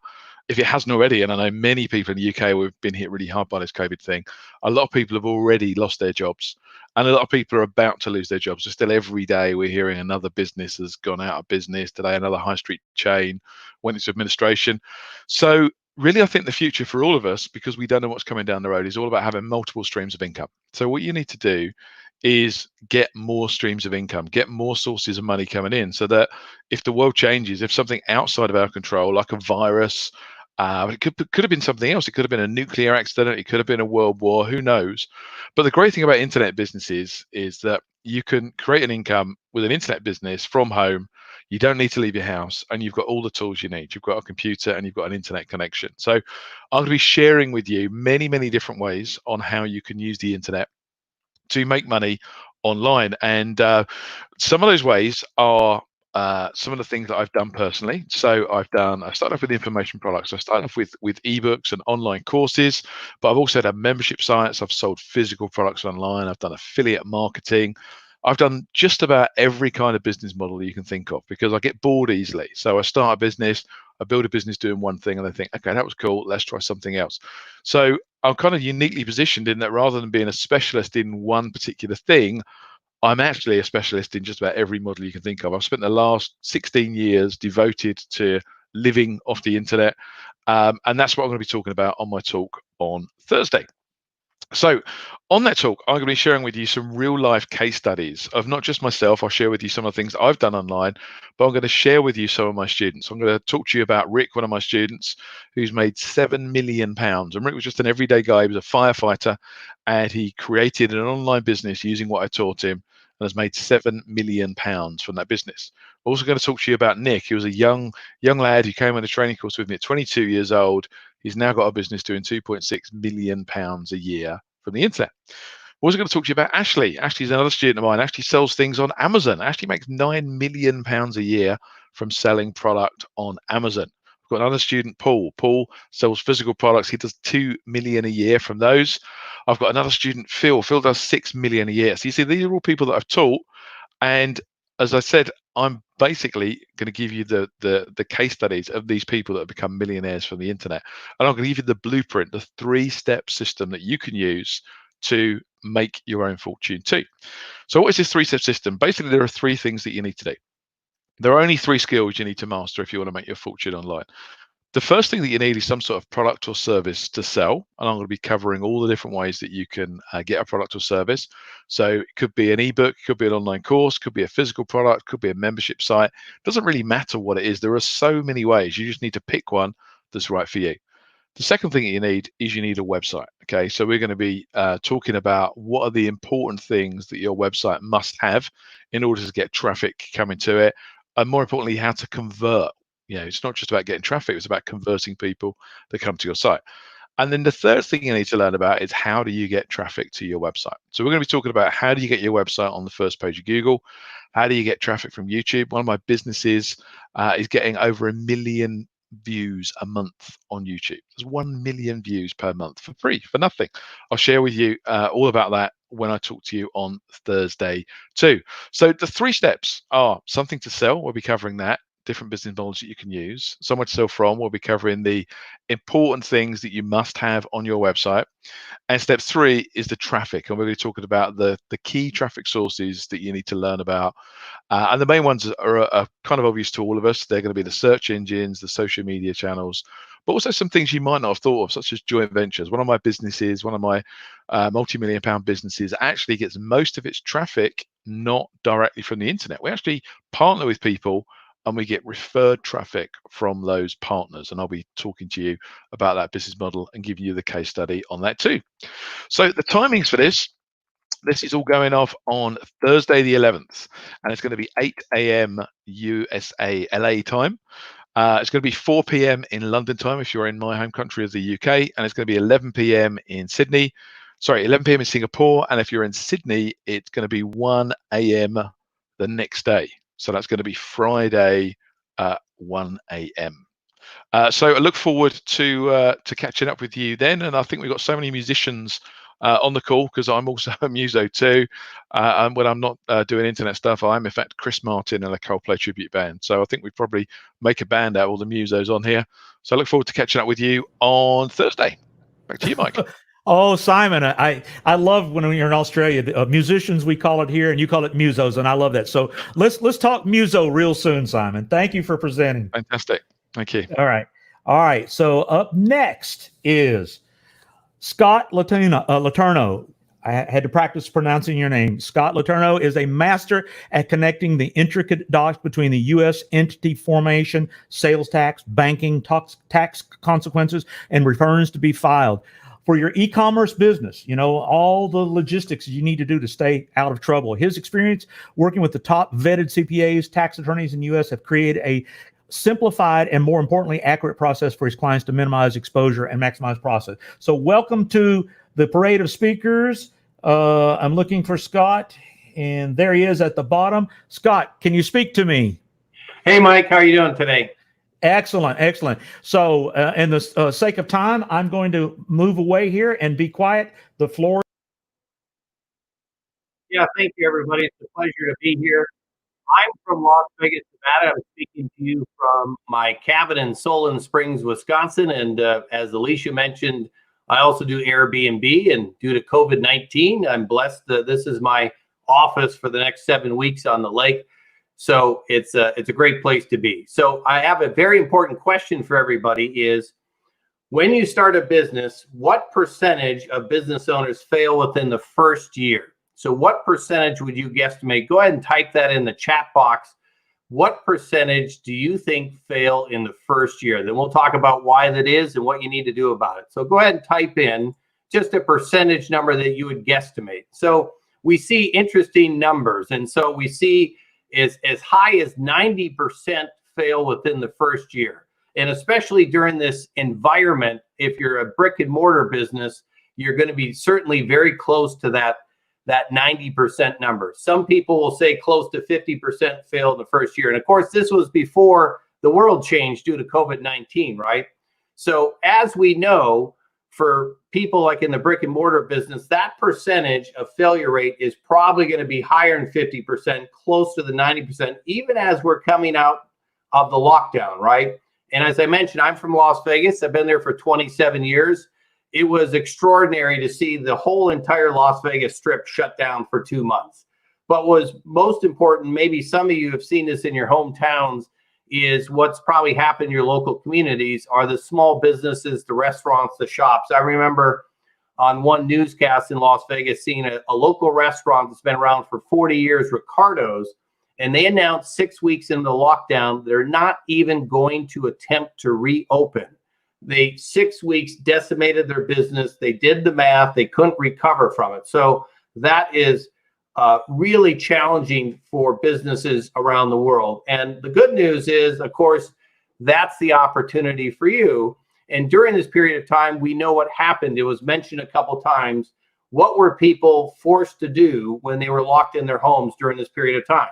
if it hasn't already, and I know many people in the UK who have been hit really hard by this COVID thing, a lot of people have already lost their jobs, and a lot of people are about to lose their jobs. So still every day we're hearing another business has gone out of business. Today another high street chain went into administration. So really, I think the future for all of us, because we don't know what's coming down the road, is all about having multiple streams of income. So what you need to do is get more streams of income, get more sources of money coming in, so that if the world changes, if something outside of our control, like a virus, it could have been something else. It could have been a nuclear accident. It could have been a world war. Who knows? But the great thing about internet businesses is that you can create an income with an internet business from home. You don't need to leave your house, and you've got all the tools you need. You've got a computer and you've got an internet connection. So I'm going to be sharing with you many, many different ways on how you can use the internet to make money online. And some of those ways are some of the things that I've done personally. So I started off with information products. I started off with ebooks and online courses, but I've also had membership sites. I've sold physical products online. I've done affiliate marketing. I've done just about every kind of business model you can think of, because I get bored easily. So I start a business, I build a business doing one thing, and I think, okay, that was cool, let's try something else. So I'm kind of uniquely positioned in that rather than being a specialist in one particular thing, I'm actually a specialist in just about every model you can think of. I've spent the last 16 years devoted to living off the internet, and that's what I'm going to be talking about on my talk on Thursday. So on that talk, I'm going to be sharing with you some real life case studies of not just myself. I'll share with you some of the things that I've done online, but I'm going to share with you some of my students. I'm going to talk to you about Rick, one of my students, who's made £7 million. And Rick was just an everyday guy. He was a firefighter, and he created an online business using what I taught him, and has made £7 million from that business. I'm also going to talk to you about Nick. He was a young lad who came on a training course with me at 22 years old. He's now got a business doing £2.6 million a year from the internet. We're also going to talk to you about Ashley. Ashley's another student of mine. Ashley sells things on Amazon. Ashley makes £9 million a year from selling product on Amazon. We've got another student, Paul. Paul sells physical products. He does $2 million a year from those. I've got another student, Phil. Phil does $6 million a year. So you see, these are all people that I've taught. And as I said, I'm basically going to give you the case studies of these people that have become millionaires from the internet. And I'm going to give you the blueprint, the 3-step system that you can use to make your own fortune too. So what is this 3-step system? Basically, there are 3 things that you need to do. There are only 3 skills you need to master if you want to make your fortune online. The first thing that you need is some sort of product or service to sell. And I'm going to be covering all the different ways that you can get a product or service. So it could be an ebook, could be an online course, could be a physical product, could be a membership site. It doesn't really matter what it is. There are so many ways. You just need to pick one that's right for you. The second thing that you need is you need a website. Okay, so we're going to be talking about what are the important things that your website must have in order to get traffic coming to it, and more importantly, how to convert. You know, it's not just about getting traffic, it's about converting people that come to your site. And then the third thing you need to learn about is how do you get traffic to your website. So we're going to be talking about how do you get your website on the first page of Google? How do you get traffic from YouTube? One of my businesses is getting over 1 million views a month on YouTube. There's 1 million views per month for free, for nothing. I'll share with you all about that when I talk to you on Thursday too. So the 3 steps are something to sell. We'll be covering that. Different business models that you can use. Somewhere to sell from. We'll be covering the important things that you must have on your website. And step 3 is the traffic. And we're going to be talking about the key traffic sources that you need to learn about. And the main ones are kind of obvious to all of us. They're going to be the search engines, the social media channels, but also some things you might not have thought of, such as joint ventures. One of my businesses, one of my multi-million-pound businesses, actually gets most of its traffic not directly from the internet. We actually partner with people and we get referred traffic from those partners. And I'll be talking to you about that business model and giving you the case study on that too. So the timings for this is all going off on Thursday the 11th, and it's going to be 8 a.m. USA LA time. It's going to be 4 p.m. in London time if you're in my home country of the UK, and it's going to be 11 p.m. in Sydney. Sorry, 11 p.m. in Singapore, and if you're in Sydney, it's going to be 1 a.m. the next day. So that's going to be Friday at 1 a.m. So I look forward to catching up with you then. And I think we've got so many musicians on the call, because I'm also a muso too. And when I'm not doing internet stuff, I'm in fact Chris Martin and a Coldplay tribute band. So I think we probably make a band out of all the musos on here. So I look forward to catching up with you on Thursday. Back to you, Mike. Oh, Simon, I love when you're in Australia. Musicians, we call it here, and you call it musos, and I love that. So let's talk muso real soon, Simon. Thank you for presenting. Fantastic. Thank you. All right. So up next is Scott Letourneau. I had to practice pronouncing your name. Scott Letourneau is a master at connecting the intricate dots between the U.S. entity formation, sales tax, banking, tax consequences, and returns to be filed. For your e-commerce business, all the logistics you need to do to stay out of trouble. His experience working with the top vetted CPAs, tax attorneys in the U.S. have created a simplified and, more importantly, accurate process for his clients to minimize exposure and maximize profit. So welcome to the parade of speakers. I'm looking for Scott, and there he is at the bottom. Scott, can you speak to me? Hey, Mike, how are you doing today? Excellent. So in the sake of time, I'm going to move away here and be quiet. The floor. Yeah, thank you, everybody. It's a pleasure to be here. I'm from Las Vegas, Nevada. I'm speaking to you from my cabin in Solon Springs, Wisconsin. And as Alicia mentioned, I also do Airbnb. And due to COVID-19, I'm blessed that this is my office for the next 7 weeks on the lake. So it's a great place to be. So I have a very important question for everybody is, when you start a business, what percentage of business owners fail within the first year? So what percentage would you guesstimate? Go ahead and type that in the chat box. What percentage do you think fail in the first year? Then we'll talk about why that is and what you need to do about it. So go ahead and type in just a percentage number that you would guesstimate. So we see interesting numbers. And so we see as high as 90% fail within the first year. And especially during this environment, if you're a brick and mortar business, you're going to be certainly very close to that 90% number. Some people will say close to 50% fail in the first year. And of course, this was before the world changed due to COVID-19, right? So as we know, for people like in the brick and mortar business, that percentage of failure rate is probably going to be higher than 50%, close to the 90%, even as we're coming out of the lockdown, right? And as I mentioned, I'm from Las Vegas. I've been there for 27 years. It was extraordinary to see the whole entire Las Vegas Strip shut down for 2 months. But what was most important, maybe some of you have seen this in your hometowns, is what's probably happened in your local communities are the small businesses, the restaurants, the shops. I remember on one newscast in Las Vegas seeing a local restaurant that's been around for 40 years, Ricardo's, and they announced 6 weeks into the lockdown, they're not even going to attempt to reopen. They 6 weeks decimated their business. They did the math. They couldn't recover from it. So that is really challenging for businesses around the world. And the good news is, of course, that's the opportunity for you. And during this period of time, we know what happened. It was mentioned a couple times. What were people forced to do when they were locked in their homes during this period of time?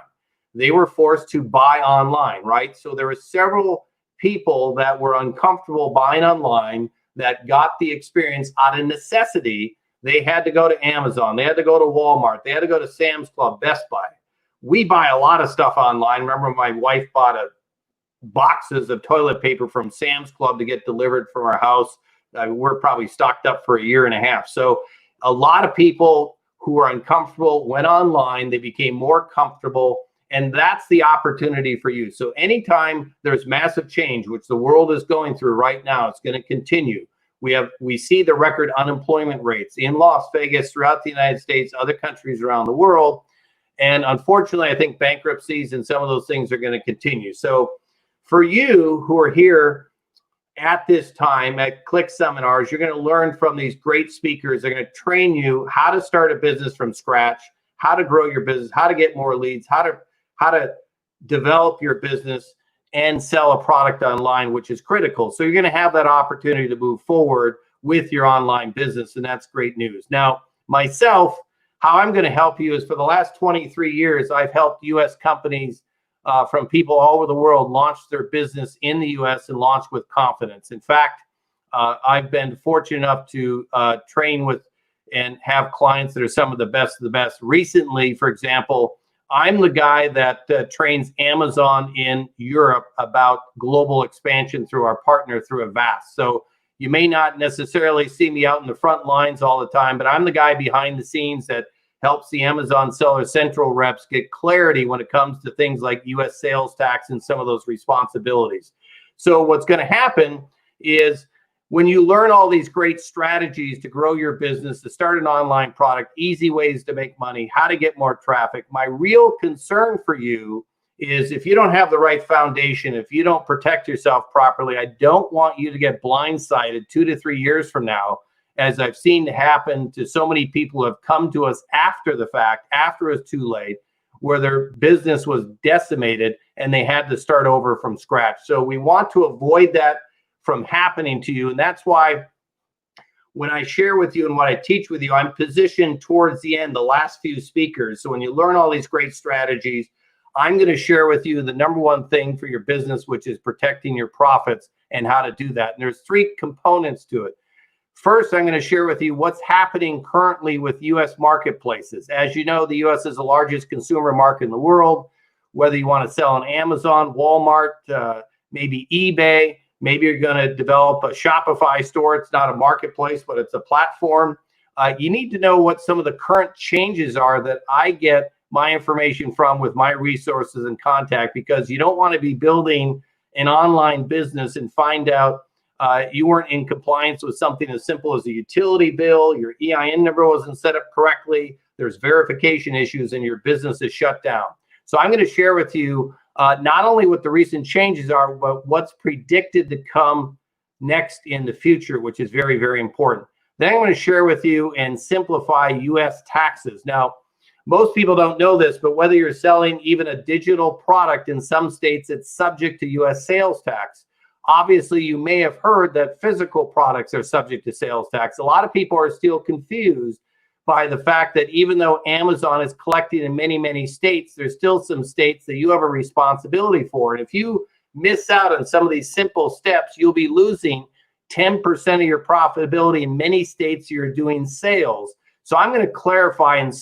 They were forced to buy online, right? So there were several people that were uncomfortable buying online that got the experience out of necessity. They had to go to Amazon. They had to go to Walmart. They had to go to Sam's Club, Best Buy. We buy a lot of stuff online. Remember, my wife bought boxes of toilet paper from Sam's Club to get delivered from our house. We're probably stocked up for a year and a half. So a lot of people who are uncomfortable went online. They became more comfortable. And that's the opportunity for you. So anytime there's massive change, which the world is going through right now, it's going to continue. We see the record unemployment rates in Las Vegas, throughout the United States, other countries around the world. And unfortunately, I think bankruptcies and some of those things are going to continue. So for you who are here at this time at ClickSeminars, you're going to learn from these great speakers. They're going to train you how to start a business from scratch, how to grow your business, how to get more leads, how to develop your business and sell a product online, which is critical. So you're going to have that opportunity to move forward with your online business, and that's great news. Now, myself, how I'm going to help you is for the last 23 years, I've helped U.S. companies from people all over the world launched their business in the US and launched with confidence. In fact, I've been fortunate enough to train with and have clients that are some of the best of the best. Recently, for example, I'm the guy that trains Amazon in Europe about global expansion through our partner through Avast. So you may not necessarily see me out in the front lines all the time, but I'm the guy behind the scenes that helps the Amazon Seller Central reps get clarity when it comes to things like US sales tax and some of those responsibilities. So what's going to happen is when you learn all these great strategies to grow your business, to start an online product, easy ways to make money, how to get more traffic, my real concern for you is if you don't have the right foundation, if you don't protect yourself properly, I don't want you to get blindsided 2 to 3 years from now, as I've seen happen to so many people who have come to us after the fact, after it's too late, where their business was decimated and they had to start over from scratch. So we want to avoid that from happening to you. And that's why when I share with you and what I teach with you, I'm positioned towards the end, the last few speakers. So when you learn all these great strategies, I'm going to share with you the number one thing for your business, which is protecting your profits and how to do that. And there's 3 components to it. First, I'm going to share with you what's happening currently with U.S. marketplaces. As you know, the U.S. is the largest consumer market in the world. Whether you want to sell on Amazon, Walmart, maybe eBay, maybe you're going to develop a Shopify store. It's not a marketplace, but it's a platform. You need to know what some of the current changes are that I get my information from with my resources and contact, because you don't want to be building an online business and find out you weren't in compliance with something as simple as a utility bill, your EIN number wasn't set up correctly, there's verification issues, and your business is shut down. So I'm going to share with you not only what the recent changes are, but what's predicted to come next in the future, which is very, very important. Then I'm going to share with you and simplify U.S. taxes. Now, most people don't know this, but whether you're selling even a digital product, in some states, it's subject to U.S. sales tax. Obviously, you may have heard that physical products are subject to sales tax. A lot of people are still confused by the fact that even though Amazon is collecting in many, many states, there's still some states that you have a responsibility for. And if you miss out on some of these simple steps, you'll be losing 10% of your profitability in many states you're doing sales. So I'm going to clarify and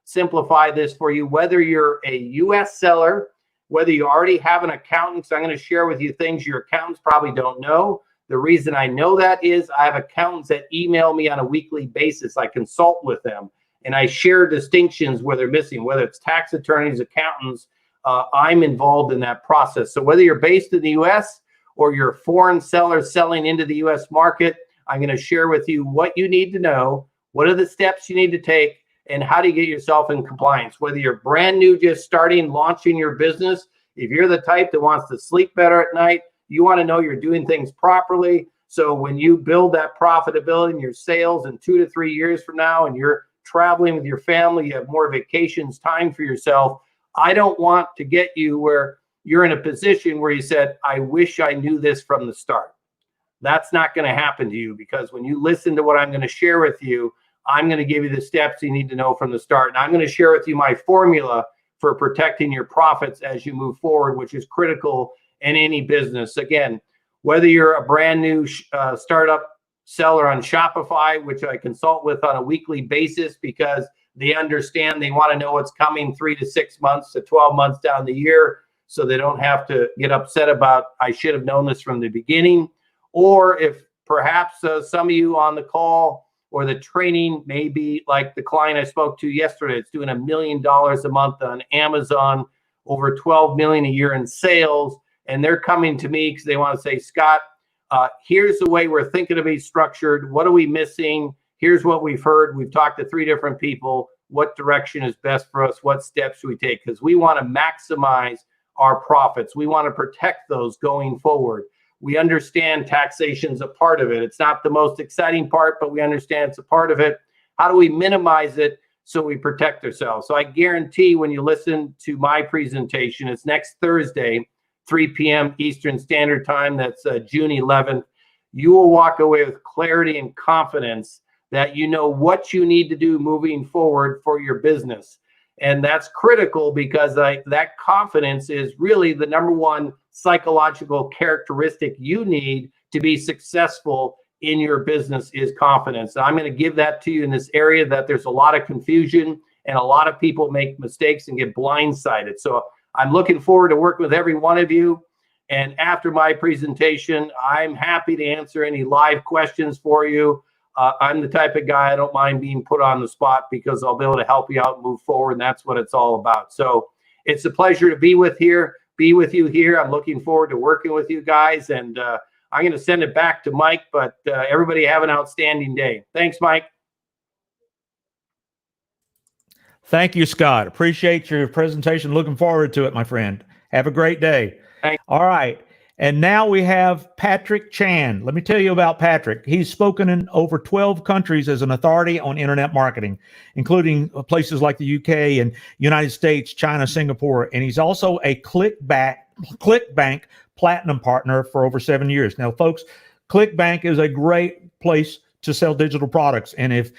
simplify this for you, whether you're a U.S. seller, whether you already have an accountant. So I'm going to share with you things your accountants probably don't know. The reason I know that is I have accountants that email me on a weekly basis. I consult with them and I share distinctions where they're missing, whether it's tax attorneys, accountants. I'm involved in that process. So whether you're based in the U.S. or you're a foreign seller selling into the U.S. market, I'm going to share with you what you need to know, what are the steps you need to take, and how do you get yourself in compliance. Whether you're brand new, just starting, launching your business, if you're the type that wants to sleep better at night, you want to know you're doing things properly. So when you build that profitability in your sales in 2 to 3 years from now, and you're traveling with your family, you have more vacations, time for yourself, I don't want to get you where you're in a position where you said, I wish I knew this from the start. That's not going to happen to you, because when you listen to what I'm going to share with you, I'm going to give you the steps you need to know from the start. And I'm going to share with you my formula for protecting your profits as you move forward, which is critical in any business. Again, whether you're a brand new startup seller on Shopify, which I consult with on a weekly basis because they understand they want to know what's coming 3 to 6 months to 12 months down the year, so they don't have to get upset about, I should have known this from the beginning. Or if perhaps some of you on the call or the training may be like the client I spoke to yesterday. It's doing $1 million a month on Amazon, over 12 million a year in sales. And they're coming to me because they want to say, Scott, here's the way we're thinking to be structured. What are we missing? Here's what we've heard. We've talked to 3 different people. What direction is best for us? What steps should we take? Because we want to maximize our profits. We want to protect those going forward. We understand taxation is a part of it. It's not the most exciting part, but we understand it's a part of it. How do we minimize it so we protect ourselves? So I guarantee when you listen to my presentation, it's next Thursday, 3 p.m. Eastern Standard Time. That's June 11th. You will walk away with clarity and confidence that you know what you need to do moving forward for your business. And that's critical because that confidence is really the number one psychological characteristic you need to be successful in your business is confidence. And I'm going to give that to you in this area that there's a lot of confusion and a lot of people make mistakes and get blindsided. So I'm looking forward to working with every one of you. And after my presentation, I'm happy to answer any live questions for you. I'm the type of guy, I don't mind being put on the spot because I'll be able to help you out and move forward. And that's what it's all about. So it's a pleasure to be with you here. I'm looking forward to working with you guys. And I'm going to send it back to Mike, but everybody have an outstanding day. Thanks, Mike. Thank you, Scott. Appreciate your presentation. Looking forward to it, my friend. Have a great day. Thanks. All right. And now we have Patrick Chan. Let me tell you about Patrick. He's spoken in over 12 countries as an authority on internet marketing, including places like the UK and United States, China, Singapore. And he's also a ClickBank Platinum partner for over 7 years. Now, folks, ClickBank is a great place to sell digital products. And if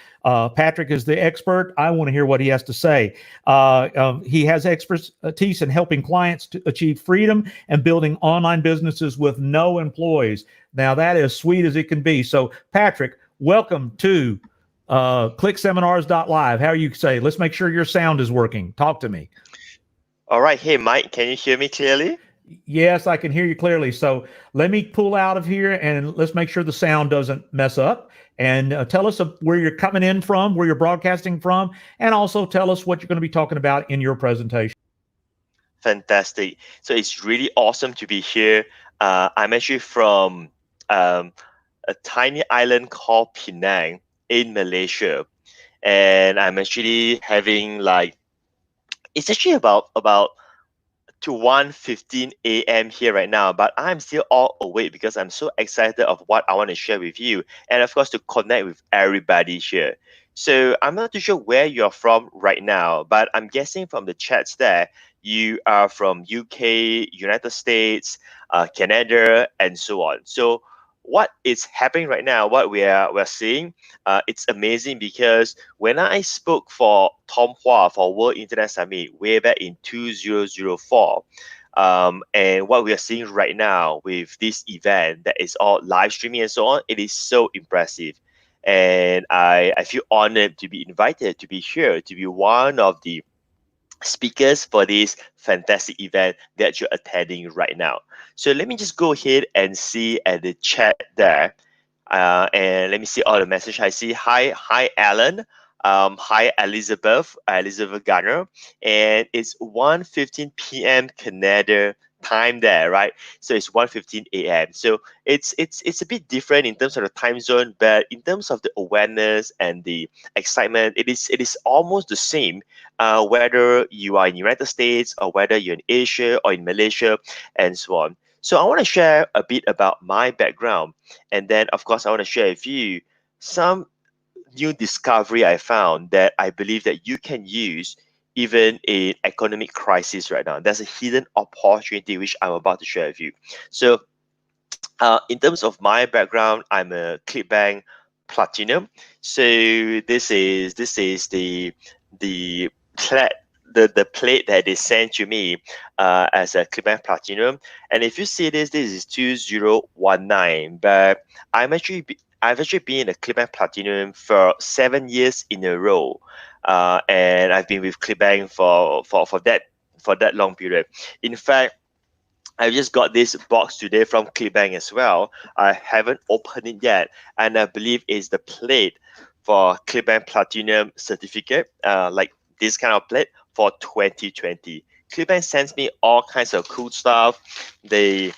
Patrick is the expert, I want to hear what he has to say. He has expertise in helping clients to achieve freedom and building online businesses with no employees. Now, that is sweet as it can be. So, Patrick, welcome to ClickSeminars.LIVE. How are you say? Let's make sure your sound is working. Talk to me. All right. Hey, Mike, can you hear me clearly? Yes, I can hear you clearly. So let me pull out of here and let's make sure the sound doesn't mess up. And tell us where you're coming in from, where you're broadcasting from, and also tell us what you're going to be talking about in your presentation. Fantastic. So it's really awesome to be here. I'm actually from a tiny island called Penang in Malaysia. And I'm actually having it's actually about to 1:15 a.m. here right now, but I'm still all awake because I'm so excited of what I want to share with you, and of course to connect with everybody here. So I'm not too sure where you're from right now, but I'm guessing from the chats there, you are from UK, United States, Canada, and so on. So what is happening right now, what we're seeing, it's amazing because when I spoke for Tom Hua for World Internet Summit way back in 2004, and what we are seeing right now with this event that is all live streaming and so on, it is so impressive. And I feel honored to be invited to be here, to be one of the speakers for this fantastic event that you're attending right now. So let me just go ahead and see at the chat there. And let me see all the message I see. Hi, Alan. Hi, Elizabeth Garner. And it's 1:15 p.m. Canada time there, right? So it's 1:15 a.m. So it's a bit different in terms of the time zone, but in terms of the awareness and the excitement, it is almost the same, whether you are in the United States or whether you're in Asia or in Malaysia and so on. So I want to share a bit about my background, and then of course I want to share with you some new discovery I found that I believe that you can use even in economic crisis right now. There's a hidden opportunity which I'm about to share with you. So in terms of my background, I'm a ClickBank Platinum. So this is the plate that they sent to me as a ClickBank Platinum. And if you see this is 2019, but I've actually been a ClickBank Platinum for 7 years in a row, and I've been with ClickBank for that long period. In fact, I just got this box today from ClickBank as well. I haven't opened it yet, and I believe it's the plate for ClickBank Platinum certificate, like this kind of plate for 2020. ClickBank sends me all kinds of cool stuff. They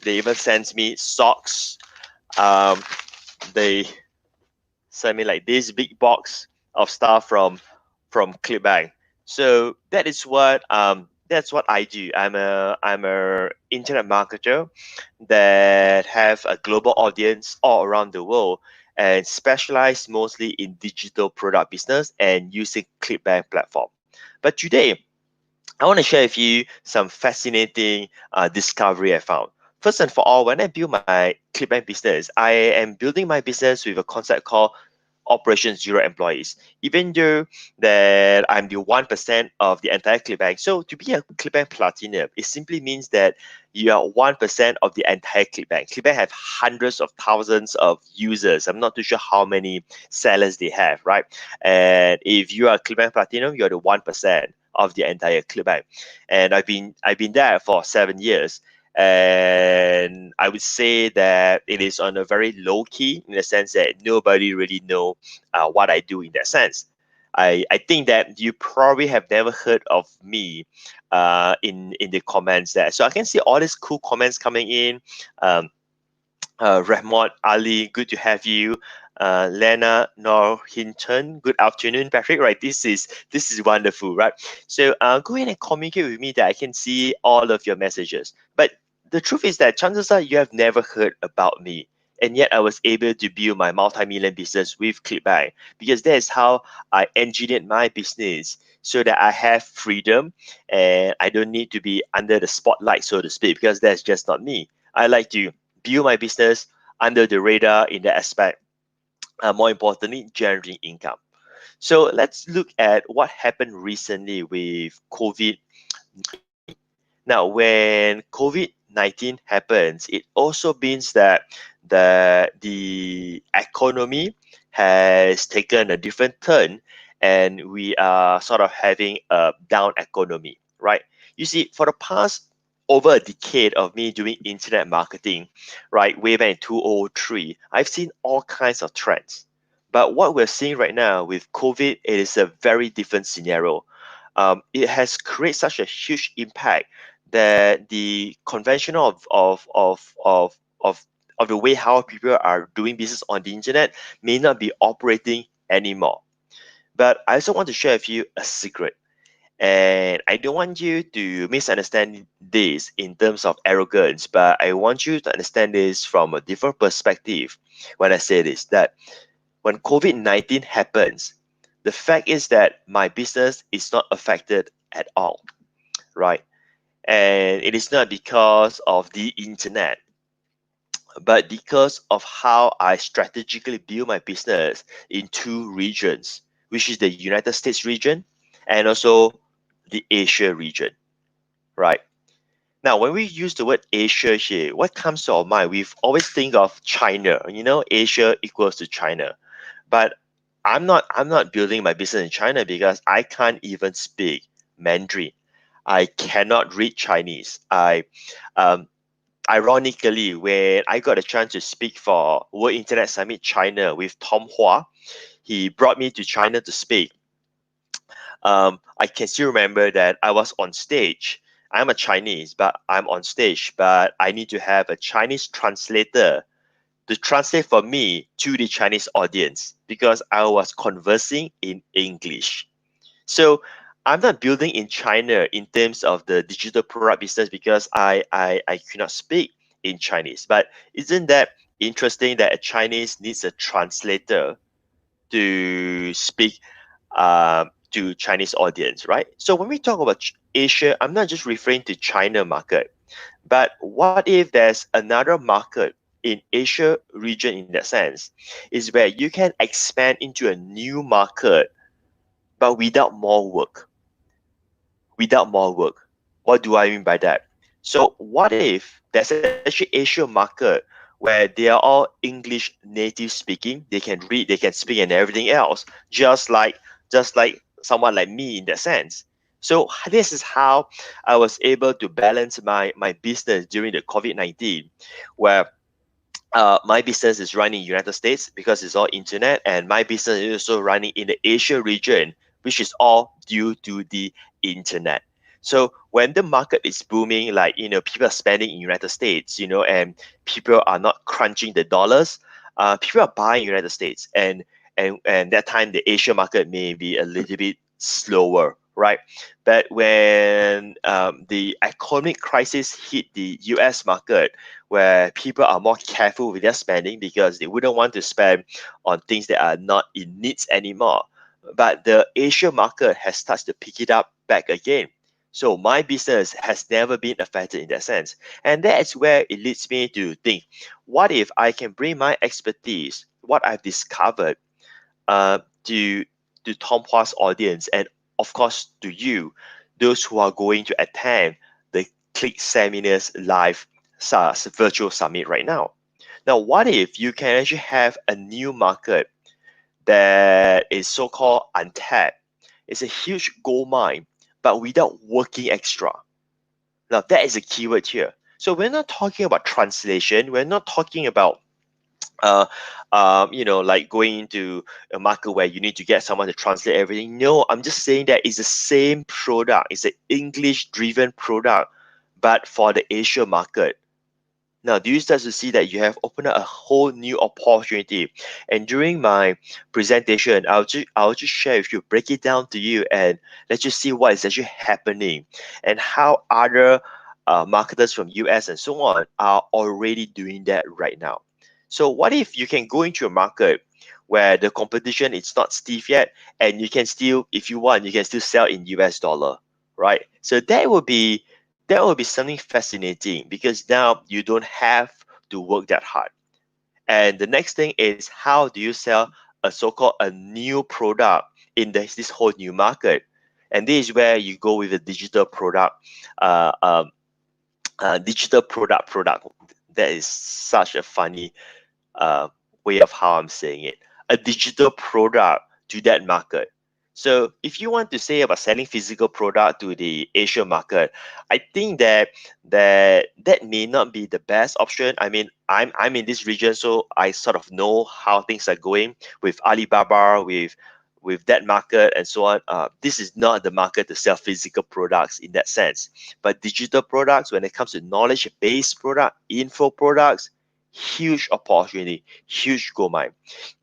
even sends me socks. They send me like this big box of stuff from ClickBank. So that is what that's what I do. I'm a internet marketer that have a global audience all around the world and specialize mostly in digital product business and using ClickBank platform. But today, I want to share with you some fascinating discovery I found. First and for all, when I build my ClickBank business, I am building my business with a concept called operations, 0 employees. Even though that I'm the 1% of the entire ClickBank. So to be a ClickBank Platinum, it simply means that you are 1% of the entire ClickBank. ClickBank have hundreds of thousands of users. I'm not too sure how many sellers they have, right? And if you are ClickBank Platinum, you're the 1% of the entire ClickBank. And I've been there for 7 years. And I would say that it is on a very low key, in the sense that nobody really know what I do in that sense. I think that you probably have never heard of me in the comments there. So I can see all these cool comments coming in. Rahmat Ali, good to have you. Lena Nor Hinton, good afternoon, Patrick. Right, this is wonderful, right? So go ahead and communicate with me that I can see all of your messages. But the truth is that chances are you have never heard about me, and yet I was able to build my multi-million business with ClickBank, because that is how I engineered my business, so that I have freedom and I don't need to be under the spotlight, so to speak, because that's just not me. I like to build my business under the radar in that aspect. More importantly, generating income. So let's look at what happened recently with COVID. Now, when COVID-19 happens, it also means that the economy has taken a different turn, and we are sort of having a down economy, right? You see, for the past over a decade of me doing internet marketing, right, way back in 2003, I've seen all kinds of trends. But what we're seeing right now with COVID, it is a very different scenario. It has created such a huge impact that the conventional of the way how people are doing business on the internet may not be operating anymore. But I also want to share with you a secret. And I don't want you to misunderstand this in terms of arrogance, but I want you to understand this from a different perspective when I say this, that when COVID-19 happens, the fact is that my business is not affected at all, right? And it is not because of the internet, but because of how I strategically build my business in 2 regions, which is the United States region and also the Asia region, right? Now, when we use the word Asia here, what comes to our mind? We've always think of China. Asia equals to China, but I'm not building my business in China because I can't even speak Mandarin. I cannot read Chinese. Ironically, when I got a chance to speak for World Internet Summit China with Tom Hua, he brought me to China to speak. I can still remember that I was on stage. I'm a Chinese, but I'm on stage, but I need to have a Chinese translator to translate for me to the Chinese audience because I was conversing in English. So I'm not building in China in terms of the digital product business because I cannot speak in Chinese. But isn't that interesting that a Chinese needs a translator to speak to Chinese audience, right? So when we talk about Asia, I'm not just referring to China market, but what if there's another market in Asia region in that sense, is where you can expand into a new market, but without more work. Without more work. What do I mean by that? So what if there's actually Asia market where they are all English native speaking, they can read, they can speak and everything else, just like someone like me in that sense. So this is how I was able to balance my business during the COVID-19, where my business is running in the United States because it's all internet, and my business is also running in the Asia region, which is all due to the internet. So when the market is booming, like people are spending in United States, and people are not crunching the dollars, people are buying United States, and that time the Asia market may be a little bit slower, right? But when the economic crisis hit the US market, where people are more careful with their spending because they wouldn't want to spend on things that are not in needs anymore, but the Asia market has started to pick it up back again. So my business has never been affected in that sense. And that's where it leads me to think, what if I can bring my expertise, what I've discovered, to Tom Hua's audience, and of course to you, those who are going to attend the ClickSeminars.LIVE virtual summit right now. Now, what if you can actually have a new market that is so-called untapped? It's a huge gold mine, but without working extra. Now, that is a keyword here. So we're not talking about translation. We're not talking about like going into a market where you need to get someone to translate everything. No, I'm just saying that it's the same product. It's an English-driven product, but for the Asia market. Now, do you start to see that you have opened up a whole new opportunity? And during my presentation, I'll just share with you, break it down to you, and let's just see what is actually happening and how other marketers from US and so on are already doing that right now. So what if you can go into a market where the competition is not stiff yet, and you can still, if you want, you can still sell in US dollar, right? So that would be something fascinating, because now you don't have to work that hard. And the next thing is, how do you sell a so-called a new product in this whole new market? And this is where you go with a digital product, product. That is such a funny way of how I'm saying it. A digital product to that market. So if you want to say about selling physical product to the Asia market, I think that may not be the best option. I mean, I'm in this region, so I sort of know how things are going with Alibaba, with that market and so on. This is not the market to sell physical products in that sense. But digital products, when it comes to knowledge-based product, info products, huge opportunity, huge gold mine.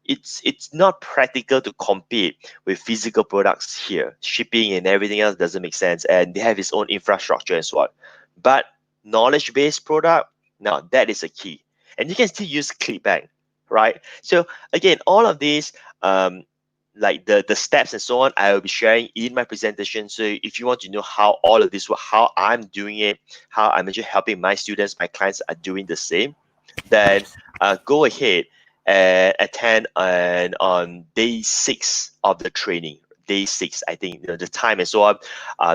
It's not practical to compete with physical products here. Shipping and everything else doesn't make sense, and they have its own infrastructure and so on. But knowledge-based product, now that is a key. And you can still use ClickBank, right? So again, all of these, like the steps and so on, I will be sharing in my presentation. So if you want to know how all of this works, how I'm doing it, how I'm actually helping my students, my clients are doing the same, then go ahead and attend on day 6 of the training. Day 6, I think, the time and so on,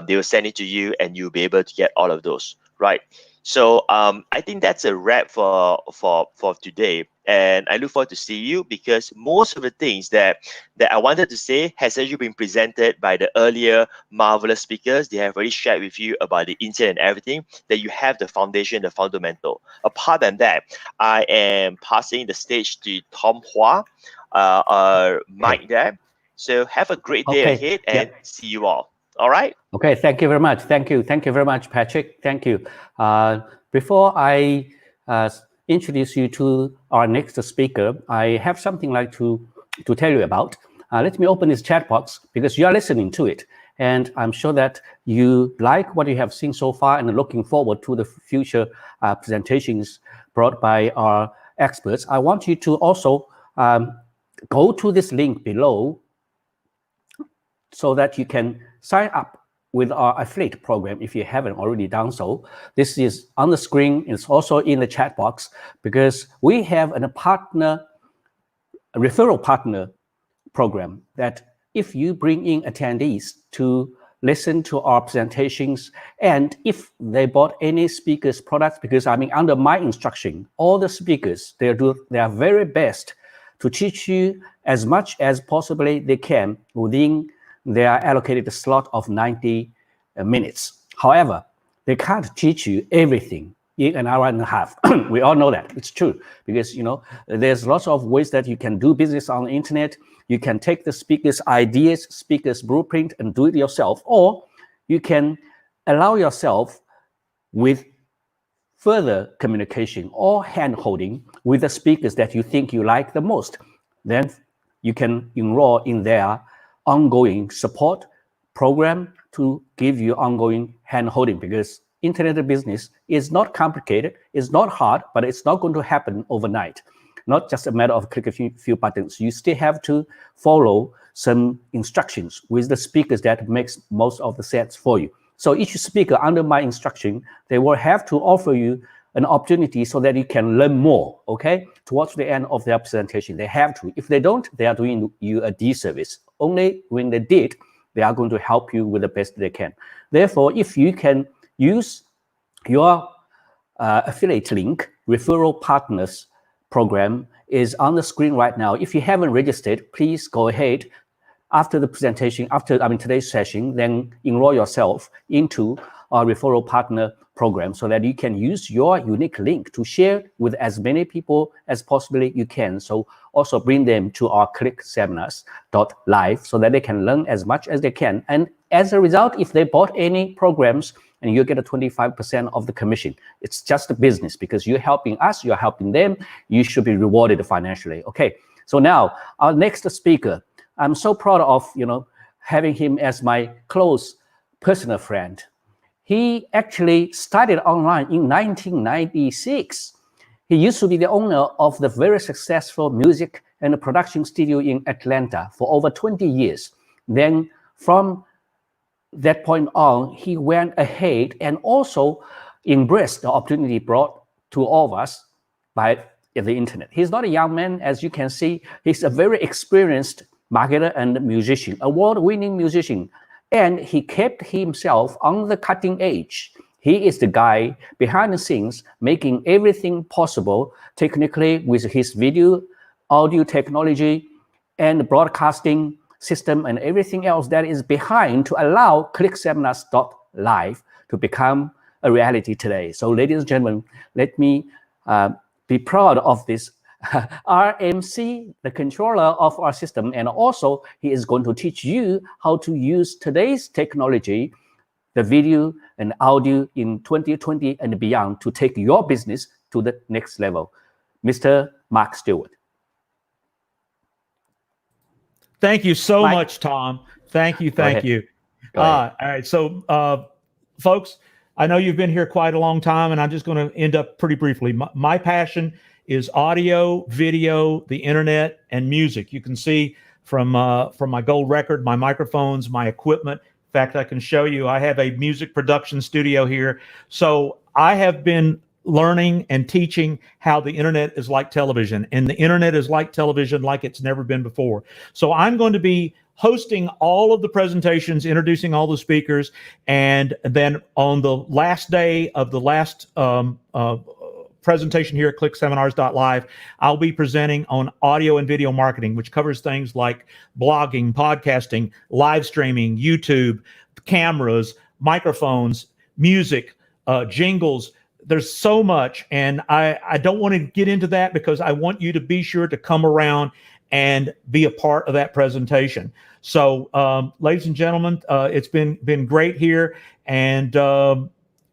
they will send it to you, and you'll be able to get all of those, right? So I think that's a wrap for today, and I look forward to see you, because most of the things that I wanted to say has actually been presented by the earlier marvelous speakers. They have already shared with you about the internet and everything, that you have the foundation, the fundamental. Apart than that, I am passing the stage to Tom Hua, Mike there. So have a great day ahead, and see you all. All right. Okay, thank you very much. Thank you very much, Patrick. Thank you. Before I introduce you to our next speaker, I have something like to tell you about. Let me open this chat box, because you are listening to it, and I'm sure that you like what you have seen so far, and looking forward to the future presentations brought by our experts. I want you to also go to this link below, so that you can sign up with our affiliate program if you haven't already done so. This is on the screen. It's also in the chat box, because we have a referral partner program, that if you bring in attendees to listen to our presentations, and if they bought any speakers' products, because I mean, under my instruction, all the speakers, they are their very best to teach you as much as possibly they can within their allocated slot of 90 minutes. However, they can't teach you everything in an hour and a half. We all know that. It's true, because there's lots of ways that you can do business on the internet. You can take the speaker's ideas, speaker's blueprint, and do it yourself, or you can allow yourself with further communication or hand-holding with the speakers that you think you like the most. Then you can enroll in their ongoing support program to give you ongoing hand-holding, because internet business is not complicated, it's not hard, but it's not going to happen overnight. Not just a matter of click a few buttons. You still have to follow some instructions with the speakers that makes most of the sense for you. So each speaker under my instruction, they will have to offer you an opportunity so that you can learn more, okay? Towards the end of their presentation, they have to. If they don't, they are doing you a disservice. Only when they did, they are going to help you with the best they can. Therefore, if you can use your affiliate link, referral partners program is on the screen right now. If you haven't registered, please go ahead after the presentation, after today's session, then enroll yourself into our referral partner program so that you can use your unique link to share with as many people as possibly you can. So also bring them to our ClickSeminars.LIVE so that they can learn as much as they can. And as a result, if they bought any programs, and you get a 25% of the commission. It's just a business because you're helping us, you're helping them, you should be rewarded financially. Okay, so now our next speaker, I'm so proud of having him as my close personal friend. He actually started online in 1996. He used to be the owner of the very successful music and production studio in Atlanta for over 20 years. Then from that point on, he went ahead and also embraced the opportunity brought to all of us by the internet. He's not a young man, as you can see. He's a very experienced marketer and musician, award-winning musician, and he kept himself on the cutting edge. He is the guy behind the scenes making everything possible technically with his video, audio technology, and broadcasting system and everything else that is behind to allow ClickSeminars.LIVE to become a reality today. So ladies and gentlemen, let me be proud of this RMC, the controller of our system, and also he is going to teach you how to use today's technology, the video and audio in 2020 and beyond to take your business to the next level. Mr. Mark Stewart. Thank you so much, Tom. Thank you. Thank you. All right. So, folks, I know you've been here quite a long time, and I'm just going to end up pretty briefly. My passion is audio, video, the internet, and music. You can see from my gold record, my microphones, my equipment. In fact, I can show you, I have a music production studio here. So I have been learning and teaching how the internet is like television, and the internet is like television like it's never been before. So I'm going to be hosting all of the presentations, introducing all the speakers, and then on the last day of the last presentation here at ClickSeminars.LIVE, I'll be presenting on audio and video marketing, which covers things like blogging, podcasting, live streaming, YouTube, cameras, microphones, music, jingles. There's so much, and I don't want to get into that because I want you to be sure to come around and be a part of that presentation. So, ladies and gentlemen, it's been great here. And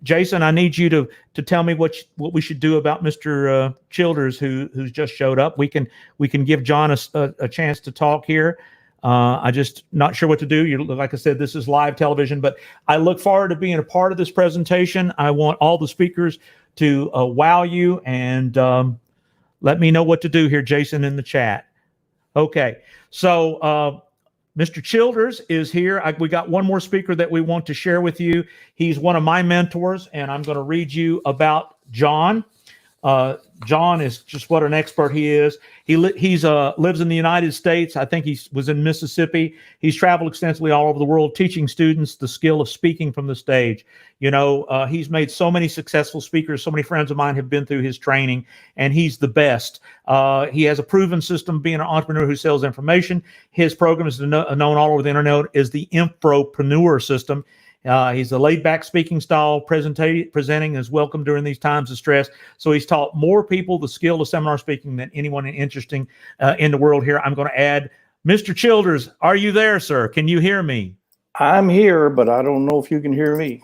Jason, I need you to tell me what we should do about Mr. Childers, who's just showed up. We can give John a chance to talk here. I just not sure what to do. Like I said, this is live television, but I look forward to being a part of this presentation. I want all the speakers to wow you, and let me know what to do here, Jason, in the chat. Okay, so Mr. Childers is here. We got one more speaker that we want to share with you. He's one of my mentors, and I'm going to read you about John. John is just what an expert he is. He lives in the United States. I think he was in Mississippi. He's traveled extensively all over the world, teaching students the skill of speaking from the stage. He's made so many successful speakers. So many friends of mine have been through his training, and he's the best. He has a proven system being an entrepreneur who sells information. His program is known all over the internet as the Infopreneur system. He's a laid-back speaking style. Presenting is welcome during these times of stress. So he's taught more people the skill of seminar speaking than anyone interesting in the world here. I'm going to add Mr. Childers. Are you there, sir? Can you hear me? I'm here, but I don't know if you can hear me.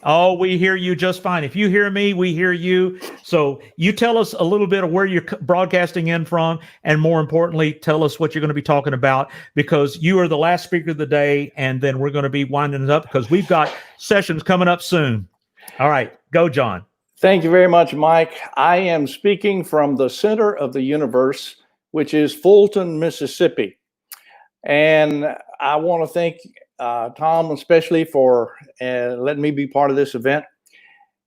Oh, we hear you just fine. If you hear me, we hear you. So you tell us a little bit of where you're broadcasting in from, and more importantly, tell us what you're going to be talking about, because you are the last speaker of the day, and then we're going to be winding it up because we've got sessions coming up soon. All right, go, John. Thank you very much, Mike. I am speaking from the center of the universe, which is Fulton, Mississippi. And I want to thank Tom especially for letting me be part of this event.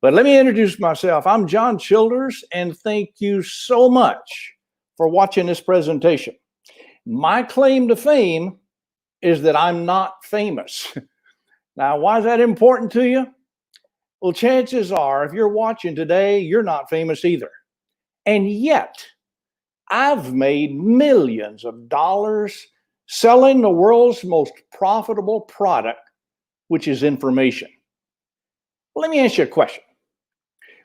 But let me introduce myself. I'm John Childers, and thank you so much for watching this presentation. My claim to fame is that I'm not famous. Now, why is that important to you? Well, chances are, if you're watching today, you're not famous either. And yet, I've made millions of dollars selling the world's most profitable product, which is information. Let me ask you a question.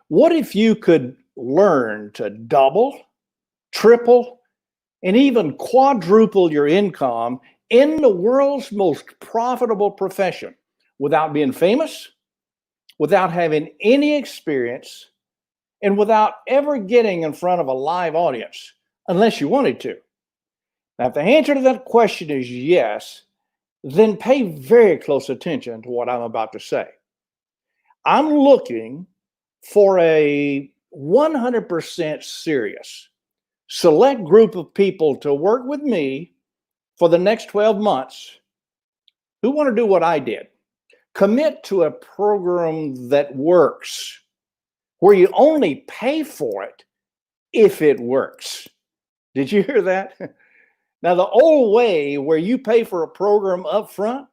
What if you could learn to double, triple, and even quadruple your income in the world's most profitable profession without being famous, without having any experience, and without ever getting in front of a live audience, unless you wanted to? Now, if the answer to that question is yes, then pay very close attention to what I'm about to say. I'm looking for a 100% serious, select group of people to work with me for the next 12 months who want to do what I did. Commit to a program that works, where you only pay for it if it works. Did you hear that? Now, the old way where you pay for a program up front,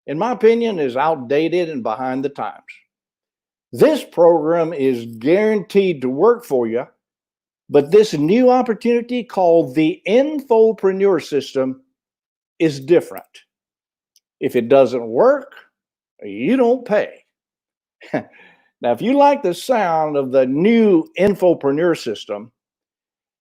in my opinion, is outdated and behind the times. This program is guaranteed to work for you, but this new opportunity called the Infopreneur System is different. If it doesn't work, you don't pay. Now, if you like the sound of the new Infopreneur System,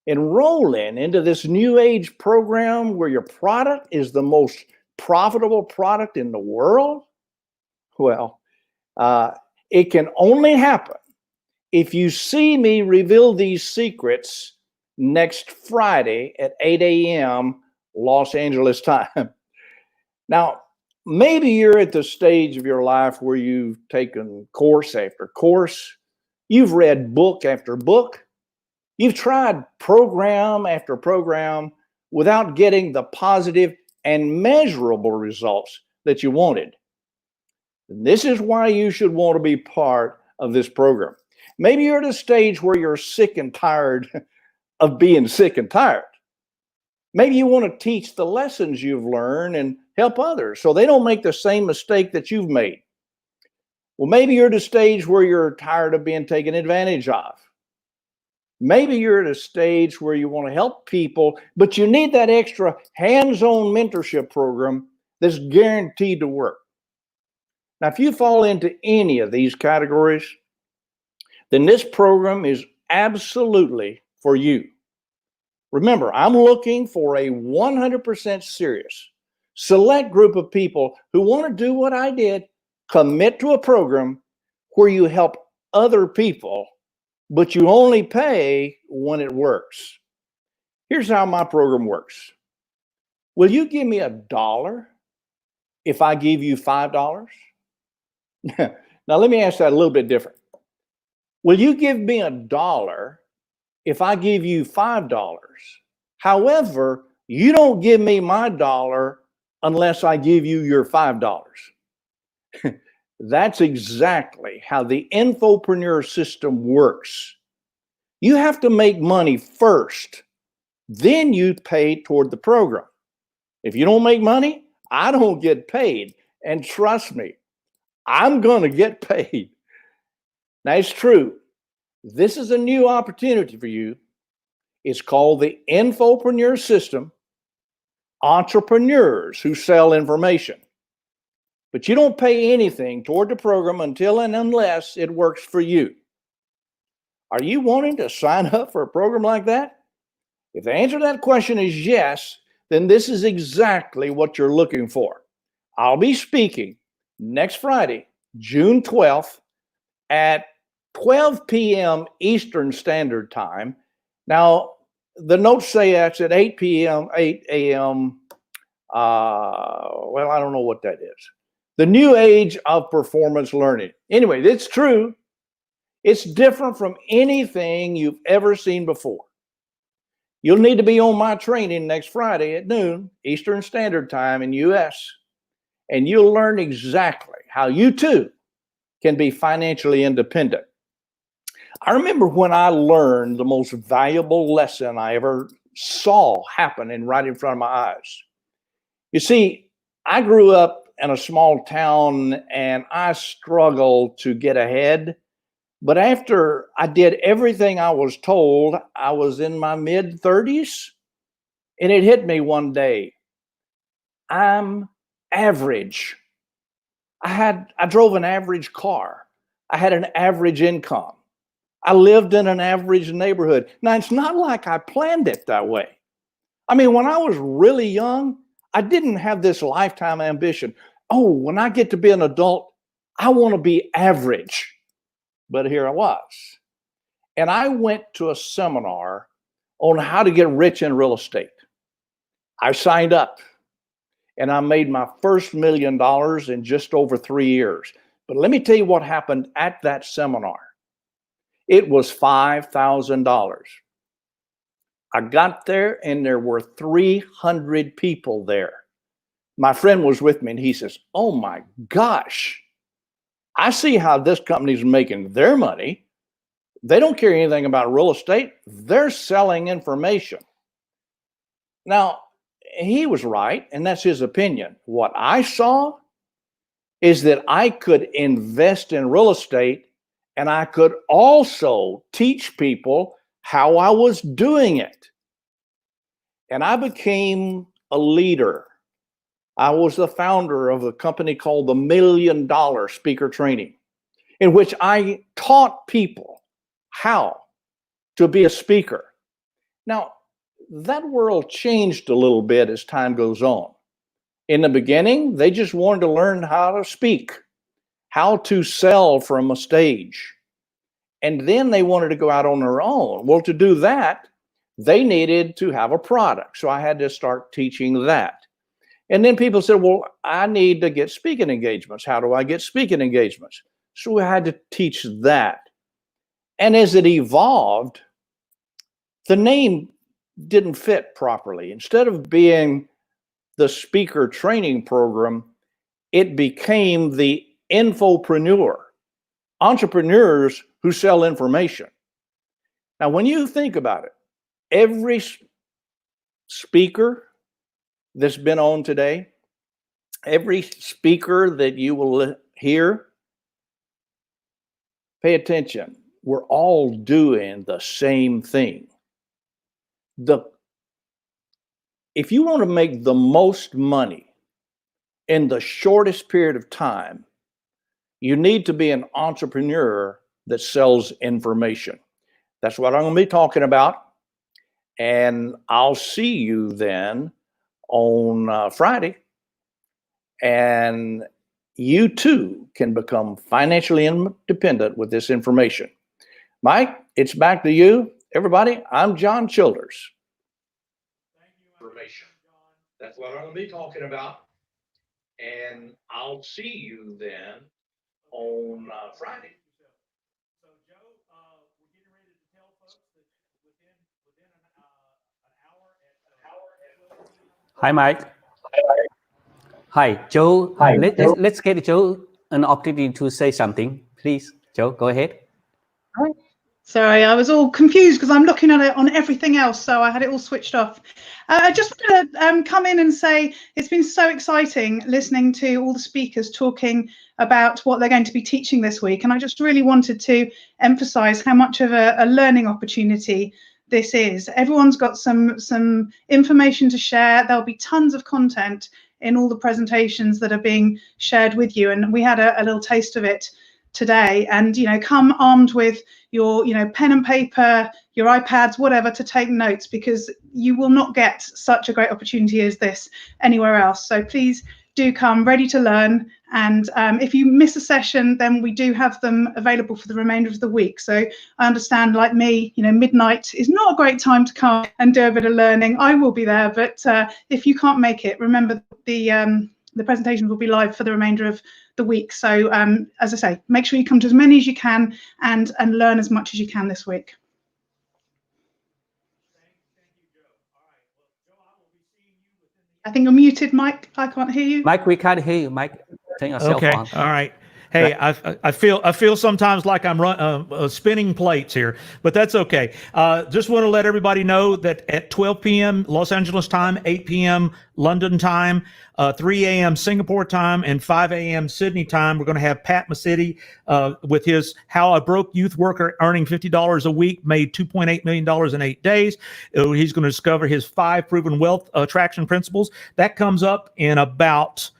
enrolling into this new age program where your product is the most profitable product in the world, well, it can only happen if you see me reveal these secrets next Friday at 8 a.m. Los Angeles time. Now, maybe you're at the stage of your life where you've taken course after course, you've read book after book, you've tried program after program without getting the positive and measurable results that you wanted. This is why you should want to be part of this program. Maybe you're at a stage where you're sick and tired of being sick and tired. Maybe you want to teach the lessons you've learned and help others so they don't make the same mistake that you've made. Well, maybe you're at a stage where you're tired of being taken advantage of. Maybe you're at a stage where you want to help people, but you need that extra hands-on mentorship program that's guaranteed to work. Now, if you fall into any of these categories, then this program is absolutely for you. Remember, I'm looking for a 100% serious, select group of people who want to do what I did, commit to a program where you help other people, but you only pay when it works. Here's how my program works. Will you give me $1 if I give you $5? Now, let me ask that a little bit different. Will you give me $1 if I give you $5? However, you don't give me my $1 unless I give you your $5. That's exactly how the Infopreneur System works. You have to make money first, then you pay toward the program. If you don't make money, I don't get paid. And trust me, I'm going to get paid. Now, it's true. This is a new opportunity for you. It's called the Infopreneur System, entrepreneurs who sell information. But you don't pay anything toward the program until and unless it works for you. Are you wanting to sign up for a program like that? If the answer to that question is yes, then this is exactly what you're looking for. I'll be speaking next Friday, June 12th at 12 p.m. Eastern Standard Time. Now, the notes say that's at 8 p.m., 8 a.m. Well, I don't know what that is. The new age of performance learning. Anyway, it's true. It's different from anything you've ever seen before. You'll need to be on my training next Friday at noon Eastern Standard Time in US, and you'll learn exactly how you too can be financially independent. I remember when I learned the most valuable lesson I ever saw happen right in front of my eyes. You see, I grew up in a small town and I struggled to get ahead. But after I did everything I was told, I was in my mid-30s, and it hit me one day. I'm average. I drove an average car. I had an average income. I lived in an average neighborhood. Now, it's not like I planned it that way. I mean, when I was really young, I didn't have this lifetime ambition. Oh, when I get to be an adult, I want to be average. But here I was. And I went to a seminar on how to get rich in real estate. I signed up and I made my first $1 million in just over 3 years. But let me tell you what happened at that seminar. It was $5,000. I got there and there were 300 people there. My friend was with me and he says, "Oh my gosh, I see how this company's making their money. They don't care anything about real estate. They're selling information." Now, he was right, and that's his opinion. What I saw is that I could invest in real estate and I could also teach people how I was doing it. And I became a leader. I was the founder of a company called the $1 Million Speaker Training, in which I taught people how to be a speaker. Now, that world changed a little bit as time goes on. In the beginning, they just wanted to learn how to speak, how to sell from a stage. And then they wanted to go out on their own. Well, to do that, they needed to have a product. So I had to start teaching that. And then people said, well, I need to get speaking engagements. How do I get speaking engagements? So we had to teach that. And as it evolved, the name didn't fit properly. Instead of being the speaker training program, it became the infopreneur, entrepreneurs who sell information. Now, when you think about it, every speaker that's been on today, every speaker that you will hear, pay attention. We're all doing the same thing. If you want to make the most money in the shortest period of time, you need to be an entrepreneur that sells information. That's what I'm going to be talking about. And I'll see you then on Friday. And you too can become financially independent with this information. Mike, it's back to you. Everybody, I'm John Childers. Information. That's what I'm going to be talking about. And I'll see you then on Friday. So, Joe, we're getting ready to tell folks that within an hour. Hi, Mike. Hi, Joe. Let's get Joe an opportunity to say something. Please, Joe, go ahead. Sorry, I was all confused because I'm looking at it on everything else, so I had it all switched off. I just wanted to come in and say it's been so exciting listening to all the speakers talking about what they're going to be teaching this week, and I just really wanted to emphasize how much of a learning opportunity this is. Everyone's got some information to share. There'll be tons of content in all the presentations that are being shared with you, and we had a little taste of it today. And come armed with your pen and paper, your iPads, whatever, to take notes, because you will not get such a great opportunity as this anywhere else. So please do come ready to learn. And if you miss a session, then we do have them available for the remainder of the week. So I understand, like me, midnight is not a great time to come and do a bit of learning. I will be there, but if you can't make it, remember the presentations will be live for the remainder of the week. So as I say, make sure you come to as many as you can and learn as much as you can this week. I think you're muted, Mike. I can't hear you. Mike, we can't hear you. Mike, turn yourself on. All right. Hey, I feel sometimes like I'm spinning plates here, but that's okay. Just want to let everybody know that at 12 p.m. Los Angeles time, 8 p.m. London time, 3 a.m. Singapore time, and 5 a.m. Sydney time, we're going to have Pat Masidi with his "How a Broke Youth Worker Earning $50 a Week Made $2.8 million in 8 days." He's going to discover his 5 proven wealth attraction principles. That comes up in about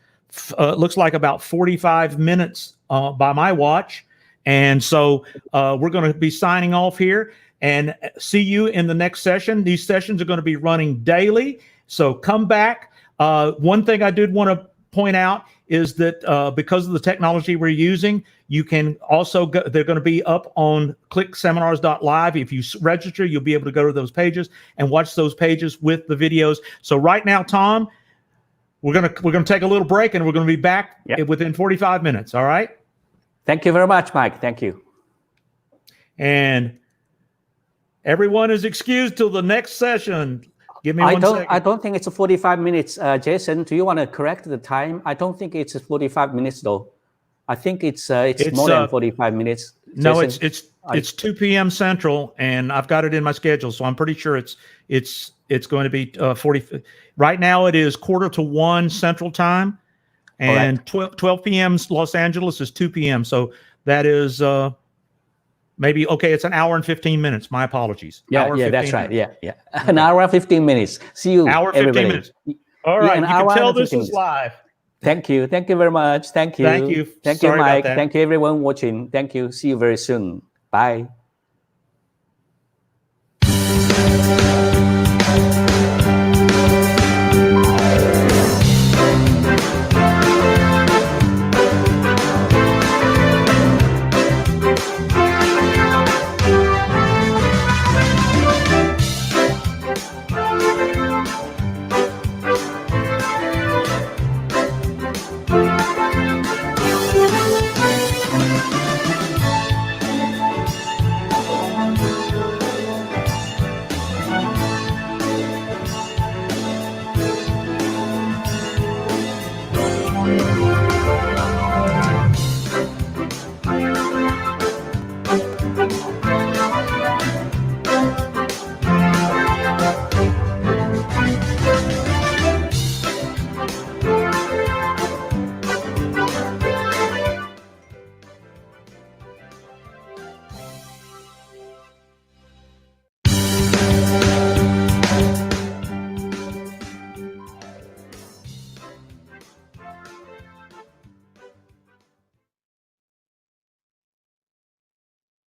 looks like about 45 minutes by my watch. And so we're going to be signing off here and see you in the next session. These sessions are going to be running daily. So come back. One thing I did want to point out is that because of the technology we're using, you can also go, they're going to be up on ClickSeminars.LIVE. If you register, you'll be able to go to those pages and watch those pages with the videos. So right now, Tom, we're gonna take a little break and we're gonna be back within 45 minutes. All right. Thank you very much, Mike. Thank you. And everyone is excused till the next session. Give me one second. I don't think it's 45 minutes. Jason, do you want to correct the time? I don't think it's 45 minutes though. I think it's more than 45 minutes. No, Jason, it's 2 p.m. Central, and I've got it in my schedule, so I'm pretty sure it's going to be 40. Right now, it is 12:45 Central Time, and 12 p.m. Los Angeles is 2 p.m. So that is maybe okay. It's an hour and 15 minutes. My apologies. Yeah, that's right. Yeah. An hour and 15 minutes. See you. Hour 15 everybody. minutes. All right. You can tell this is live. Thank you. Thank you very much. Thank you. Thank you. Thank you, Sorry Mike. about that. Thank you, everyone watching. Thank you. See you very soon. Bye.